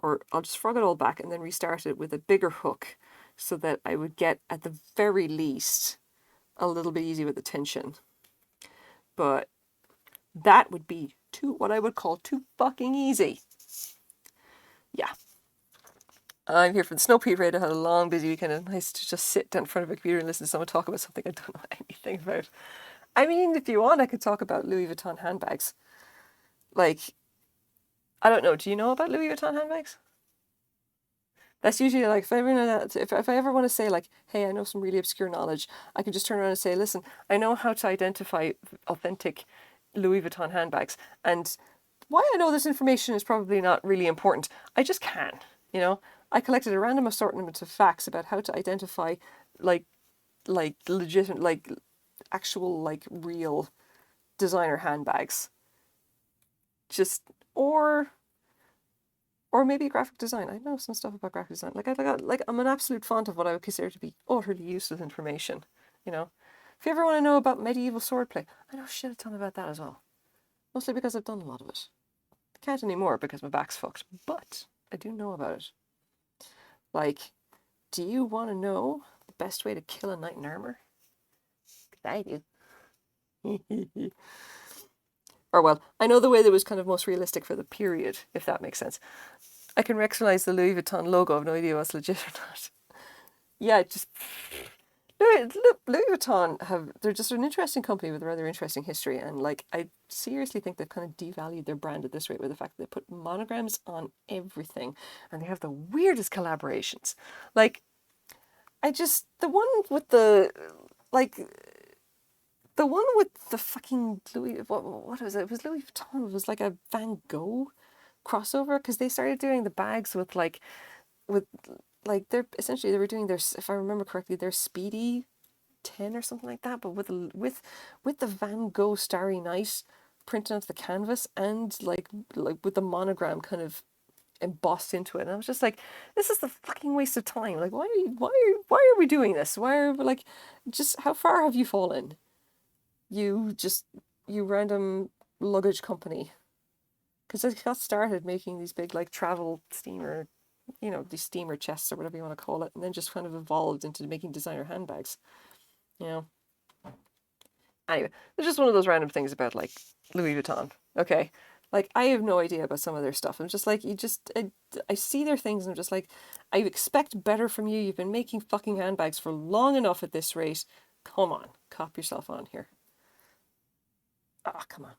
or I'll just frog it all back and then restart it with a bigger hook so that I would get, at the very least, a little bit easier with the tension. But that would be what I would call too fucking easy. Yeah. I'm here for the Snow Period. I had a long, busy weekend, and nice to just sit down in front of a computer and listen to someone talk about something I don't know anything about. I mean, if you want, I could talk about Louis Vuitton handbags. Like, I don't know. Do you know about Louis Vuitton handbags? That's usually like, if I ever want to say like, hey, I know some really obscure knowledge, I can just turn around and say, listen, I know how to identify authentic Louis Vuitton handbags. And why I know this information is probably not really important. I just can, I collected a random assortment of facts about how to identify like legitimate, like actual, like real designer handbags. Or maybe graphic design. I know some stuff about graphic design. I'm an absolute font of what I would consider to be utterly useless information. If you ever want to know about medieval swordplay, I know shit a ton about that as well. Mostly because I've done a lot of it. I can't anymore because my back's fucked, but I do know about it. Like, do you want to know the best way to kill a knight in armor? I do. Or well, I know the way that was kind of most realistic for the period, if that makes sense. I can recognise the Louis Vuitton logo. I've no idea what's legit or not. Yeah, just Louis Vuitton they're just an interesting company with a rather interesting history, and like I seriously think they've kind of devalued their brand at this rate with the fact that they put monograms on everything, and they have the weirdest collaborations. Like, the one with the fucking Louis, what was it? It was Louis Vuitton. It was like a Van Gogh crossover, because they started doing the bags with they're essentially, they were doing their, if I remember correctly, their Speedy 10 or something like that, but with the Van Gogh Starry Night printed onto the canvas, and like with the monogram kind of embossed into it. And I was just like, this is the fucking waste of time. Like, why are we doing this? Why are we like, just how far have you fallen? You random luggage company. Because I got started making these big like travel steamer, these steamer chests or whatever you want to call it, and then just kind of evolved into making designer handbags. You know. Anyway, it's just one of those random things about like Louis Vuitton. Okay. Like, I have no idea about some of their stuff. I'm just like, I see their things and I'm just like, I expect better from you. You've been making fucking handbags for long enough at this rate. Come on, cop yourself on here. Ah, come on.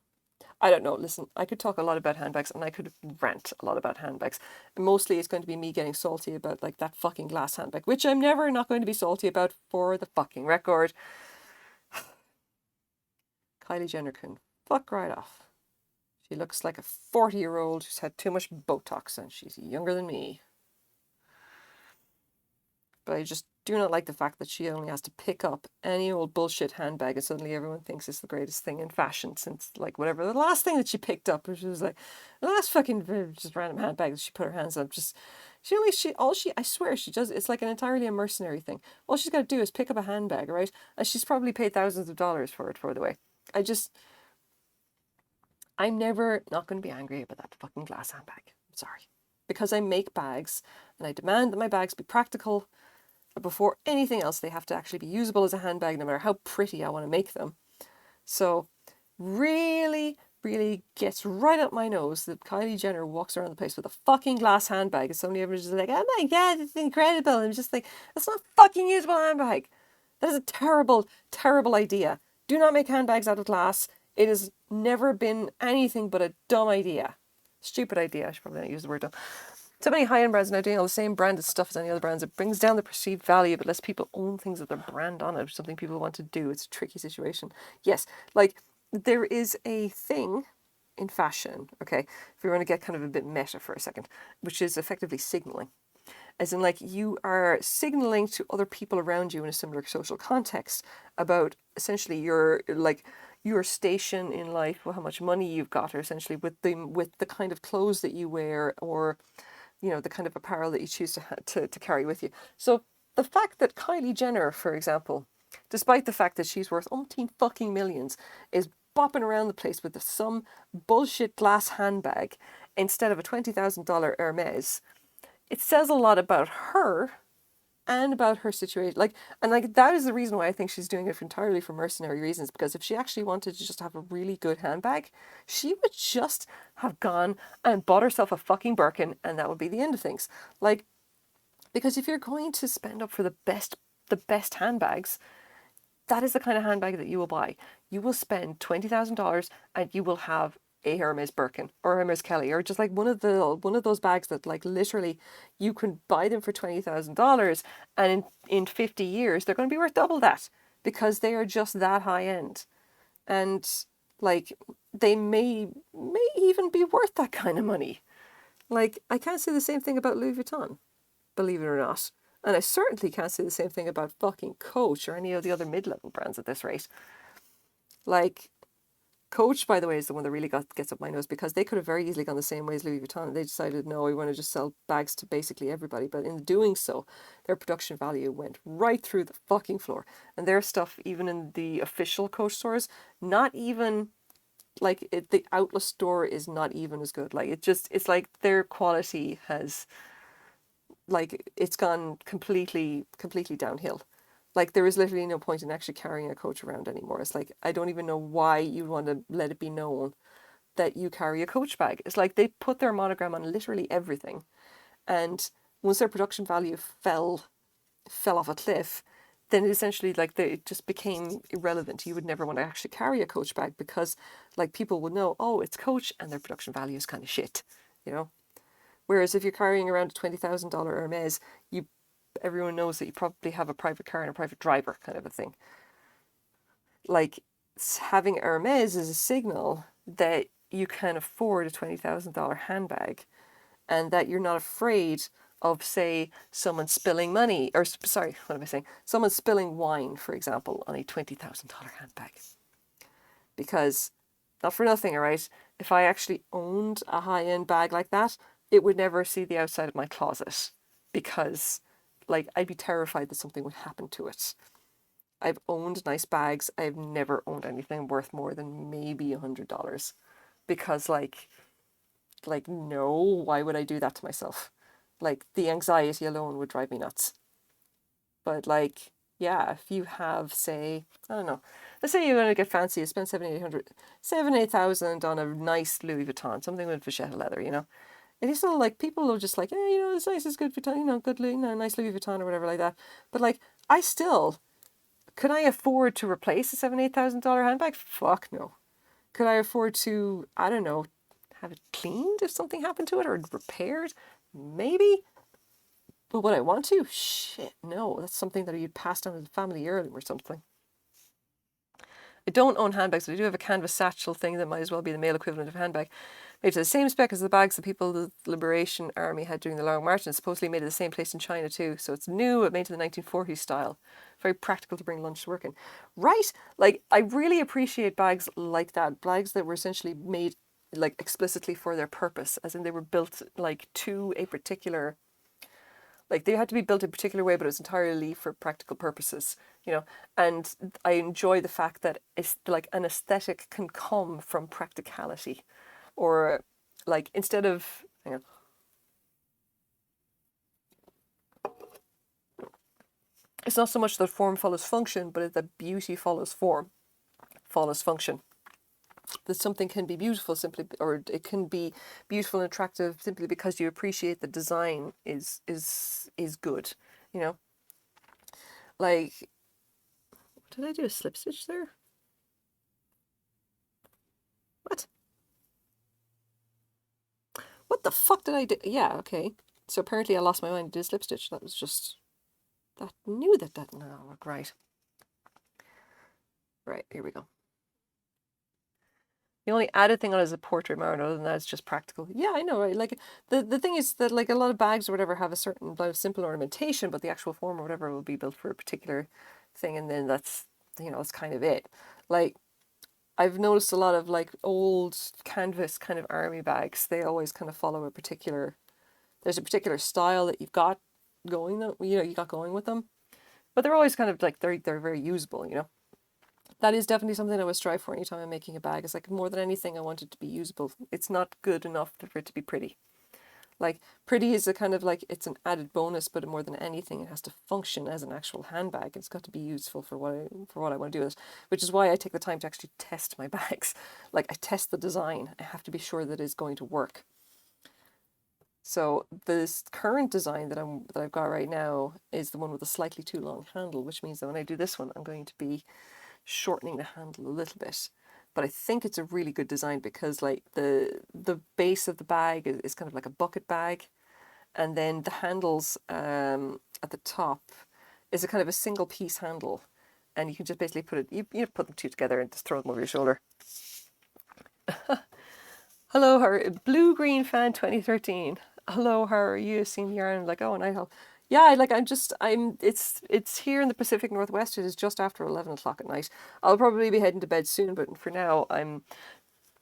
I don't know. Listen, I could talk a lot about handbags and I could rant a lot about handbags. Mostly it's going to be me getting salty about like that fucking glass handbag, which I'm never not going to be salty about for the fucking record. Kylie Jenner can fuck right off. She looks like a 40-year-old who's had too much Botox and she's younger than me. But I just do not like the fact that she only has to pick up any old bullshit handbag and suddenly everyone thinks it's the greatest thing in fashion since like whatever the last thing that she picked up, which was like the last fucking just random handbag that she put her hands on. Just I swear she does. It's like an entirely a mercenary thing. All she's got to do is pick up a handbag, right? And she's probably paid thousands of dollars for it, for the way. I'm never not going to be angry about that fucking glass handbag. I'm sorry. Because I make bags and I demand that my bags be practical. Before anything else, they have to actually be usable as a handbag, no matter how pretty I want to make them. So, really, really gets right up my nose that Kylie Jenner walks around the place with a fucking glass handbag and somebody ever just like, oh my god, it's incredible. And I'm just like, that's not a fucking usable handbag. That is a terrible, terrible idea. Do not make handbags out of glass. It has never been anything but a dumb idea. Stupid idea. I should probably not use the word dumb. So many high-end brands are now doing all the same branded stuff as any other brands. It brings down the perceived value, but less people own things with their brand on it, or something people want to do. It's a tricky situation. Yes, like, there is a thing in fashion, okay, if we want to get kind of a bit meta for a second, which is effectively signaling. As in, like, you are signaling to other people around you in a similar social context about essentially your station in life, or how much money you've got, or essentially with the kind of clothes that you wear, or the kind of apparel that you choose to carry with you. So the fact that Kylie Jenner, for example, despite the fact that she's worth umpteen fucking millions, is bopping around the place with some bullshit glass handbag instead of a $20,000 Hermes, it says a lot about her and about her situation. That is the reason why I think she's doing it entirely for mercenary reasons, because if she actually wanted to just have a really good handbag, she would just have gone and bought herself a fucking Birkin and that would be the end of things. Like, because if you're going to spend up for the best handbags, that is the kind of handbag that you will buy. You will spend $20,000 and you will have a Hermes Birkin or Hermes Kelly, or just like one of those bags that like literally you can buy them for $20,000 and in 50 years they're going to be worth double that, because they are just that high end, and like they may even be worth that kind of money. Like, I can't say the same thing about Louis Vuitton, believe it or not. And I certainly can't say the same thing about fucking Coach or any of the other mid-level brands at this rate. Like, Coach, by the way, is the one that really gets up my nose, because they could have very easily gone the same way as Louis Vuitton. They decided, no, we want to just sell bags to basically everybody. But in doing so, their production value went right through the fucking floor. And their stuff, even in the official Coach stores, not even, like, the outlet store is not even as good. Like, it's like their quality has, like, it's gone completely downhill. Like, there is literally no point in actually carrying a Coach around anymore. It's like, I don't even know why you want to let it be known that you carry a Coach bag. It's like they put their monogram on literally everything. And once their production value fell off a cliff, then essentially, like, it just became irrelevant. You would never want to actually carry a Coach bag, because, like, people would know, oh, it's Coach and their production value is kind of shit, you know? Whereas if you're carrying around a $20,000 Hermes, everyone knows that you probably have a private car and a private driver, kind of a thing. Like, having Hermes is a signal that you can afford a $20,000 handbag, and that you're not afraid of, say, someone spilling money, or sorry, what am I saying? Someone spilling wine, for example, on a $20,000 handbag. Because, not for nothing, all right, if I actually owned a high-end bag like that, it would never see the outside of my closet because, like, I'd be terrified that something would happen to it. I've owned nice bags. I've never owned anything worth more than maybe $100 because, like, no, why would I do that to myself? Like, the anxiety alone would drive me nuts. But, like, yeah, if you have, say, I don't know, let's say you're going to get fancy, you spend 8,000 on a nice Louis Vuitton, something with vachetta leather, you know. And it's all like, people are just like, you know, it's nice, it's good Vuitton, you know, nice Louis Vuitton or whatever like that. But, like, could I afford to replace a $8,000 handbag? Fuck no. Could I afford to, I don't know, have it cleaned if something happened to it or repaired? Maybe. But would I want to? Shit, no. That's something that you'd pass down as a family heirloom or something. I don't own handbags, but I do have a canvas satchel thing that might as well be the male equivalent of a handbag. Made to the same spec as the bags the people of the Liberation Army had during the Long March, and supposedly made at the same place in China too. So it's new, made to the 1940s style. Very practical to bring lunch to work in. Right? Like, I really appreciate bags like that. Bags that were essentially made, like, explicitly for their purpose, as in they were built, like, to a particular... Like, they had to be built a particular way, but it was entirely for practical purposes, you know. And I enjoy the fact that it's like an aesthetic can come from practicality, or like instead of, hang on. It's not so much that form follows function, but that beauty follows form, follows function. That something can be beautiful simply, or it can be beautiful and attractive simply because you appreciate the design is good, you know. Like, did I do a slip stitch there? What? What the fuck did I do? Yeah, okay. So apparently I lost my mind and did a slip stitch. That was just... That knew that no, right. Right, here we go. The only added thing on it is a portrait mount. Other than that, it's just practical. Yeah, I know, right? Like, the thing is that, like, a lot of bags or whatever have a certain like, simple ornamentation, but the actual form or whatever will be built for a particular thing, and then that's, you know, that's kind of it. Like, I've noticed a lot of, like, old canvas kind of army bags. They always kind of follow a particular... There's a particular style that you've got going, you know, you got going with them. But they're always kind of like, they're very usable, you know. That is definitely something I would strive for anytime I'm making a bag. It's like, more than anything, I want it to be usable. It's not good enough for it to be pretty. Like, pretty is a kind of like, it's an added bonus, but more than anything, it has to function as an actual handbag. It's got to be useful for what I want to do with it, which is why I take the time to actually test my bags. Like, I test the design. I have to be sure that it's going to work. So this current design that I've got right now is the one with a slightly too long handle, which means that when I do this one, I'm going to be shortening the handle a little bit. But I think it's a really good design because, like, the base of the bag is kind of like a bucket bag, and then the handles at the top is a kind of a single piece handle, and you can just basically put it, you put them two together and just throw them over your shoulder. Hello, her Blue Green Fan 2013. Hello, how are you? Seen the yarn, like, oh, and I help. Yeah, like, it's here in the Pacific Northwest. It is just after 11 o'clock at night. I'll probably be heading to bed soon, but for now I'm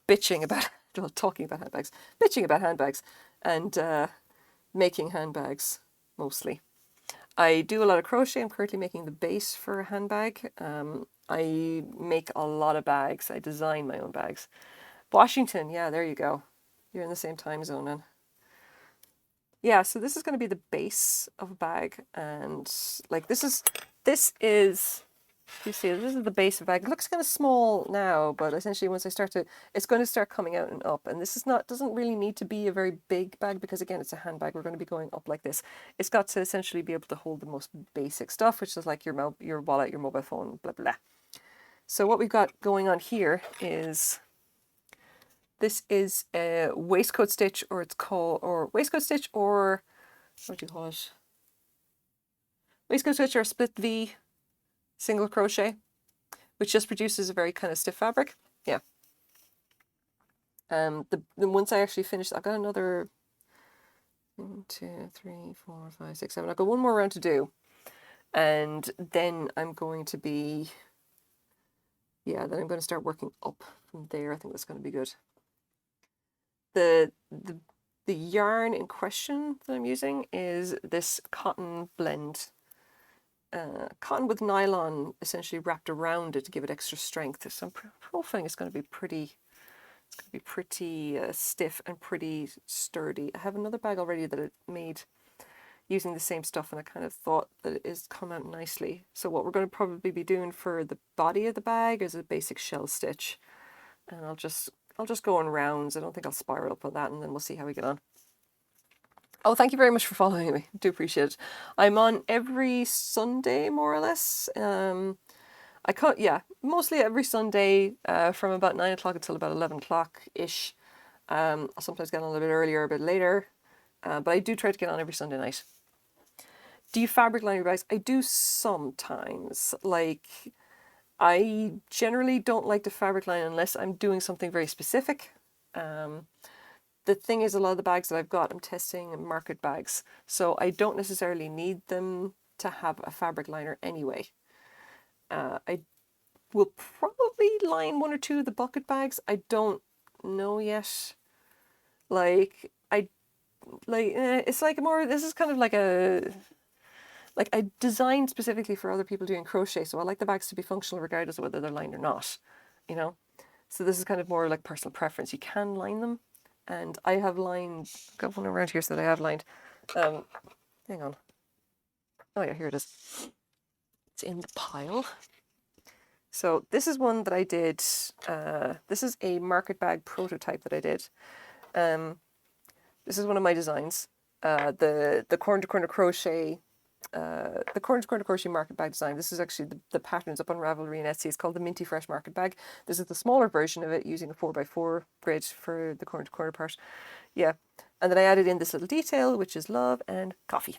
bitching about, well, talking about handbags, bitching about handbags, and making handbags mostly. I do a lot of crochet. I'm currently making the base for a handbag. I make a lot of bags. I design my own bags. Washington, yeah, there you go. You're in the same time zone then. Yeah, so this is going to be the base of a bag, and like this is, you see, this is the base of a bag. It looks kind of small now, but essentially once I start to, it's going to start coming out and up, and this is not, doesn't really need to be a very big bag because again, it's a handbag. We're going to be going up like this. It's got to essentially be able to hold the most basic stuff, which is like your wallet, your mobile phone, blah, blah. So what we've got going on here is, this is a waistcoat stitch, or it's called, or waistcoat stitch, or what do you call it? Waistcoat stitch or split V single crochet, which just produces a very kind of stiff fabric. Yeah. The once I actually finish, I've got another 1, 2, 3, 4, 5, 6, 7. I've got one more round to do, and then I'm going to be, yeah, then I'm going to start working up from there. I think that's going to be good. The The yarn in question that I'm using is this cotton blend. Cotton with nylon essentially wrapped around it to give it extra strength. So I'm hoping it's going to be pretty. It's going to be pretty stiff and pretty sturdy. I have another bag already that I made using the same stuff, and I kind of thought that it is come out nicely. So what we're going to probably be doing for the body of the bag is a basic shell stitch, and I'll just go in rounds. I don't think I'll spiral up on that, and then we'll see how we get on. Oh, thank you very much for following me. I do appreciate it. I'm on every Sunday, more or less. I cut, yeah, mostly every Sunday from about 9 o'clock until about 11 o'clock-ish. I'll sometimes get on a little bit earlier, a bit later. But I do try to get on every Sunday night. Do you fabric line your bags? I do sometimes. Like, I generally don't like to fabric line unless I'm doing something very specific. The thing is, a lot of the bags that I've got, I'm testing market bags. So I don't necessarily need them to have a fabric liner anyway. I will probably line one or two of the bucket bags. I don't know yet. It's like more, this is kind of like I designed specifically for other people doing crochet, so I like the bags to be functional regardless of whether they're lined or not, you know? So this is kind of more like personal preference. You can line them, and I have lined, I've got one around here so that I have lined. Hang on. Oh yeah, here it is. It's in the pile. So this is one that I did, this is a market bag prototype that I did. This is one of my designs. The corner to corner crochet, the corner to corner crochet market bag design. This is actually the patterns up on Ravelry and Etsy. It's called the Minty Fresh market bag. This is the smaller version of it using a 4x4 grid for the corner to corner part. Yeah, and then I added in this little detail, which is love and coffee,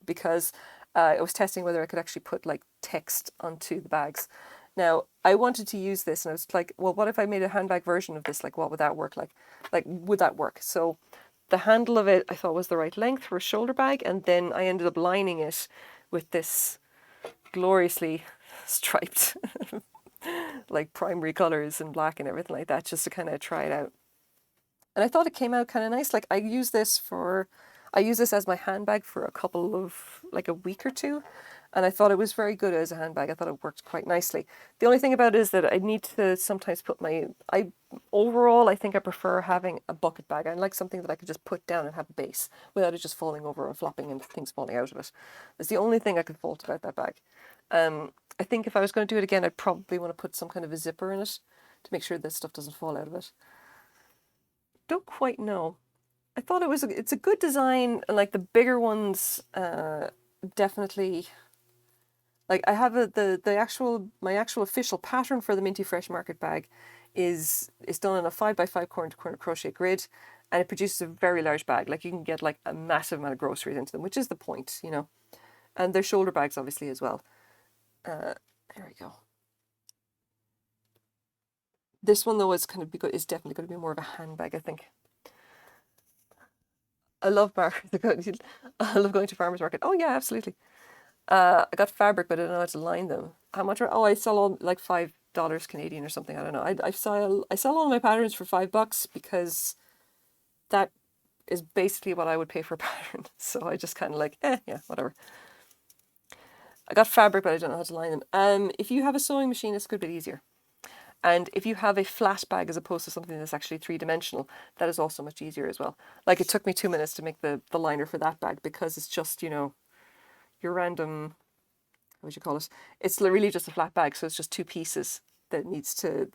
because I was testing whether I could actually put like text onto the bags. Now, I wanted to use this, and I was like, well, what if I made a handbag version of this? Like, what would that work like? Like, would that work? So the handle of it I thought was the right length for a shoulder bag, and then I ended up lining it with this gloriously striped like primary colors and black and everything like that, just to kind of try it out. And I thought it came out kind of nice. Like, I use this as my handbag for a couple of, like, a week or two, and I thought it was very good as a handbag. I thought it worked quite nicely. The only thing about it is that I need to sometimes put overall, I think I prefer having a bucket bag. I like something that I could just put down and have a base without it just falling over and flopping and things falling out of it. That's the only thing I could fault about that bag. I think if I was going to do it again, I'd probably want to put some kind of a zipper in it to make sure this stuff doesn't fall out of it. Don't quite know. I thought it's a good design, and like the bigger ones, definitely. Like, I have my actual official pattern for the Minty Fresh market bag is done on a 5x5 corner to corner crochet grid, and it produces a very large bag. Like, you can get like a massive amount of groceries into them, which is the point, you know. And they're shoulder bags obviously as well. There we go. This one though is definitely going to be more of a handbag, I think. I love I love going to farmers market. Oh yeah, absolutely. I got fabric, but I don't know how to line them. How much? I sell all like $5 Canadian or something. I don't know. I sell all my patterns for $5 because that is basically what I would pay for a pattern. So I just kind of like, yeah, whatever. I got fabric, but I don't know how to line them. If you have a sewing machine, it's a good bit easier. And if you have a flat bag as opposed to something that's actually 3-dimensional, that is also much easier as well. Like, it took me 2 minutes to make the liner for that bag because it's just, you know, your random, what would you call it? It's really just a flat bag, so it's just 2 pieces that needs to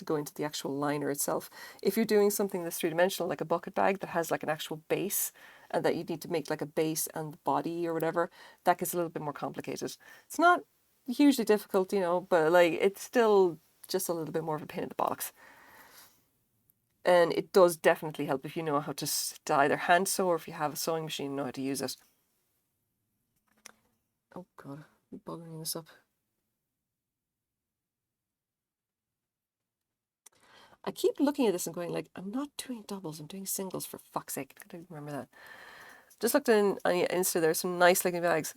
go into the actual liner itself. If you're doing something that's 3-dimensional, like a bucket bag that has like an actual base, and that you need to make like a base and the body or whatever, that gets a little bit more complicated. It's not hugely difficult, you know, but like, it's still just a little bit more of a pain in the bollocks. And it does definitely help if you know how to either hand sew, or if you have a sewing machine and know how to use it. Oh god, I'm buggering this up. I keep looking at this and going like, I'm not doing doubles, I'm doing singles, for fuck's sake. I gotta remember that. Just looked on Insta, there's some nice looking bags.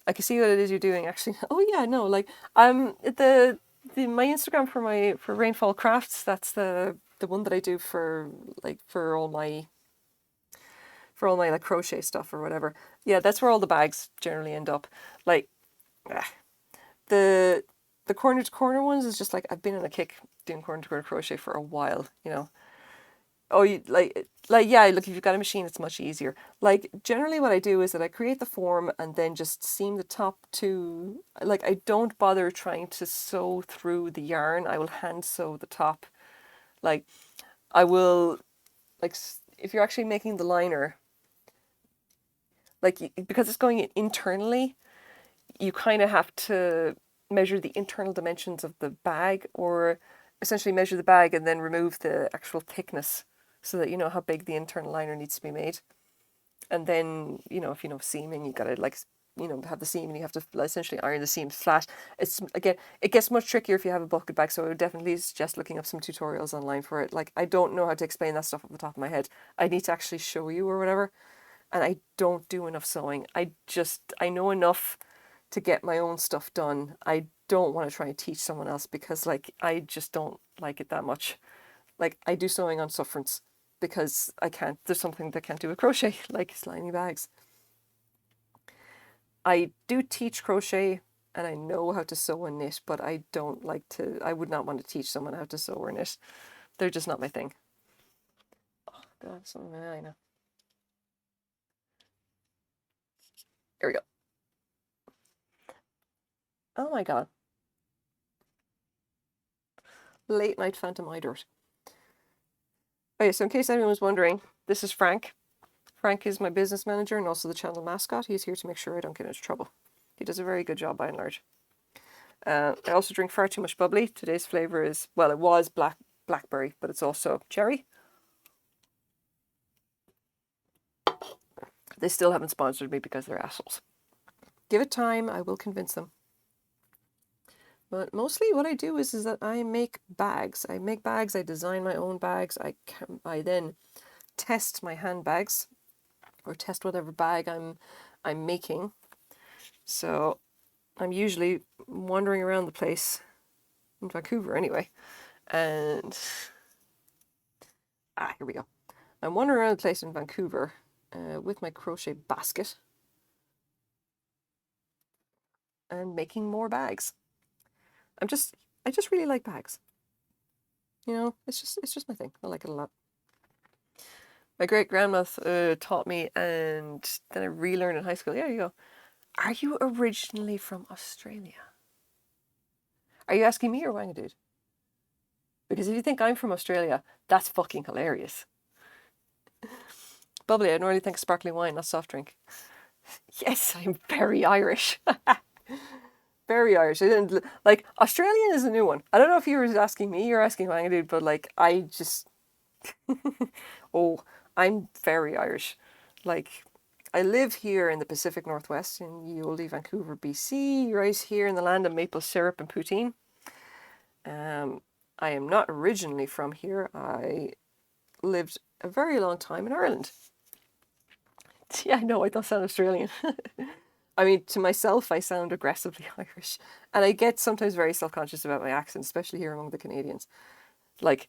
I can see what it is you're doing actually. Oh yeah, no, like my Instagram for Rainfall Crafts, that's the one that I do for all my for all my like crochet stuff or whatever. Yeah, that's where all the bags generally end up. Like the corner to corner ones is just like I've been on a kick doing corner to corner crochet for a while, you know. Oh, you like yeah, look, if you've got a machine it's much easier. Like generally what I do is that I create the form and then just seam the top to, like, I don't bother trying to sew through the yarn. I will hand sew the top. Like I will, like, if you're actually making the liner, like, because it's going in internally, you kind of have to measure the internal dimensions of the bag, or essentially measure the bag and then remove the actual thickness so that you know how big the internal liner needs to be made. And then, you know, if you know seaming, you gotta, like, you know, have the seam and you have to essentially iron the seams flat. It's, again, it gets much trickier if you have a bucket bag, so I would definitely suggest looking up some tutorials online for it. Like, I don't know how to explain that stuff off the top of my head. I need to actually show you or whatever. And I don't do enough sewing. I know enough to get my own stuff done. I don't want to try and teach someone else because, like, I just don't like it that much. Like, I do sewing on sufferance because I can't, there's something that I can't do with crochet, like slimy bags. I do teach crochet and I know how to sew and knit, but I don't like to, I would not want to teach someone how to sew or knit. They're just not my thing. Oh, God, something in my eye now. There we go. Oh my God. Late night phantom eye dirt. Okay, so in case anyone was wondering, this is Frank. Frank is my business manager and also the channel mascot. He's here to make sure I don't get into trouble. He does a very good job by and large. I also drink far too much bubbly. Today's flavour is, well, it was blackberry, but it's also cherry. They still haven't sponsored me because they're assholes. Give it time, I will convince them. But mostly what I do is that I make bags. I make bags, I design my own bags. I then test my handbags, or test whatever bag I'm making. So I'm usually wandering around the place in Vancouver anyway, and here we go. I'm wandering around the place in Vancouver with my crochet basket and making more bags. I just really like bags. You know, it's just my thing. I like it a lot. My great grandma taught me, and then I relearned in high school. Yeah, you go. Are you originally from Australia? Are you asking me or Wang dude? Because if you think I'm from Australia, that's fucking hilarious. Bubbly, I normally think sparkling wine, not soft drink. Yes, I'm very Irish. Very Irish. I didn't, like, Australian is a new one. I don't know if you were asking me or asking Wang dude, but like, I just, oh, I'm very Irish. Like, I live here in the Pacific Northwest in ye olde Vancouver, BC, right here in the land of maple syrup and poutine. I am not originally from here. I lived a very long time in Ireland. Yeah, I know, I don't sound Australian. I mean, to myself, I sound aggressively Irish. And I get sometimes very self-conscious about my accent, especially here among the Canadians. Like,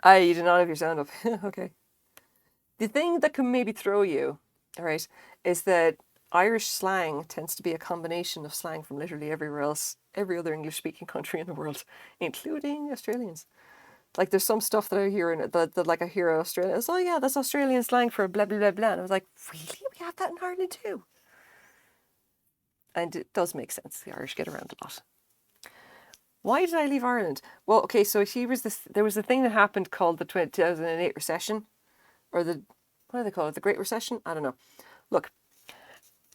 you did not have your sound up. Okay. The thing that can maybe throw you, all right, is that Irish slang tends to be a combination of slang from literally everywhere else, every other English-speaking country in the world, including Australians. Like, there's some stuff that I hear in it that like I hear Australia. It's, oh yeah, that's Australian slang for blah blah blah blah. And I was like, really? We have that in Ireland too. And it does make sense. The Irish get around a lot. Why did I leave Ireland? Well, okay, so there was a thing that happened called the 2008 recession, or what do they call it? The Great Recession? I don't know. Look,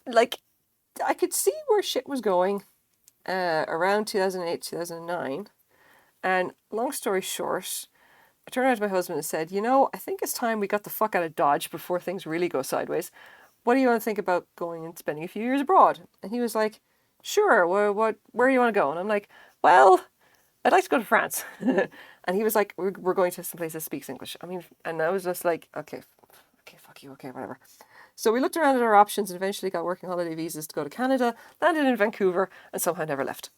like, I could see where shit was going around 2008, 2009. And long story short, I turned around to my husband and said, you know, I think it's time we got the fuck out of Dodge before things really go sideways. What do you want to think about going and spending a few years abroad? And he was like, sure, where do you want to go? And I'm like, well, I'd like to go to France. And he was like, we're going to some place that speaks English. I mean, and I was just like, okay, fuck you, okay, whatever. So we looked around at our options and eventually got working holiday visas to go to Canada, landed in Vancouver, and somehow never left.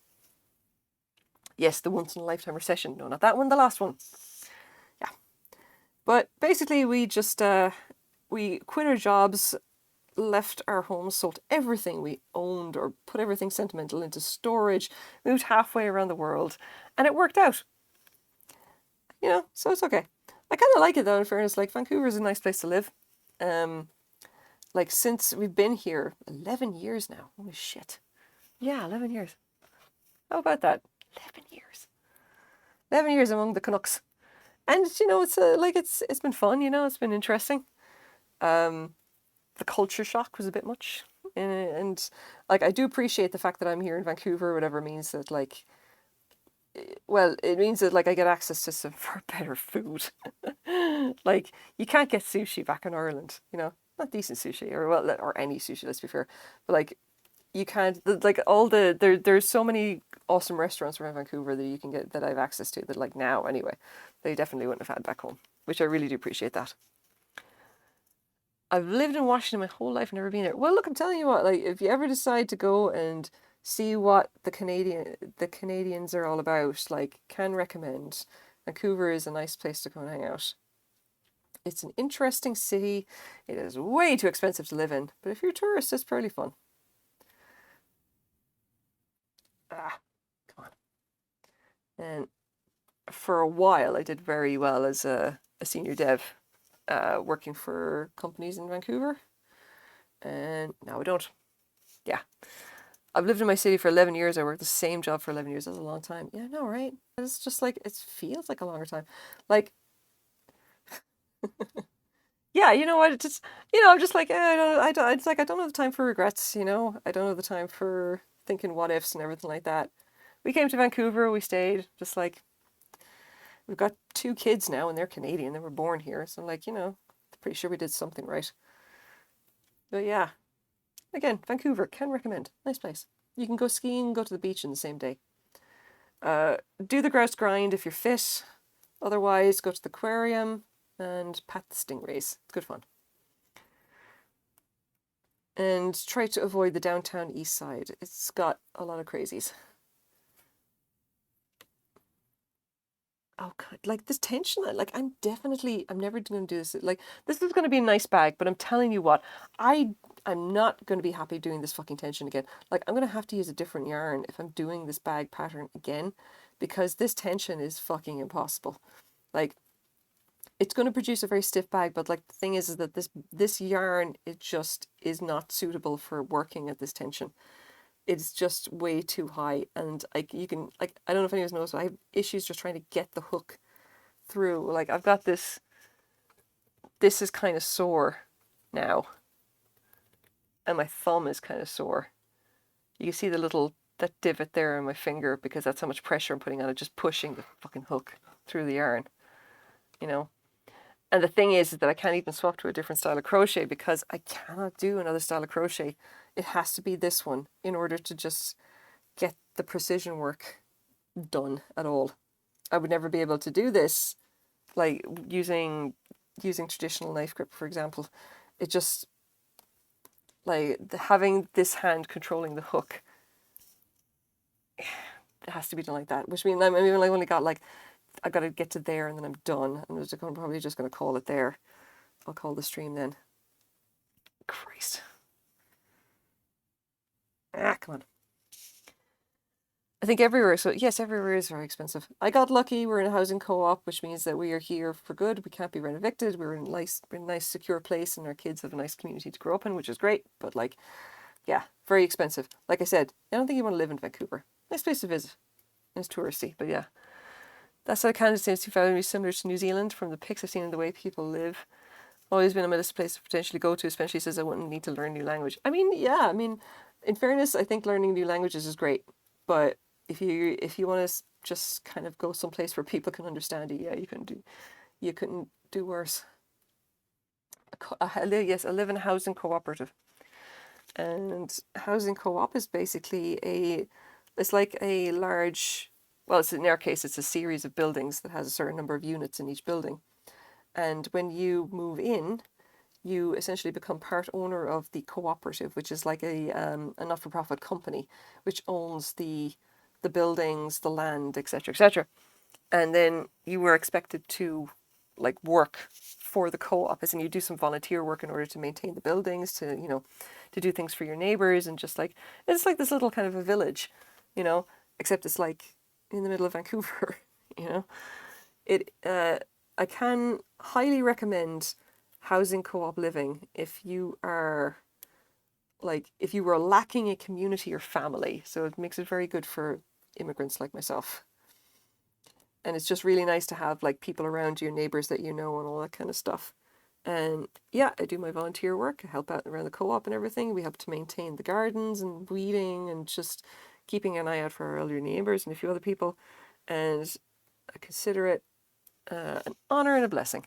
Yes, the once in a lifetime recession. No, not that one, the last one. Yeah. But basically we just we quit our jobs, left our homes, sold everything we owned or put everything sentimental into storage, moved halfway around the world, and it worked out. You know, so it's okay. I kind of like it though, in fairness. Like, Vancouver is a nice place to live. Like, since we've been here 11 years now. Holy shit. Yeah, 11 years. How about that? 11 years. 11 years among the Canucks. And, you know, it's it's been fun, you know, it's been interesting. The culture shock was a bit much. And like, I do appreciate the fact that I'm here in Vancouver, whatever means that, like, well, it means that, like, I get access to some far better food. Like, you can't get sushi back in Ireland, you know, not decent sushi, or well, or any sushi, let's be fair. But like, you can't, like, all there's so many awesome restaurants around Vancouver that you can get, that I have access to, that, like, now anyway, they definitely wouldn't have had back home, which I really do appreciate that. I've lived in Washington my whole life, never been there. Well, look, I'm telling you what, like, if you ever decide to go and see what the Canadians are all about, like, can recommend. Vancouver is a nice place to come and hang out. It's an interesting city. It is way too expensive to live in, but if you're a tourist, it's fairly fun. Ah, come on. And for a while, I did very well as a senior dev, working for companies in Vancouver. And now I don't. Yeah. I've lived in my city for 11 years. I worked the same job for 11 years. That's a long time. Yeah, I know, right? It's just like, it feels like a longer time. Like, yeah, you know what? It's just, you know, I'm just like, it's like, I don't have the time for regrets, you know? I don't have the time for thinking what ifs and everything like that. We came to Vancouver, we stayed, just like, we've got 2 kids now and they're Canadian. They were born here. So, like, you know, pretty sure we did something right. But yeah, again, Vancouver, can recommend. Nice place. You can go skiing, go to the beach in the same day. Do the grouse grind if you're fit. Otherwise, go to the aquarium and pat the stingrays. It's good fun. And try to avoid the downtown east side. It's got a lot of crazies. Oh god, like, this tension, like, I'm never going to do this. Like, this is going to be a nice bag, but I'm telling you what, I'm not going to be happy doing this fucking tension again. Like, I'm going to have to use a different yarn if I'm doing this bag pattern again, because this tension is fucking impossible. Like, it's going to produce a very stiff bag, but, like, the thing is that this yarn, it just is not suitable for working at this tension. It's just way too high, and, like, you can, like, I don't know if anyone's noticed, but I have issues just trying to get the hook through. Like, I've got this is kind of sore now, and my thumb is kind of sore. You can see that divot there in my finger, because that's how much pressure I'm putting on it, just pushing the fucking hook through the yarn, you know. And the thing is that I can't even swap to a different style of crochet, because I cannot do another style of crochet. It has to be this one in order to just get the precision work done at all. I would never be able to do this, like, using traditional knife grip, for example. It just, like, having this hand controlling the hook, it has to be done like that, which means I've only got, like, I've got to get to there and then I'm done. I'm probably just going to call it there. I'll call the stream then. Christ. Come on. I think everywhere, so yes, everywhere is very expensive. I got lucky, we're in a housing co-op, which means that we are here for good. We can't be rent evicted. We're in a nice secure place, and our kids have a nice community to grow up in, which is great. But, like, yeah, very expensive. Like I said, I don't think you want to live in Vancouver. Nice place to visit. It's touristy, but yeah. That side of Canada seems to be very similar to New Zealand from the pics I've seen and the way people live. Always been on my list of places to potentially go to, especially since I wouldn't need to learn new language. I mean, yeah, in fairness, I think learning new languages is great. But if you want to just kind of go someplace where people can understand you, yeah, you couldn't do worse. Yes, I live in a housing cooperative. And housing co-op is basically it's like a large, well, in our case, it's a series of buildings that has a certain number of units in each building. And when you move in, you essentially become part owner of the cooperative, which is like a not-for-profit company, which owns the buildings, the land, etc., etc. And then you were expected to like work for the co-op, as in you do some volunteer work in order to maintain the buildings, to, you know, to do things for your neighbors, and just like, it's like this little kind of a village, you know, except it's like in the middle of Vancouver, you know. I can highly recommend housing co-op living if you are like, if you were lacking a community or family. So it makes it very good for immigrants like myself. And it's just really nice to have like people around you, neighbors that you know, and all that kind of stuff. And yeah, I do my volunteer work. I help out around the co-op and everything. We help to maintain the gardens and weeding and just keeping an eye out for our elderly neighbors and a few other people. And I consider it an honor and a blessing.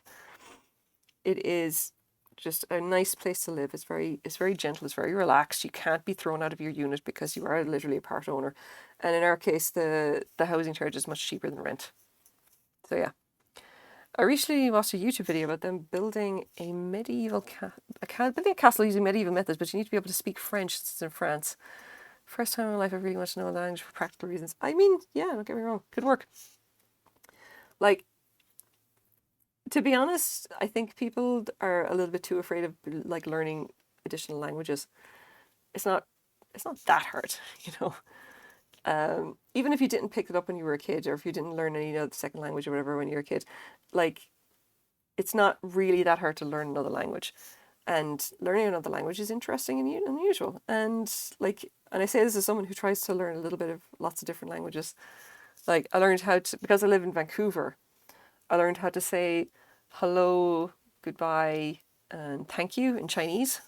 It is just a nice place to live. It's very gentle. It's very relaxed. You can't be thrown out of your unit because you are literally a part owner. And in our case, the housing charge is much cheaper than rent. So yeah. I recently watched a YouTube video about them building a medieval building a castle using medieval methods, but you need to be able to speak French since it's in France. First time in my life I really want to know the language for practical reasons. I mean, yeah, don't get me wrong, could work. Like, to be honest, I think people are a little bit too afraid of like learning additional languages. It's not that hard, you know. Even if you didn't pick it up when you were a kid, or if you didn't learn any other second language or whatever when you were a kid, like, it's not really that hard to learn another language. And learning another language is interesting and unusual. And like, and I say this as someone who tries to learn a little bit of lots of different languages. Like, I learned how to, because I live in Vancouver, I learned how to say hello, goodbye, and thank you in Chinese.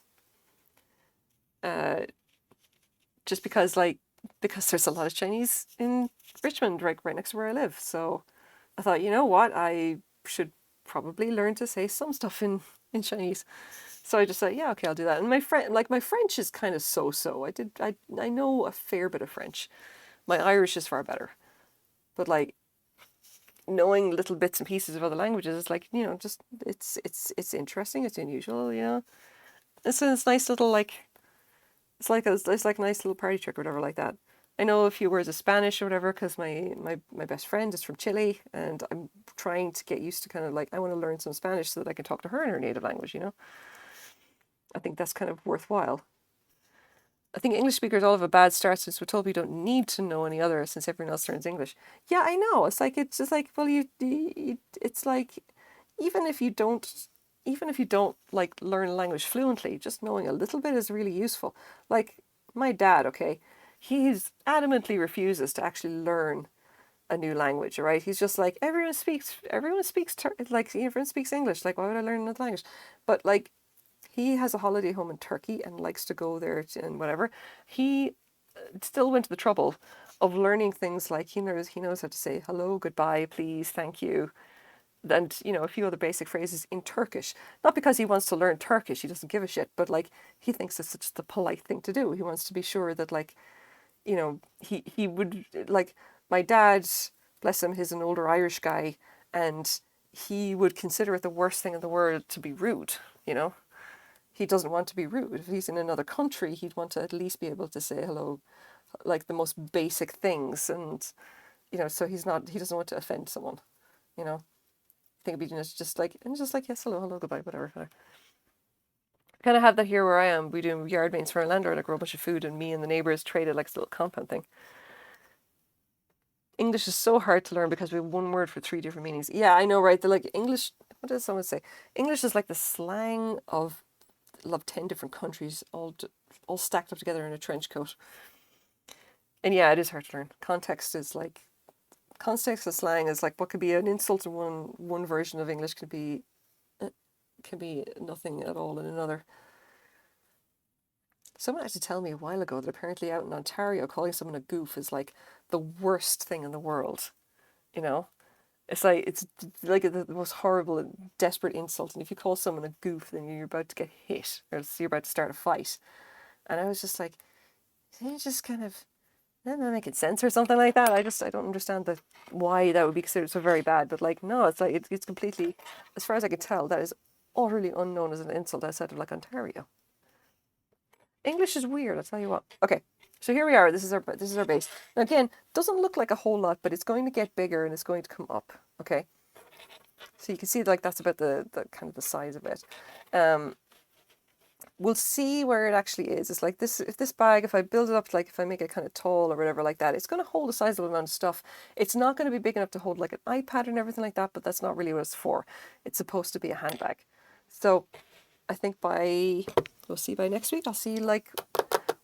Just because there's a lot of Chinese in Richmond, right next to where I live. So I thought, you know what, I should probably learn to say some stuff in Chinese. So I just said, yeah, okay, I'll do that. And my French is kind of so-so. I know a fair bit of French. My Irish is far better. But like, knowing little bits and pieces of other languages is like, you know, just it's interesting, it's unusual, you know. It's a nice little like, it's like a nice little party trick or whatever like that. I know a few words of Spanish or whatever because my best friend is from Chile, and I'm trying to get used to kind of like, I want to learn some Spanish so that I can talk to her in her native language, you know. I think that's kind of worthwhile. I think English speakers all have a bad start since we're told we don't need to know any other since everyone else learns English. Yeah, I know. It's just like, well, it's like, even if you don't like learn a language fluently, just knowing a little bit is really useful. Like my dad, okay, he's adamantly refuses to actually learn a new language, right? He's just like, everyone speaks English. Like, why would I learn another language? But like, he has a holiday home in Turkey and likes to go there and whatever. He still went to the trouble of learning things like, he knows how to say hello, goodbye, please, thank you, and, you know, a few other basic phrases in Turkish. Not because he wants to learn Turkish, he doesn't give a shit, but like, he thinks it's just the polite thing to do. He wants to be sure that, like, you know, he would, like, my dad, bless him, he's an older Irish guy, and he would consider it the worst thing in the world to be rude, you know. He doesn't want to be rude. If he's in another country, he'd want to at least be able to say hello, like the most basic things. And, you know, so he doesn't want to offend someone, you know. I think it'd be just like, yes, hello, goodbye, whatever. Kind of have that here where I am. We do yard mains for our landlord, like grow a bunch of food, and me and the neighbours traded like this little compound thing. English is so hard to learn because we have one word for 3 different meanings. Yeah, I know, right? They're like English, what does someone say? English is like the slang of 10 different countries all stacked up together in a trench coat. And yeah, it is hard to learn. Context of slang is like, what could be an insult in one version of English can be nothing at all in another. Someone had to tell me a while ago that apparently out in Ontario, calling someone a goof is like the worst thing in the world. You know, it's like the most horrible and desperate insult. And if you call someone a goof, then you're about to get hit, or you're about to start a fight. And I was just like, it's just kind of, doesn't that make sense or something like that? I don't understand why that would be considered so very bad. But like, no, it's like, it's completely, as far as I could tell, that is utterly unknown as an insult outside of like Ontario. English is weird, I'll tell you what. Okay, so here we are. This is our base. Now again, doesn't look like a whole lot, but it's going to get bigger and it's going to come up. Okay. So you can see like that's about the kind of the size of it. We'll see where it actually is. It's like this, if this bag, if I build it up, like if I make it kind of tall or whatever like that, it's going to hold a sizable amount of stuff. It's not going to be big enough to hold like an iPad and everything like that, but that's not really what it's for. It's supposed to be a handbag. So I think we'll see by next week, I'll see like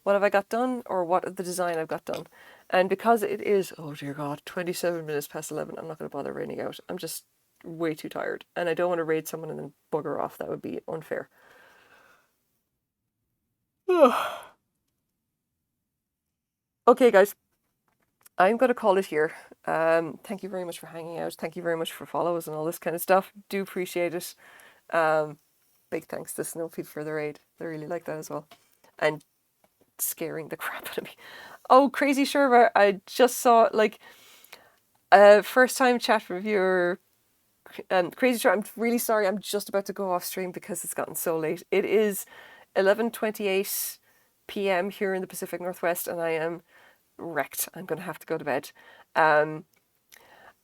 what have I got done or what the design I've got done. And because it is, oh dear God, 27 minutes past 11, I'm not going to bother raiding out. I'm just way too tired. And I don't want to raid someone and then bugger off. That would be unfair. Okay, guys, I'm going to call it here. Thank you very much for hanging out. Thank you very much for follows and all this kind of stuff. Do appreciate it. Big thanks to Snowfeed for the raid. I really like that as well. And scaring the crap out of me. Oh, Crazy Sherva, I just saw like first time chat reviewer. Crazy Sherva, I'm really sorry. I'm just about to go off stream because it's gotten so late. It is 11:28 p.m. here in the Pacific Northwest, and I am wrecked. I'm going to have to go to bed.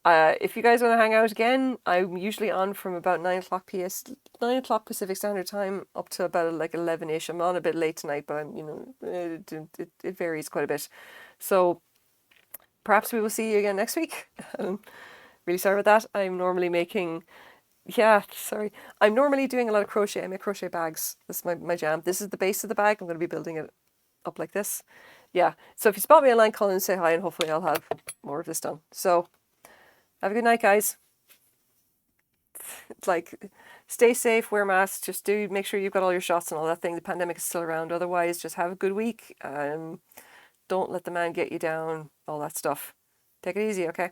If you guys want to hang out again, I'm usually on from about 9 o'clock 9 o'clock Pacific Standard Time up to about like 11ish. I'm on a bit late tonight, but I'm, it varies quite a bit. So perhaps we will see you again next week. Really sorry about that. I'm normally I'm normally doing a lot of crochet. I make crochet bags. This is my jam. This is the base of the bag. I'm going to be building it up like this. Yeah. So if you spot me online, call and say hi, and hopefully I'll have more of this done. So have a good night, guys. It's like, stay safe, wear masks, just do make sure you've got all your shots and all that thing. The pandemic is still around. Otherwise, just have a good week. Don't let the man get you down, all that stuff. Take it easy, okay?